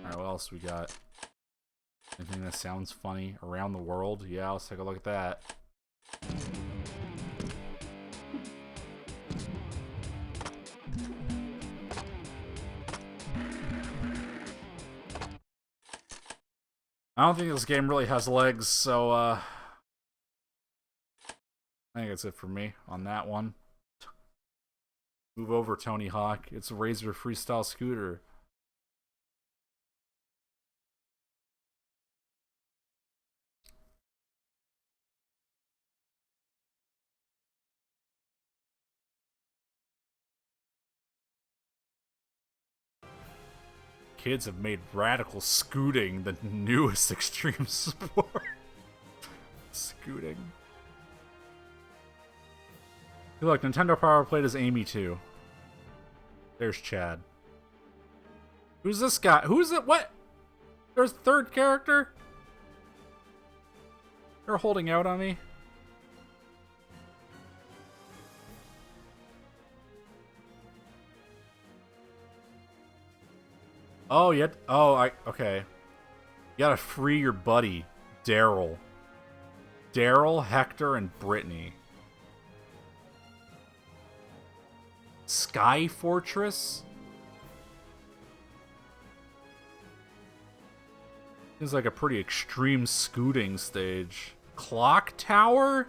Alright, what else we got? Anything that sounds funny around the world? Yeah, let's take a look at that. I don't think this game really has legs, so I think that's it for me on that one. Move over, Tony Hawk. It's a Razor Freestyle Scooter. kids have made radical scooting the newest extreme sport. Scooting. Hey, look, Nintendo Power played as Amy too. There's Chad. Who's this guy? Who's it? What? There's a third character? They're holding out on me. Oh, yet. Oh, okay. You gotta free your buddy, Daryl. Daryl, Hector, and Brittany. Sky Fortress? Seems like a pretty extreme scooting stage. Clock Tower?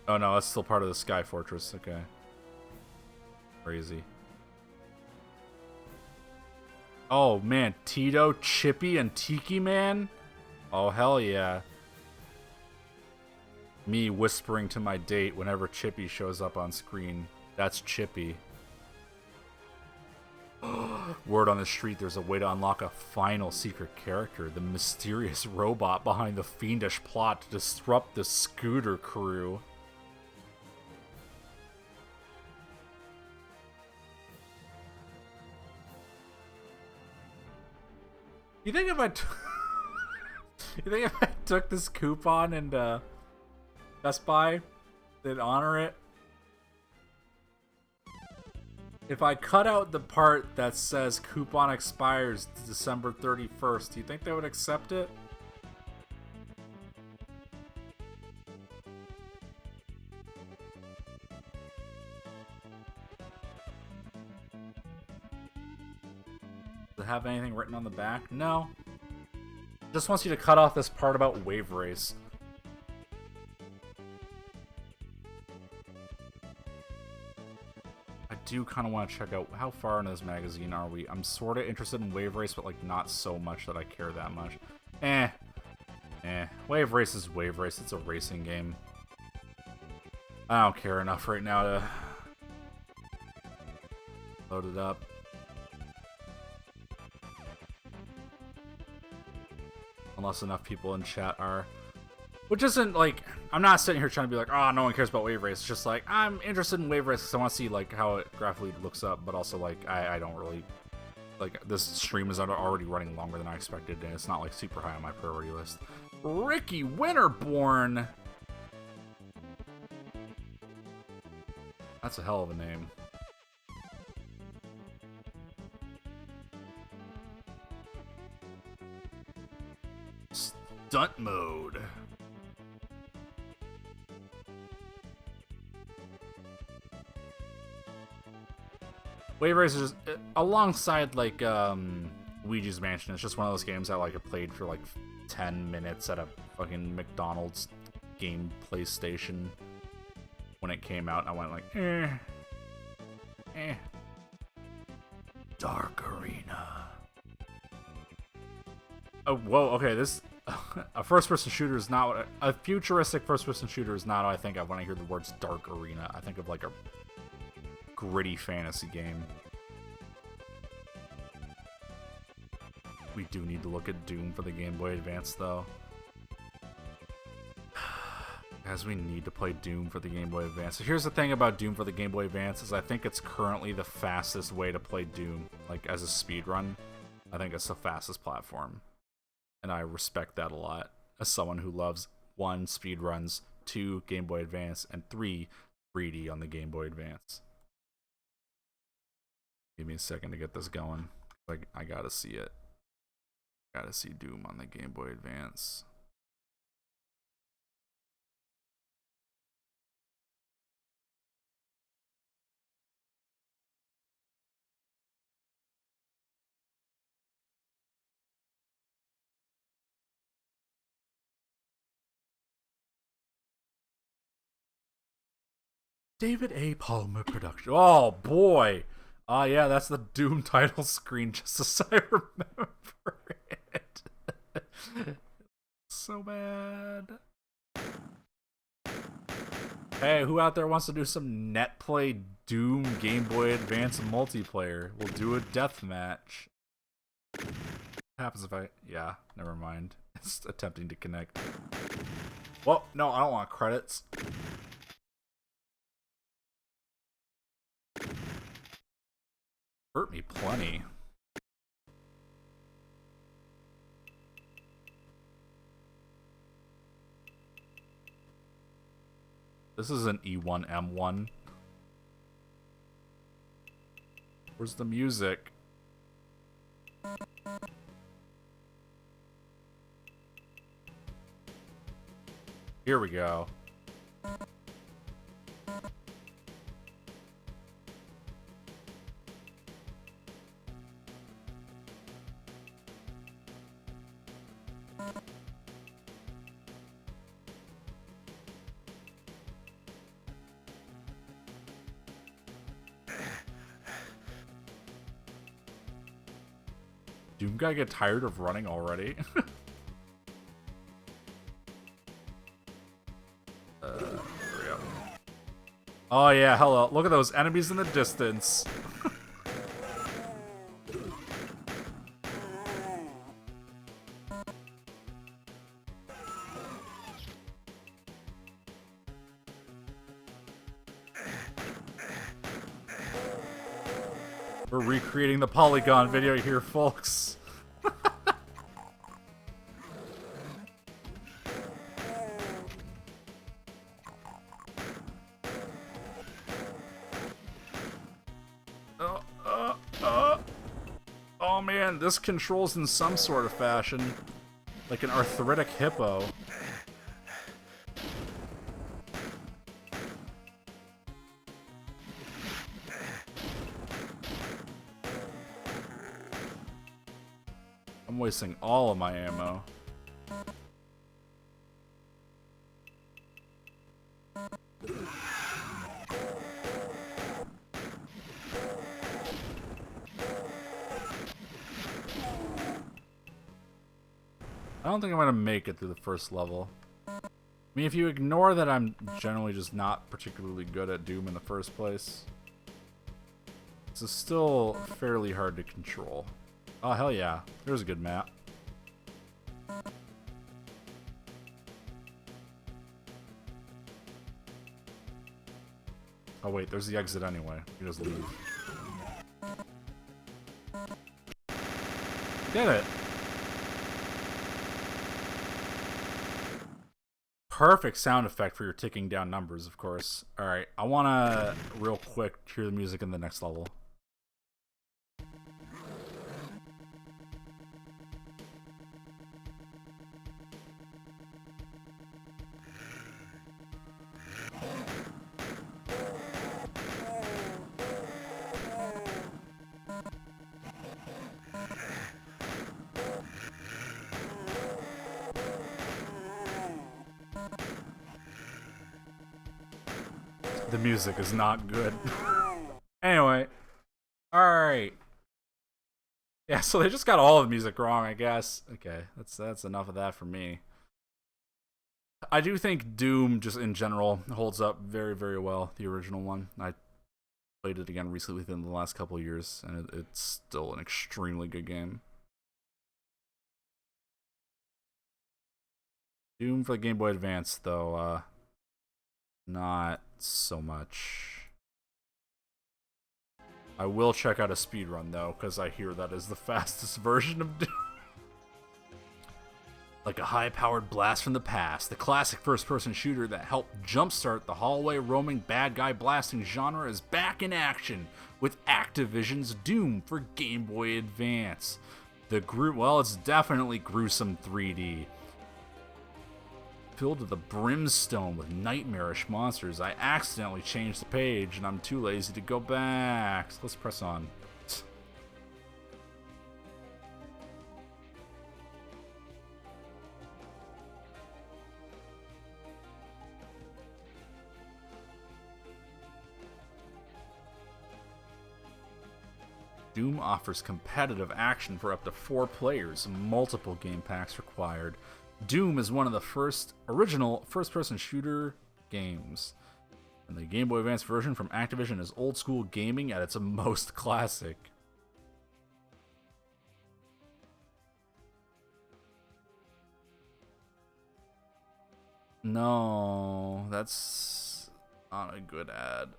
Oh no, that's still part of the Sky Fortress. Okay. Crazy. Oh man, Tito, Chippy, and Tiki Man? Oh hell yeah. Me whispering to my date whenever Chippy shows up on screen. That's Chippy. Word on the street, there's a way to unlock a final secret character, the mysterious robot behind the fiendish plot to disrupt the Scooter crew. You think if I took this coupon and Best Buy, they'd honor it? If I cut out the part that says coupon expires December 31st, do you think they would accept it? Does it have anything written on the back? No. Just wants you to cut off this part about Wave Race. I do kind of want to check out how far in this magazine are we. I'm sort of interested in Wave Race, but like not so much that I care that much. Wave Race is Wave Race. It's a racing game. I don't care enough right now to load it up. Unless enough people in chat are. Which isn't like, I'm not sitting here trying to be like, oh, no one cares about Wave Race. It's just like, I'm interested in Wave Race because I want to see like how it graphically looks up, but also like, I don't really, like, this stream is already running longer than I expected, and it's not like super high on my priority list. Ricky Winterborn! That's a hell of a name. Stunt mode. Wave Race is alongside like Luigi's Mansion. It's just one of those games that like I played for like 10 minutes at a fucking McDonald's game PlayStation when it came out. And I went like, Dark Arena. Oh, whoa, okay, this a first-person shooter is not what a futuristic first-person shooter is not what I think of when I hear the words Dark Arena. I think of like a gritty fantasy game. We do need to look at Doom for the Game Boy Advance, though. Guys, we need to play Doom for the Game Boy Advance. So here's the thing about Doom for the Game Boy Advance is I think it's currently the fastest way to play Doom, like as a speedrun. I think it's the fastest platform. And I respect that a lot as someone who loves 1, speedruns, 2, Game Boy Advance, and 3, 3D on the Game Boy Advance. Give me a second to get this going. Like, I gotta see it. Gotta see Doom on the Game Boy Advance. David A. Palmer production. Oh boy. Yeah, that's the Doom title screen, just as I remember it. So bad. Hey, who out there wants to do some netplay Doom Game Boy Advance multiplayer? We'll do a deathmatch. What happens if I... Yeah, never mind. It's attempting to connect. Well, no, I don't want credits. Hurt me plenty. This is an E1M1. Where's the music? Here we go. Doom guy get tired of running already? Hurry up. Oh yeah, hello. Look at those enemies in the distance. We're recreating the Polygon video here, folks. Oh man, this controls in some sort of fashion. Like an arthritic hippo. I'm wasting all of my ammo. I don't think I'm gonna make it through the first level. I mean, if you ignore that I'm generally just not particularly good at Doom in the first place, this is still fairly hard to control. Oh, hell yeah. There's a good map. Oh wait, there's the exit anyway. You just leave. Did it! Perfect sound effect for your ticking down numbers, of course. Alright, I wanna, real quick, hear the music in the next level. The music is not good. Anyway. Alright. Yeah, so they just got all of the music wrong, I guess. Okay, that's enough of that for me. I do think Doom, just in general, holds up very, very well, the original one. I played it again recently within the last couple of years, and it's still an extremely good game. Doom for the Game Boy Advance, though, not so much. I will check out a speedrun though, because I hear that is the fastest version of Doom. Like a high-powered blast from the past, the classic first-person shooter that helped jumpstart the hallway-roaming bad guy blasting genre is back in action with Activision's Doom for Game Boy Advance. Well, it's definitely gruesome 3D. Filled to the brimstone with nightmarish monsters, I accidentally changed the page and I'm too lazy to go back. So let's press on. Doom offers competitive action for up to 4 players, multiple game packs required. Doom is one of the first original first-person shooter games And the Game Boy Advance version from Activision is old school gaming at its most classic. No, that's not a good ad.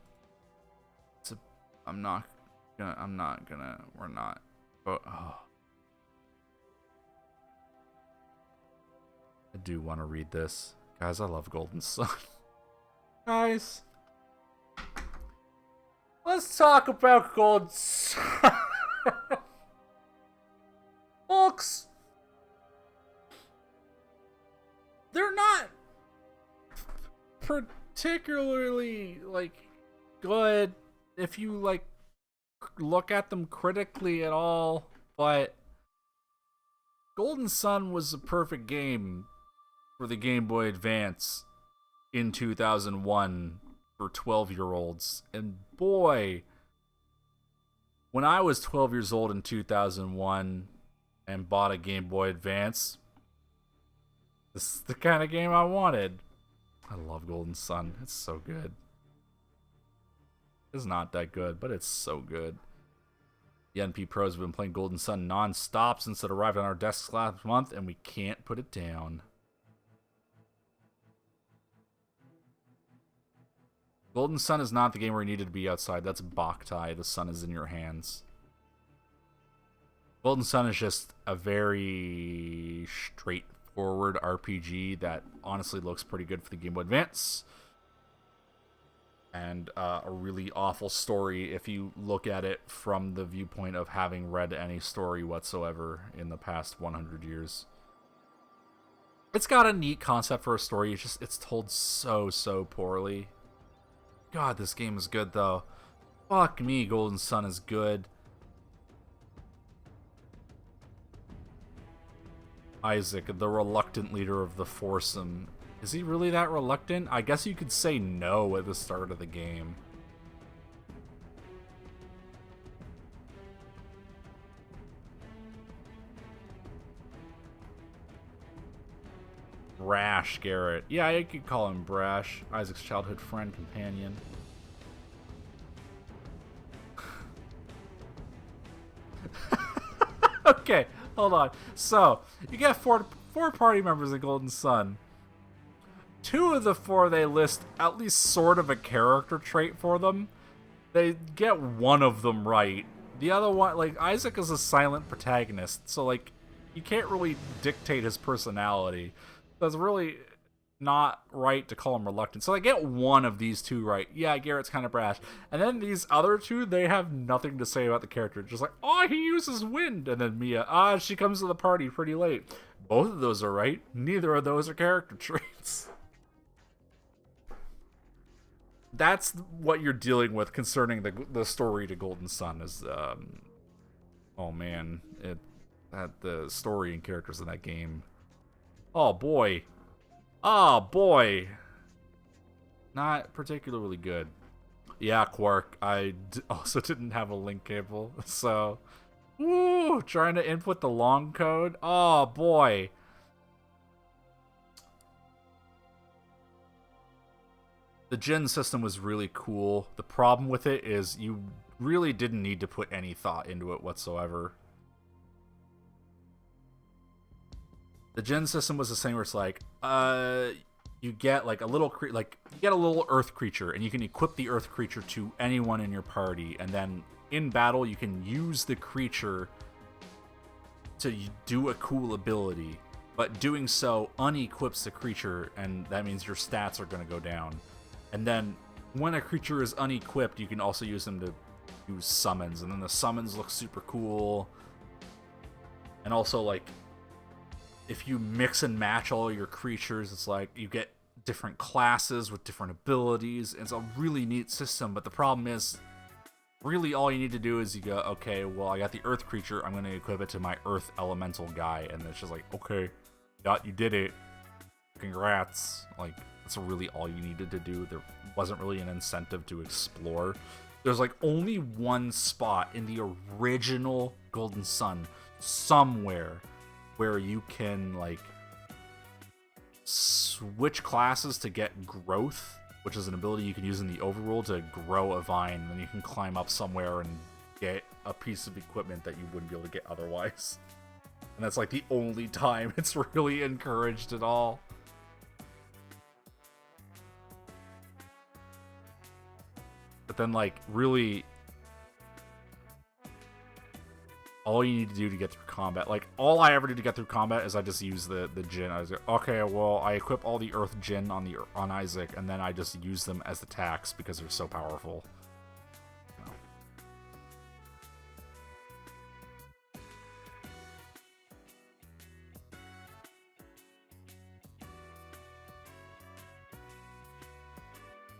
We're not. But, oh. I do want to read this. Guys, I love Golden Sun. Guys. Let's talk about Golden Sun. Folks. They're not particularly, like, good if you, like, look at them critically at all, but Golden Sun was a perfect game for the Game Boy Advance in 2001 for 12-year-olds. And boy, when I was 12 years old in 2001 and bought a Game Boy Advance, this is the kind of game I wanted. I love Golden Sun. It's so good. It's not that good, but it's so good. The NP Pros have been playing Golden Sun non-stop since it arrived on our desks last month, and we can't put it down. Golden Sun is not the game where you needed to be outside. That's Boktai. The sun is in your hands. Golden Sun is just a very straightforward RPG that honestly looks pretty good for the Game Boy Advance. And a really awful story if you look at it from the viewpoint of having read any story whatsoever in the past 100 years. It's got a neat concept for a story. It's told so poorly. God, this game is good though. Fuck me, Golden Sun is good. Isaac, the reluctant leader of the foursome. Is he really that reluctant? I guess you could say no at the start of the game. Brash Garrett. Yeah, I could call him Brash. Isaac's childhood friend, companion. Okay, hold on. So, you get four party members in Golden Sun. 2 of the 4 they list at least sort of a character trait for them. They get one of them right. The other one, like, Isaac is a silent protagonist, so, like, you can't really dictate his personality. That's really not right to call him reluctant. So they get one of these 2 right. Yeah, Garrett's kind of brash. And then these other 2, they have nothing to say about the character. Just like, oh, he uses wind. And then Mia, she comes to the party pretty late. Both of those are right. Neither of those are character traits. That's what you're dealing with concerning the story to Golden Sun is, oh man, the story and characters in that game. Oh boy. Not particularly good. Yeah, Quark, I also didn't have a link cable, so, woo, trying to input the long code. Oh boy. The gen system was really cool. The problem with it is you really didn't need to put any thought into it whatsoever. The gen system was the thing where it's like, you get like a little earth creature, and you can equip the earth creature to anyone in your party, and then in battle you can use the creature to do a cool ability, but doing so unequips the creature, and that means your stats are going to go down. And then when a creature is unequipped, you can also use them to use summons, and then the summons look super cool. And also, like, if you mix and match all your creatures, it's like you get different classes with different abilities. It's a really neat system, but the problem is, really all you need to do is you go, okay, well, I got the earth creature, I'm going to equip it to my earth elemental guy, and it's just like, okay, you did it, congrats. Like, that's really all you needed to do. There wasn't really an incentive to explore. There's like only one spot in the original Golden Sun somewhere where you can like switch classes to get growth, which is an ability you can use in the overworld to grow a vine, and then you can climb up somewhere and get a piece of equipment that you wouldn't be able to get otherwise. And that's like the only time it's really encouraged at all. But then, like, really, all you need to do to get through combat, like, all I ever do to get through combat is I just use the Jin. I was like, okay, well, I equip all the Earth Jin on Isaac, and then I just use them as attacks because they're so powerful. You know.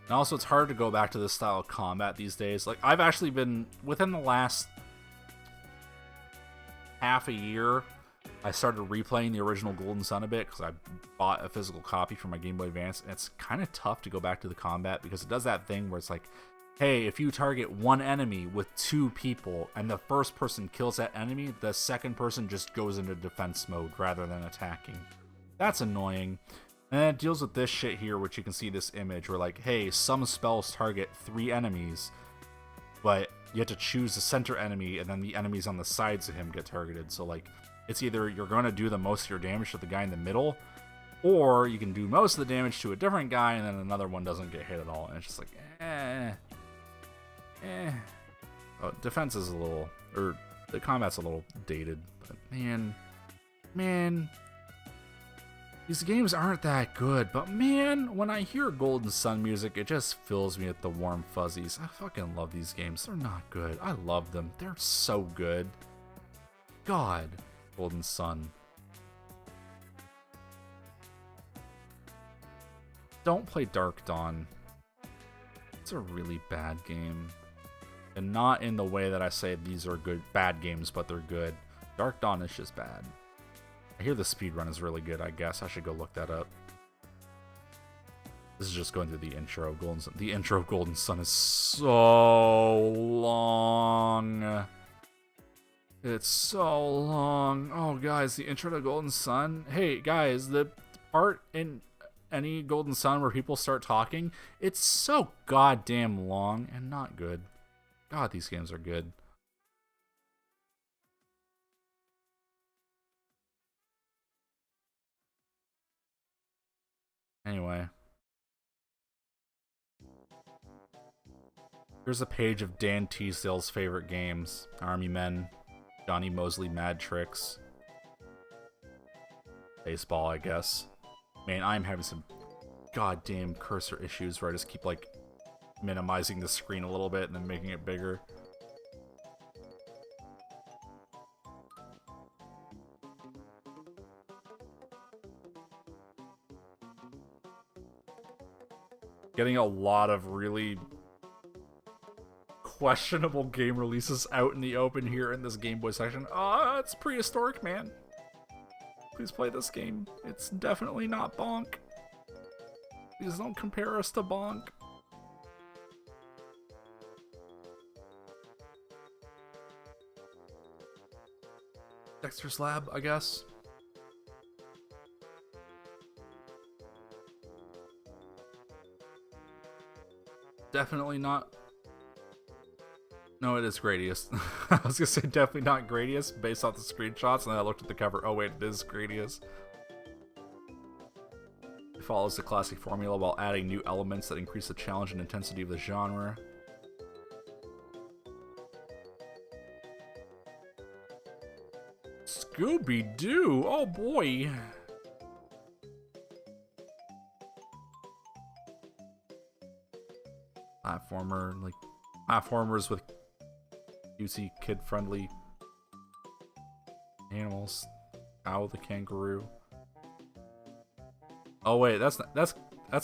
And also, it's hard to go back to this style of combat these days. Like, I've actually been, within the last half a year, I started replaying the original Golden Sun a bit because I bought a physical copy for my Game Boy Advance, and it's kind of tough to go back to the combat because it does that thing where it's like, hey, if you target one enemy with 2 people and the first person kills that enemy, the second person just goes into defense mode rather than attacking. That's annoying. And it deals with this shit here, which you can see this image where, like, hey, some spells target 3 enemies, but you have to choose the center enemy, and then the enemies on the sides of him get targeted. So, like, it's either you're going to do the most of your damage to the guy in the middle, or you can do most of the damage to a different guy, and then another one doesn't get hit at all. And it's just like, Oh, defense is a little, or the combat's a little dated, but man, these games aren't that good, but man, when I hear Golden Sun music, it just fills me with the warm fuzzies. I fucking love these games. They're not good. I love them. They're so good. God, Golden Sun. Don't play Dark Dawn. It's a really bad game. And not in the way that I say these are good, bad games, but they're good. Dark Dawn is just bad. I hear the speedrun is really good, I guess. I should go look that up. This is just going through the intro of Golden Sun. The intro of Golden Sun is so long. It's so long. Oh, guys, the intro to Golden Sun. Hey, guys, the part in any Golden Sun where people start talking, it's so goddamn long and not good. God, these games are good. Anyway. Here's a page of Dan Teasdale's favorite games. Army Men, Johnny Mosley Mad Tricks, baseball, I guess. Man, I'm having some goddamn cursor issues where I just keep, like, minimizing the screen a little bit and then making it bigger. Getting a lot of really questionable game releases out in the open here in this Game Boy section. It's prehistoric, man. Please play this game. It's definitely not Bonk. Please don't compare us to Bonk. Dexter's Lab, I guess. Definitely not. No, it is Gradius. I was gonna say definitely not Gradius based off the screenshots, and then I looked at the cover. Oh wait, it is Gradius. It follows the classic formula while adding new elements that increase the challenge and intensity of the genre. Scooby-Doo! Oh boy! Platformer, like platformers with cutesy, kid-friendly animals. Ow, the kangaroo. Oh wait, that's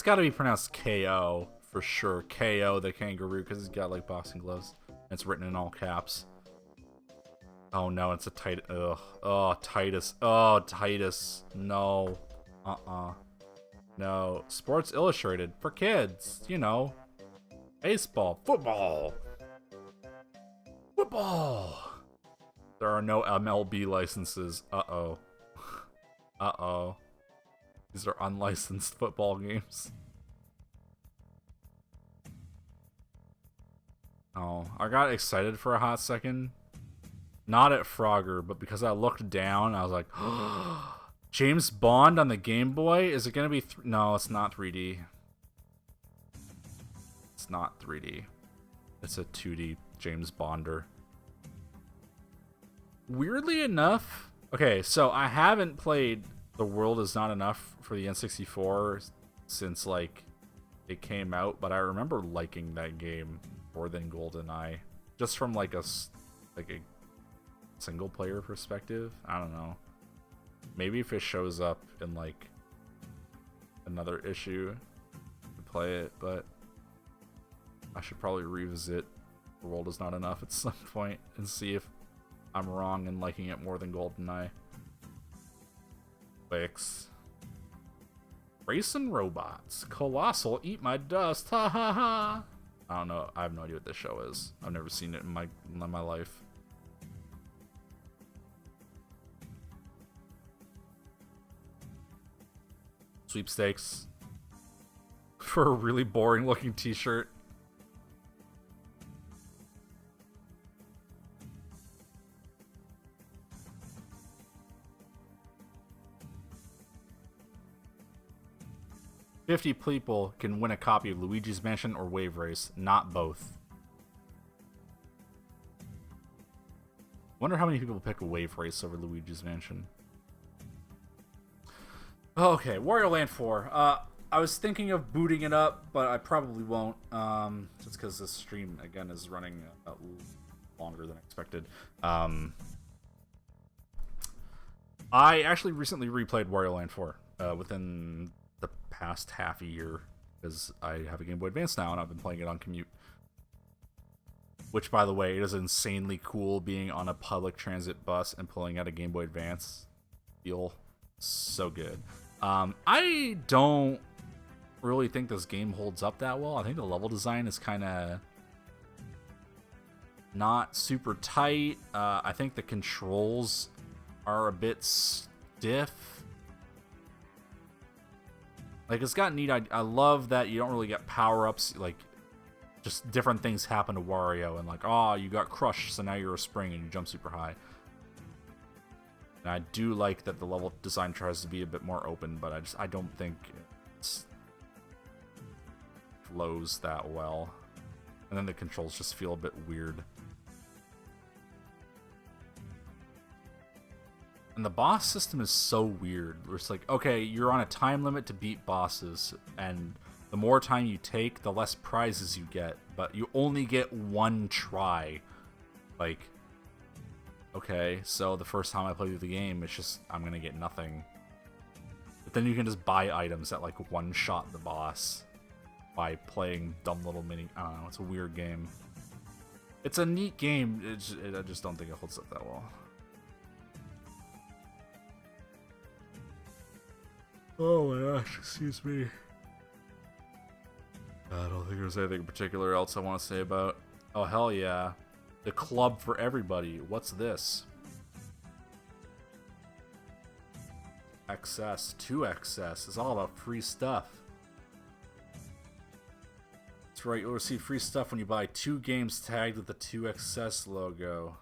got to be pronounced KO for sure. KO the kangaroo because he's got like boxing gloves. It's written in all caps. Oh no, it's a Titus. Ugh. Oh, Titus. Oh, Titus. No. No. Sports Illustrated for kids. You know. Baseball. Football. Football. There are no MLB licenses. Uh-oh. Uh-oh. These are unlicensed football games. Oh, I got excited for a hot second. Not at Frogger, but because I looked down, I was like, James Bond on the Game Boy? Is it going to be... No, it's not 3D. It's not 3D. It's a 2D James Bonder. Weirdly enough... Okay, so I haven't played The World Is Not Enough for the N64 since, like, it came out, but I remember liking that game more than GoldenEye. Just from, like, a single-player perspective. I don't know. Maybe if it shows up in, like, another issue to play it, but I should probably revisit The World Is Not Enough at some point and see if I'm wrong in liking it more than GoldenEye. Wix. Racing robots. Colossal, eat my dust. Ha ha ha. I don't know. I have no idea what this show is. I've never seen it in my life. Sweepstakes. For a really boring looking t-shirt. $50 people can win a copy of Luigi's Mansion or Wave Race, not both. Wonder how many people pick Wave Race over Luigi's Mansion. Okay, Wario Land 4. I was thinking of booting it up, but I probably won't. Just because this stream, again, is running longer than expected. I actually recently replayed Wario Land 4 within the past half a year, because I have a Game Boy Advance now and I've been playing it on commute. Which, by the way, it is insanely cool being on a public transit bus and pulling out a Game Boy Advance. Feel so good. I don't really think this game holds up that well. I think the level design is kind of not super tight. I think the controls are a bit stiff. Like, it's got neat. I love that you don't really get power-ups. Like, just different things happen to Wario. And like, oh, you got crushed, so now you're a spring and you jump super high. And I do like that the level design tries to be a bit more open, but I don't think it flows that well. And then the controls just feel a bit weird. And the boss system is so weird. Where it's like, okay, you're on a time limit to beat bosses, and the more time you take, the less prizes you get, but you only get one try. Like, okay, so the first time I play through the game, it's just, I'm gonna get nothing. But then you can just buy items that, like, one-shot the boss by playing dumb little mini... I don't know, it's a weird game. It's a neat game, I just don't think it holds up that well. Oh my gosh, excuse me. I don't think there's anything in particular else I want to say about. Oh, hell yeah. The club for everybody. What's this? XS. 2XS. It's all about free stuff. That's right, you'll receive free stuff when you buy 2 games tagged with the 2XS logo.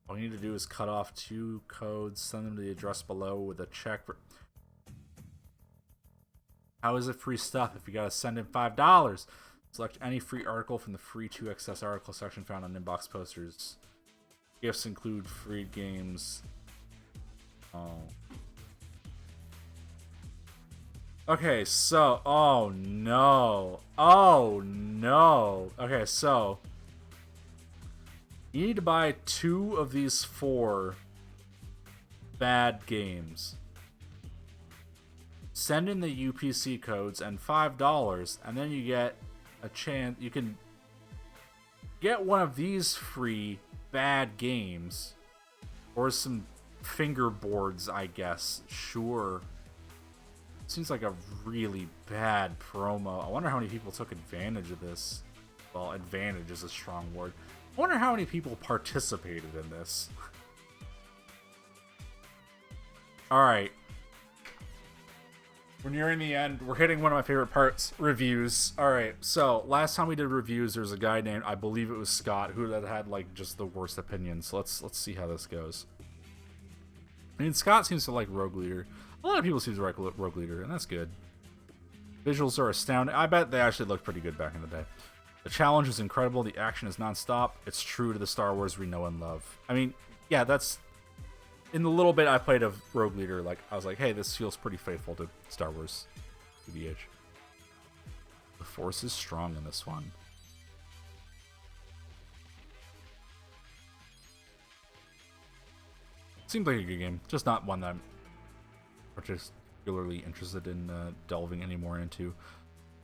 All you need to do is cut off 2 codes, send them to the address below with a check for... How is it free stuff if you gotta send in $5? Select any free article from the free 2XS article section found on inbox posters. Gifts include free games. Oh. Okay, so... Oh, no. Oh, no. Okay, so... You need to buy 2 of these 4 bad games. Send in the UPC codes and $5, and then you get a chance. You can get one of these free bad games, or some fingerboards, I guess. Sure. Seems like a really bad promo. I wonder how many people took advantage of this. Well, advantage is a strong word. I wonder how many people participated in this. Alright. We're nearing the end. We're hitting one of my favorite parts, reviews. All right, so last time we did reviews, there was a guy named, I believe it was Scott, who had like just the worst opinions. So let's see how this goes. I mean, Scott seems to like Rogue Leader. A lot of people seem to like Rogue Leader, and that's good. Visuals are astounding. I bet they actually looked pretty good back in the day. The challenge is incredible. The action is nonstop. It's true to the Star Wars we know and love. I mean, yeah, that's... In the little bit I played of Rogue Leader, like, I was like, hey, this feels pretty faithful to Star Wars. TBH. The Force is strong in this one. Seems like a good game. Just not one that I'm particularly interested in delving any more into.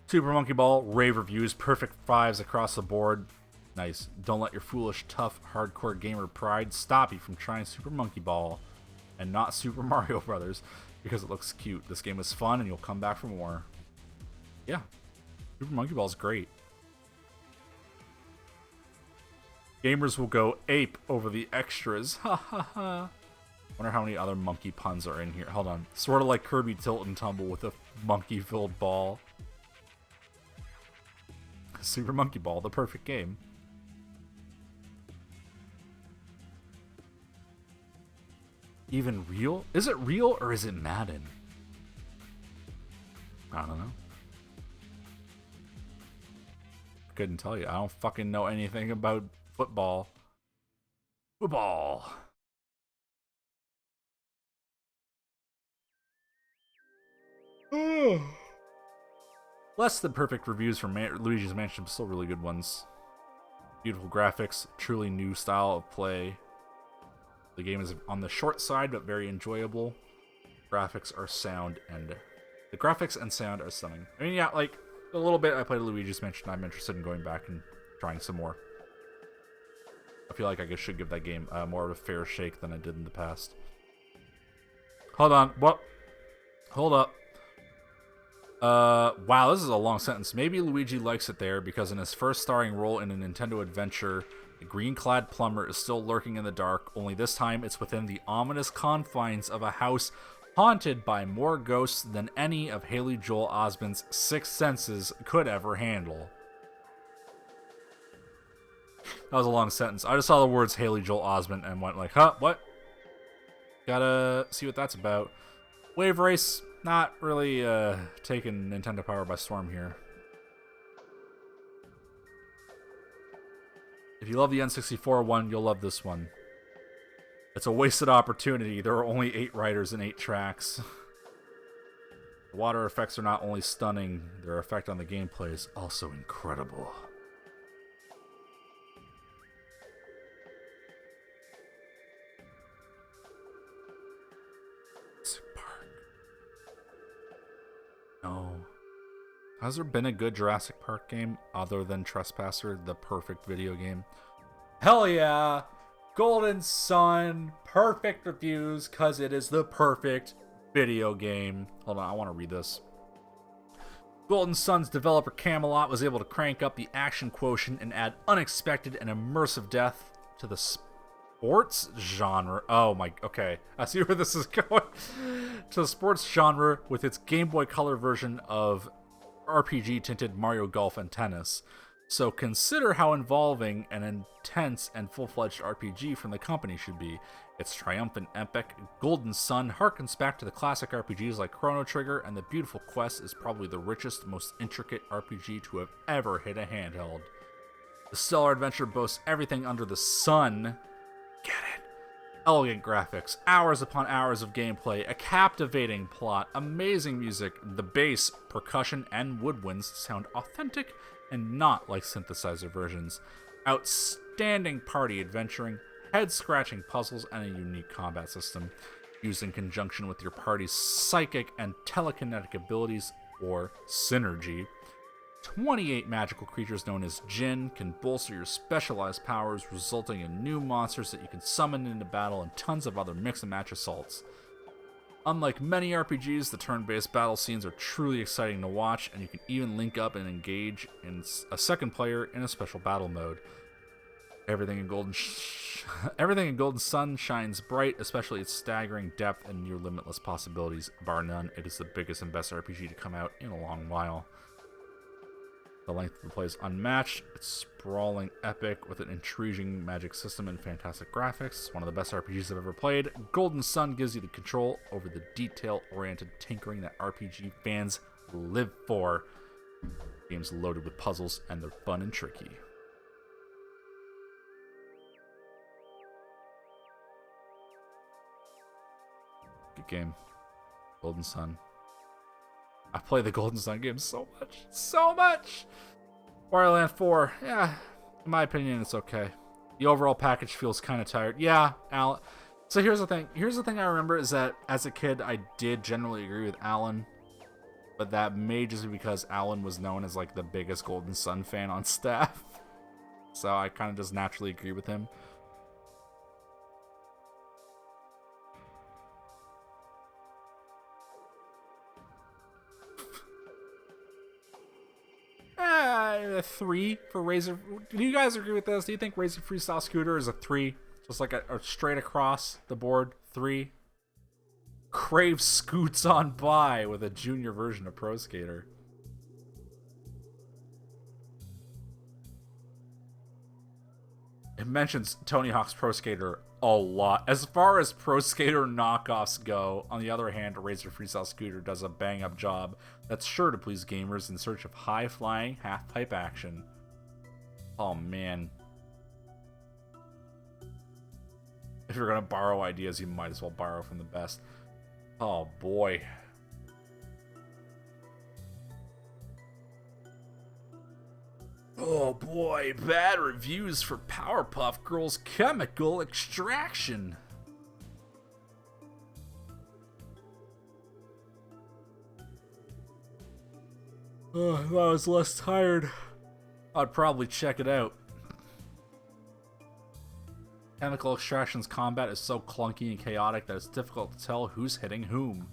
Super Monkey Ball, rave reviews, perfect 5s across the board. Nice. Don't let your foolish, tough, hardcore gamer pride stop you from trying Super Monkey Ball and not Super Mario Brothers because it looks cute. This game is fun and you'll come back for more. Yeah. Super Monkey Ball is great. Gamers will go ape over the extras. Ha ha ha. Wonder how many other monkey puns are in here. Hold on. Sort of like Kirby Tilt and Tumble with a monkey-filled ball. Super Monkey Ball, the perfect game. Even real? Is it real or is it Madden? I don't know. Couldn't tell you. I don't fucking know anything about football. Football. Less than perfect reviews from Luigi's Mansion, but still really good ones. Beautiful graphics, truly new style of play. The game is on the short side, but very enjoyable. Graphics are sound, and the graphics and sound are stunning. I mean, yeah, like a little bit I played Luigi's Mansion. I'm interested in going back and trying some more. I feel like I should give that game more of a fair shake than I did in the past. Hold on. What? Hold up. Wow, this is a long sentence. Maybe Luigi likes it there because in his first starring role in a Nintendo adventure, the green-clad plumber is still lurking in the dark, only this time it's within the ominous confines of a house haunted by more ghosts than any of Haley Joel Osment's six senses could ever handle. That was a long sentence. I just saw the words Haley Joel Osment and went like, huh, what? Gotta see what that's about. Wave Race, not really taking Nintendo Power by storm here. If you love the N64 one, you'll love this one. It's a wasted opportunity. There are only 8 riders and 8 tracks. The water effects are not only stunning, their effect on the gameplay is also incredible. Park. No. Has there been a good Jurassic Park game other than Trespasser, the perfect video game? Hell yeah! Golden Sun, perfect reviews, because it is the perfect video game. Hold on, I want to read this. Golden Sun's developer Camelot was able to crank up the action quotient and add unexpected and immersive depth to the sports genre. Oh my, okay. I see where this is going. To the sports genre with its Game Boy Color version of RPG-tinted Mario Golf and Tennis. So consider how involving and intense and full-fledged RPG from the company should be. Its triumphant epic, Golden Sun, harkens back to the classic RPGs like Chrono Trigger, and the beautiful quest is probably the richest, most intricate RPG to have ever hit a handheld. The stellar adventure boasts everything under the sun. Get it? Elegant graphics, hours upon hours of gameplay, a captivating plot, amazing music, the bass, percussion, and woodwinds sound authentic and not like synthesizer versions. Outstanding party adventuring, head-scratching puzzles, and a unique combat system, used in conjunction with your party's psychic and telekinetic abilities, or synergy. 28 magical creatures known as Jinn can bolster your specialized powers, resulting in new monsters that you can summon into battle and tons of other mix-and-match assaults. Unlike many RPGs, the turn-based battle scenes are truly exciting to watch, and you can even link up and engage in a second player in a special battle mode. Everything in everything in Golden Sun shines bright, especially its staggering depth and near limitless possibilities. Bar none, it is the biggest and best RPG to come out in a long while. The length of the play is unmatched. It's sprawling epic with an intriguing magic system and fantastic graphics. It's one of the best RPGs I've ever played. Golden Sun gives you the control over the detail-oriented tinkering that RPG fans live for. The game's loaded with puzzles, and they're fun and tricky. Good game. Golden Sun. I play the Golden Sun games so much. So much! Wario Land 4. Yeah, in my opinion, it's okay. The overall package feels kind of tired. Yeah, Alan. So here's the thing. Here's the thing I remember is that as a kid, I did generally agree with Alan. But that may just be because Alan was known as like the biggest Golden Sun fan on staff. So I kind of just naturally agree with him. A 3 for Razor. Do you guys agree with this? Do you think Razor Freestyle Scooter is a 3? Just like a straight across the board 3? Crave scoots on by with a junior version of Pro Skater. It mentions Tony Hawk's Pro Skater a lot. As far as Pro Skater knockoffs go, on the other hand, Razor Freestyle Scooter does a bang-up job that's sure to please gamers in search of high-flying, half-pipe action. Oh, man. If you're gonna borrow ideas, you might as well borrow from the best. Oh, boy. Oh boy, bad reviews for Powerpuff Girls Chemical Extraction. Oh, if I was less tired, I'd probably check it out. Chemical Extraction's combat is so clunky and chaotic that it's difficult to tell who's hitting whom.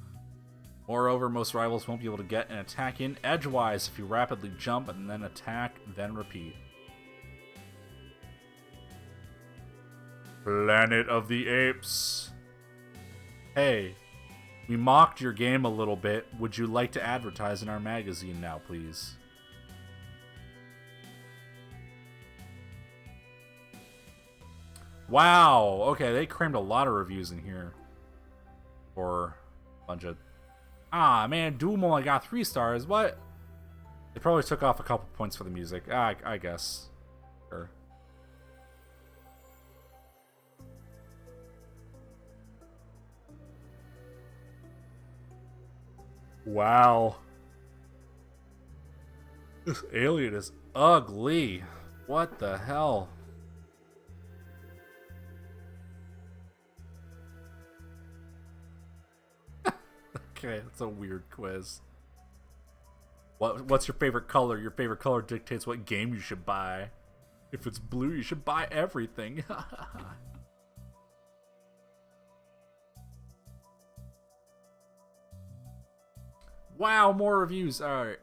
Moreover, most rivals won't be able to get an attack in edgewise if you rapidly jump and then attack, then repeat. Planet of the Apes. Hey, we mocked your game a little bit. Would you like to advertise in our magazine now, please? Wow, okay, they crammed a lot of reviews in here for a bunch of... Ah, man, Doom only got 3 stars. What? They probably took off a couple points for the music. I guess. Sure. Wow. This alien is ugly. What the hell? Okay, that's a weird quiz. What's your favorite color? Your favorite color dictates what game you should buy. If it's blue, you should buy everything. Wow, more reviews. Alright,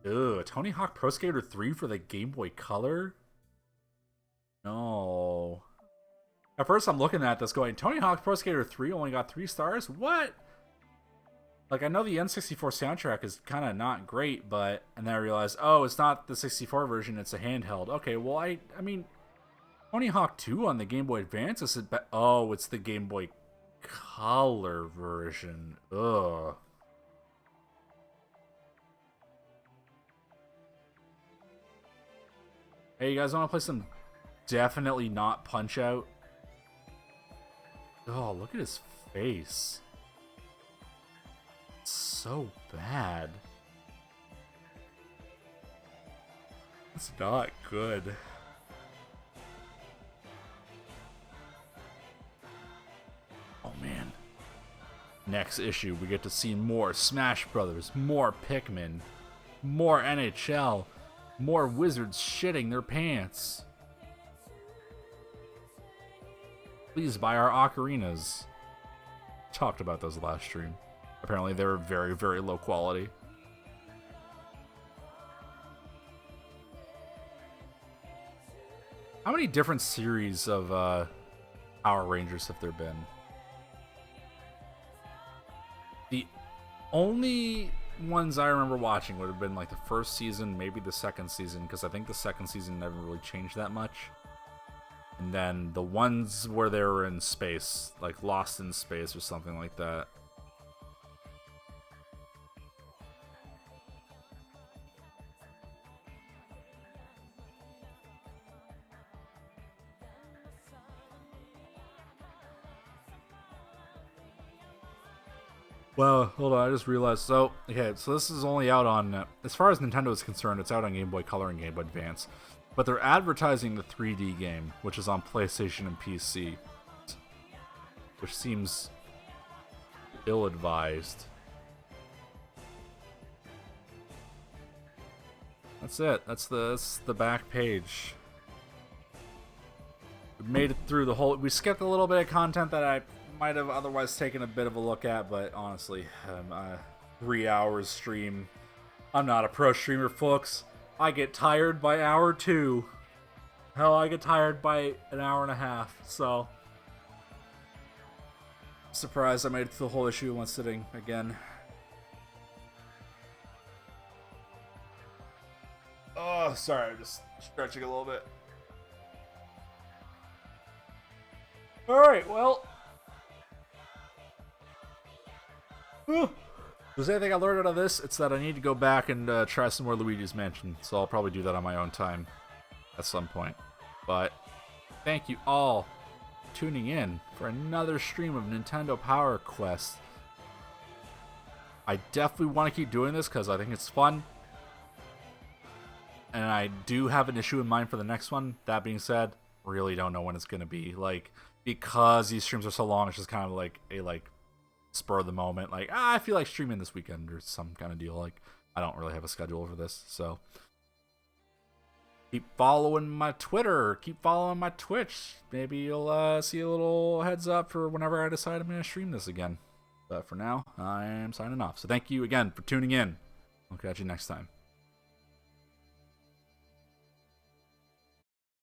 Ugh, Tony Hawk Pro Skater 3 for the Game Boy Color? No. At first I'm looking at this going, Tony Hawk Pro Skater 3 only got 3 stars? What? Like, I know the N64 soundtrack is kind of not great, but... And then I realized, oh, it's not the 64 version, it's a handheld. Okay, well, I mean... Tony Hawk 2 on the Game Boy Advance is... Oh, it's the Game Boy Color version. Ugh. Hey, you guys want to play some definitely not Punch-Out? Oh, look at his face. It's so bad. It's not good. Oh, man. Next issue, we get to see more Smash Brothers, more Pikmin, more NHL, more wizards shitting their pants. Please buy our ocarinas. Talked about those last stream. Apparently they were very, very low quality. How many different series of Power Rangers have there been? The only ones I remember watching would have been like the first season, maybe the second season, because I think the second season never really changed that much. And then the ones where they were in space, like Lost in Space or something like that. Well, hold on, I just realized. So this is only out on, as far as Nintendo is concerned, it's out on Game Boy Color and Game Boy Advance. But they're advertising the 3D game, which is on PlayStation and PC. Which seems ill-advised. That's it. That's the back page. We made it through the whole... We skipped a little bit of content that I might have otherwise taken a bit of a look at, but honestly, 3 hours stream. I'm not a pro streamer, folks. I get tired by hour 2. Hell, I get tired by an hour and a half, so... Surprised I made it through the whole issue in one sitting again. Oh, sorry, I'm just stretching a little bit. Alright, well... If there's anything I learned out of this, it's that I need to go back and try some more Luigi's Mansion, so I'll probably do that on my own time at some point. But thank you all for tuning in for another stream of Nintendo Power Quest. I definitely want to keep doing this because I think it's fun. And I do have an issue in mind for the next one. That being said, really don't know when it's going to be. Like, because these streams are so long, it's just kind of like a spur of the moment, like, I feel like streaming this weekend or some kind of deal. Like, I don't really have a schedule for this, so keep following my Twitter, keep following my Twitch. Maybe you'll see a little heads up for whenever I decide I'm going to stream this again. But for now, I am signing off. So thank you again for tuning in. I'll catch you next time.